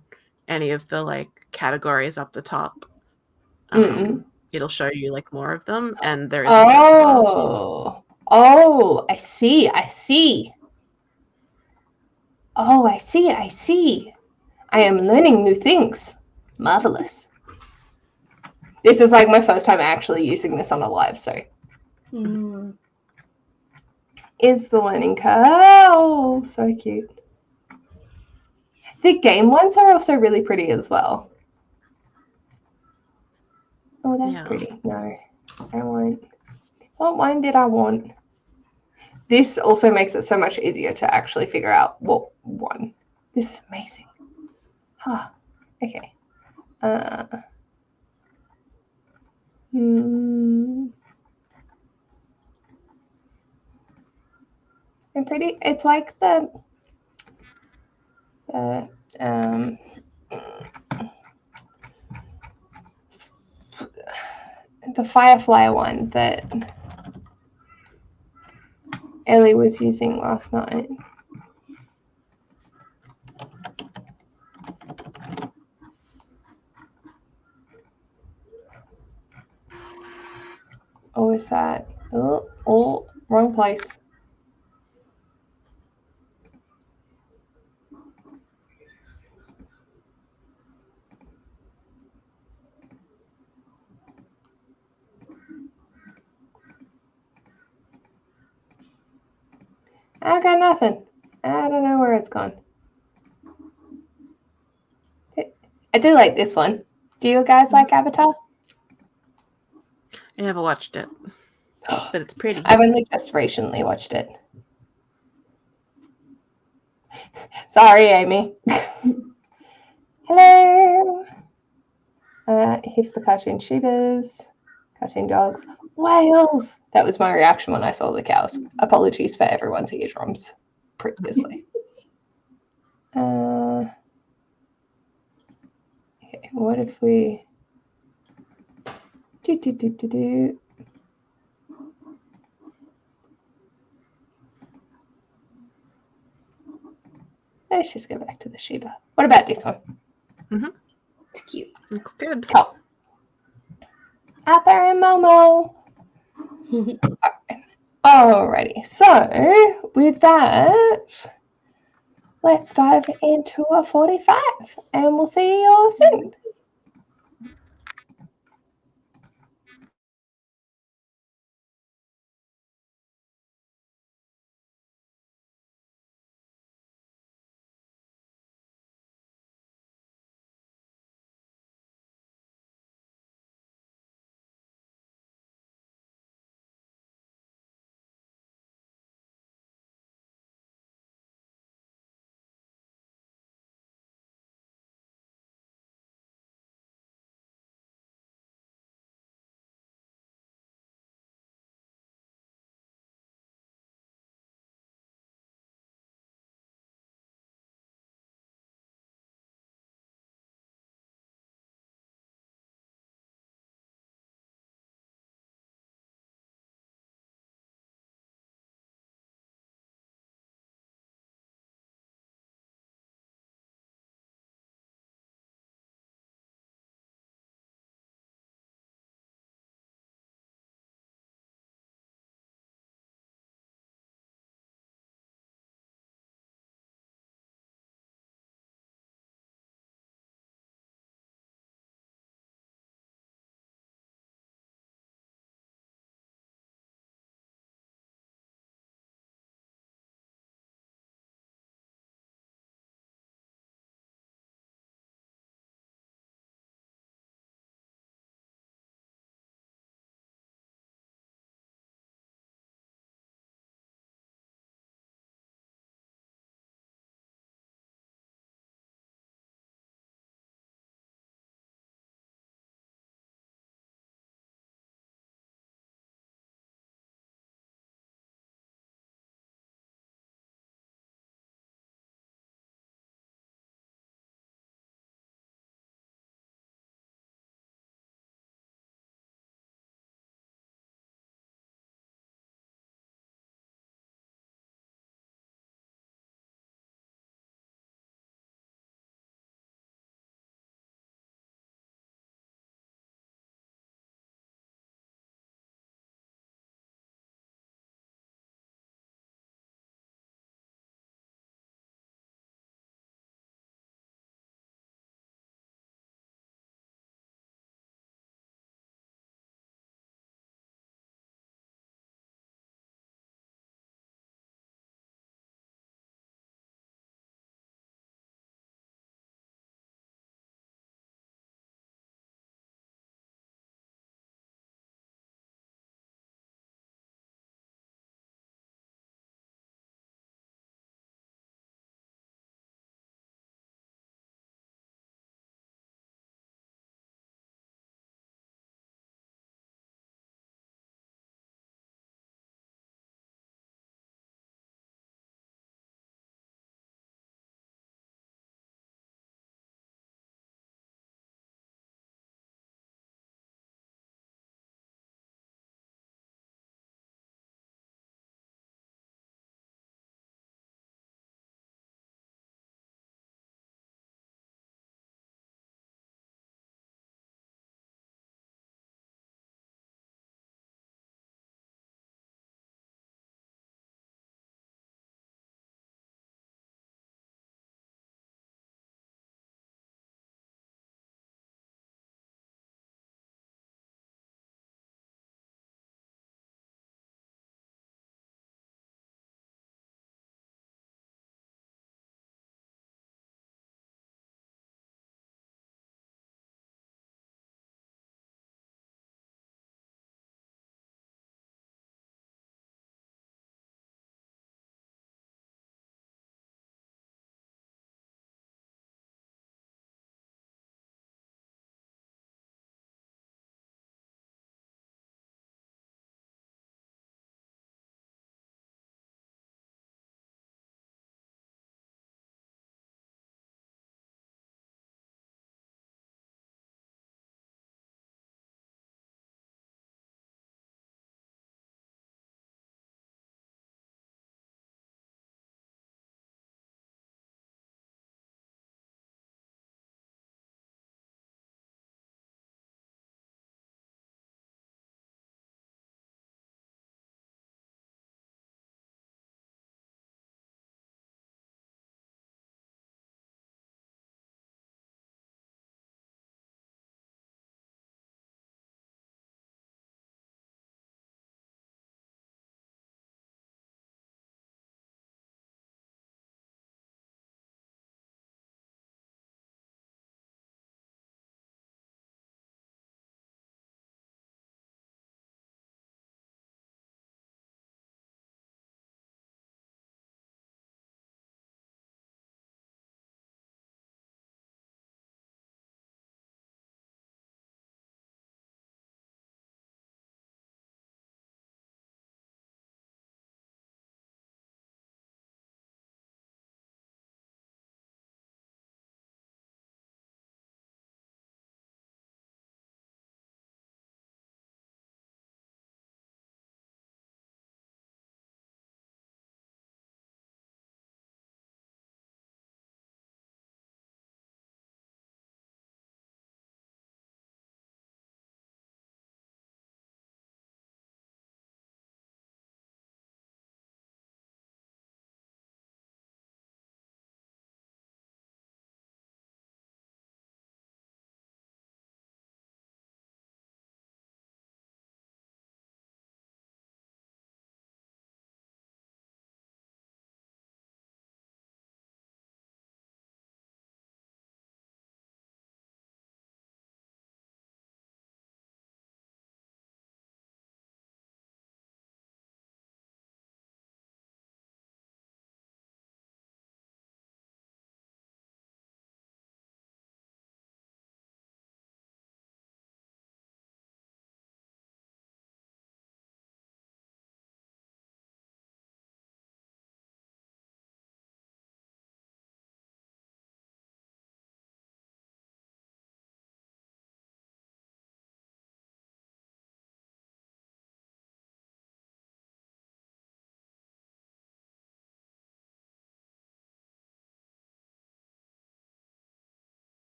[SPEAKER 2] any of the like categories up the top, it'll show you like more of them, and there is a search bar.
[SPEAKER 1] I see. Oh, I see. I am learning new things. Marvelous. This is like my first time actually using this on a live, so. Is the learning curve. Oh, so cute. The game ones are also really pretty as well. Oh, that's pretty. No, I want. What one did I want? This also makes it so much easier to actually figure out what one. This is amazing. Huh. Okay. I'm pretty. It's like the Firefly one that Ellie was using last night. Oh, is that? Oh, wrong place. I got nothing. I don't know where it's gone. I do like this one. Do you guys like Avatar?
[SPEAKER 2] I never watched it, but it's pretty.
[SPEAKER 1] I've only just recently watched it. Sorry, Amy. Hello. Here for the cartoon Shibas, cartoon dogs, whales. That was my reaction when I saw the cows. Apologies for everyone's eardrums previously. Okay, what if we do. Let's just go back to the Shiba. What about this one?
[SPEAKER 4] It's cute.
[SPEAKER 2] Looks good.
[SPEAKER 1] Cool. Appa and Momo. Alrighty, so with that, let's dive into a 45 and we'll see you all soon.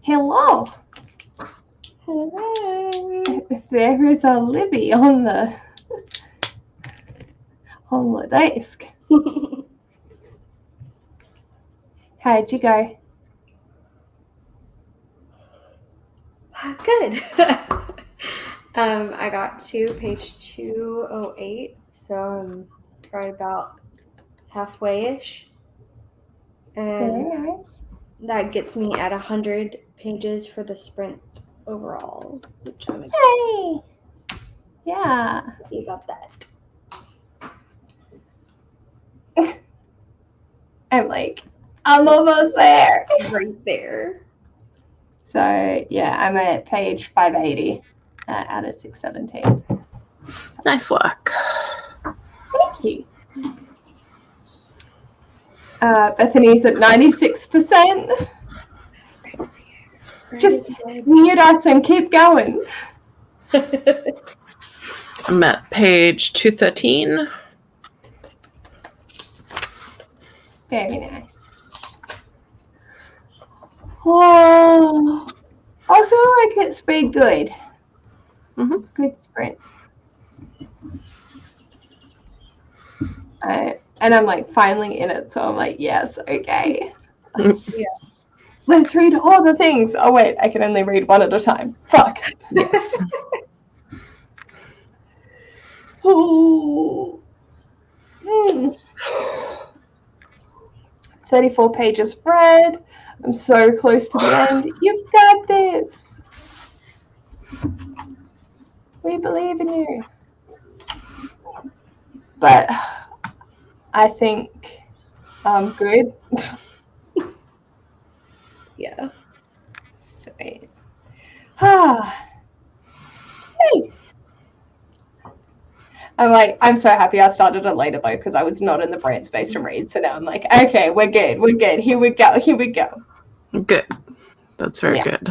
[SPEAKER 1] Hello.
[SPEAKER 4] Hello.
[SPEAKER 1] There is a Libby on the desk. How'd you go?
[SPEAKER 4] Good. I got to page 208, so I'm right about halfway-ish.
[SPEAKER 1] Very
[SPEAKER 4] And
[SPEAKER 1] nice.
[SPEAKER 4] that gets me at 100 pages for the sprint overall, which I'm
[SPEAKER 1] Hey. Yeah.
[SPEAKER 4] happy about that.
[SPEAKER 1] I'm like, I'm almost there.
[SPEAKER 4] Right there.
[SPEAKER 1] So yeah, I'm at page 580 out of 617.
[SPEAKER 2] Nice work.
[SPEAKER 1] Thank you. Bethany's at 96%. Just mute us and keep going.
[SPEAKER 2] I'm at page 213.
[SPEAKER 1] Very nice. Oh, I feel like it's been good.
[SPEAKER 2] Mhm.
[SPEAKER 1] Good sprints. And I'm like finally in it, so I'm like, yes, okay.
[SPEAKER 4] Yeah.
[SPEAKER 1] Let's read all the things. Oh wait, I can only read one at a time. Fuck.
[SPEAKER 2] Yes.
[SPEAKER 1] Ooh. 34 pages read. I'm so close to the end. You've got this. We believe in you. But I think I'm good.
[SPEAKER 4] Yeah.
[SPEAKER 1] Sweet. Hey. I'm like, I'm so happy I started it later though, because I was not in the brain space to read. So now I'm like, okay, we're good. We're good. Here we go. Here we go.
[SPEAKER 2] Good. That's very
[SPEAKER 1] Yeah.
[SPEAKER 2] good.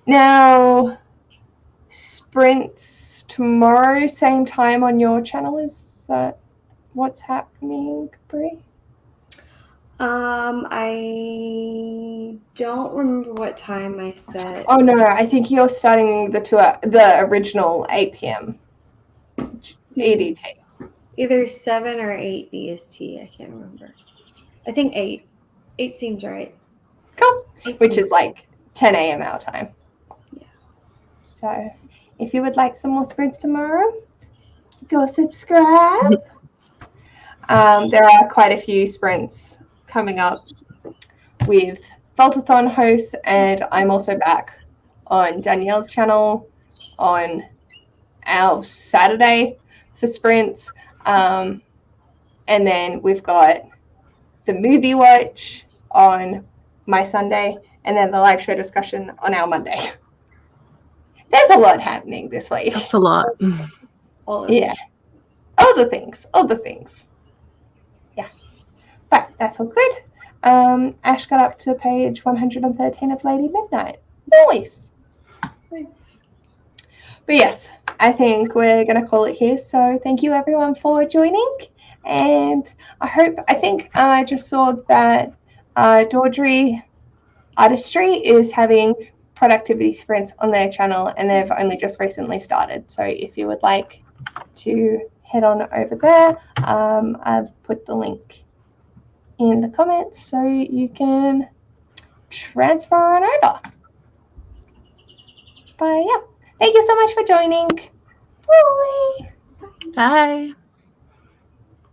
[SPEAKER 1] Now, sprints tomorrow, same time on your channel. Is that what's happening, Brie?
[SPEAKER 4] I don't remember what time I said.
[SPEAKER 1] Oh no, I think you're starting the original 8 p.m. EDT.
[SPEAKER 4] Either 7 or 8 BST. I can't remember. I think 8. 8 seems right.
[SPEAKER 1] Cool.
[SPEAKER 4] 8
[SPEAKER 1] Which
[SPEAKER 4] seems-
[SPEAKER 1] is like 10 a.m. our time.
[SPEAKER 4] Yeah.
[SPEAKER 1] So if you would like some more sprints tomorrow, go subscribe. There are quite a few sprints coming up with Vaultathon hosts, and I'm also back on Danielle's channel on our Saturday for sprints. And then we've got the movie watch on my Sunday, and then the live show discussion on our Monday. There's a lot happening this week.
[SPEAKER 2] That's a lot.
[SPEAKER 4] All of
[SPEAKER 1] Yeah. All the things. Yeah. But that's all good. Ash got up to page 113 of Lady Midnight. Nice. But yes, I think we're going to call it here. So thank you everyone for joining. And I think I just saw that Dordry Artistry is having productivity sprints on their channel, and they've only just recently started. So if you would like to head on over there, I've put the link in the comments so you can transfer on over. But yeah, thank you so much for joining. Bye.
[SPEAKER 2] Bye.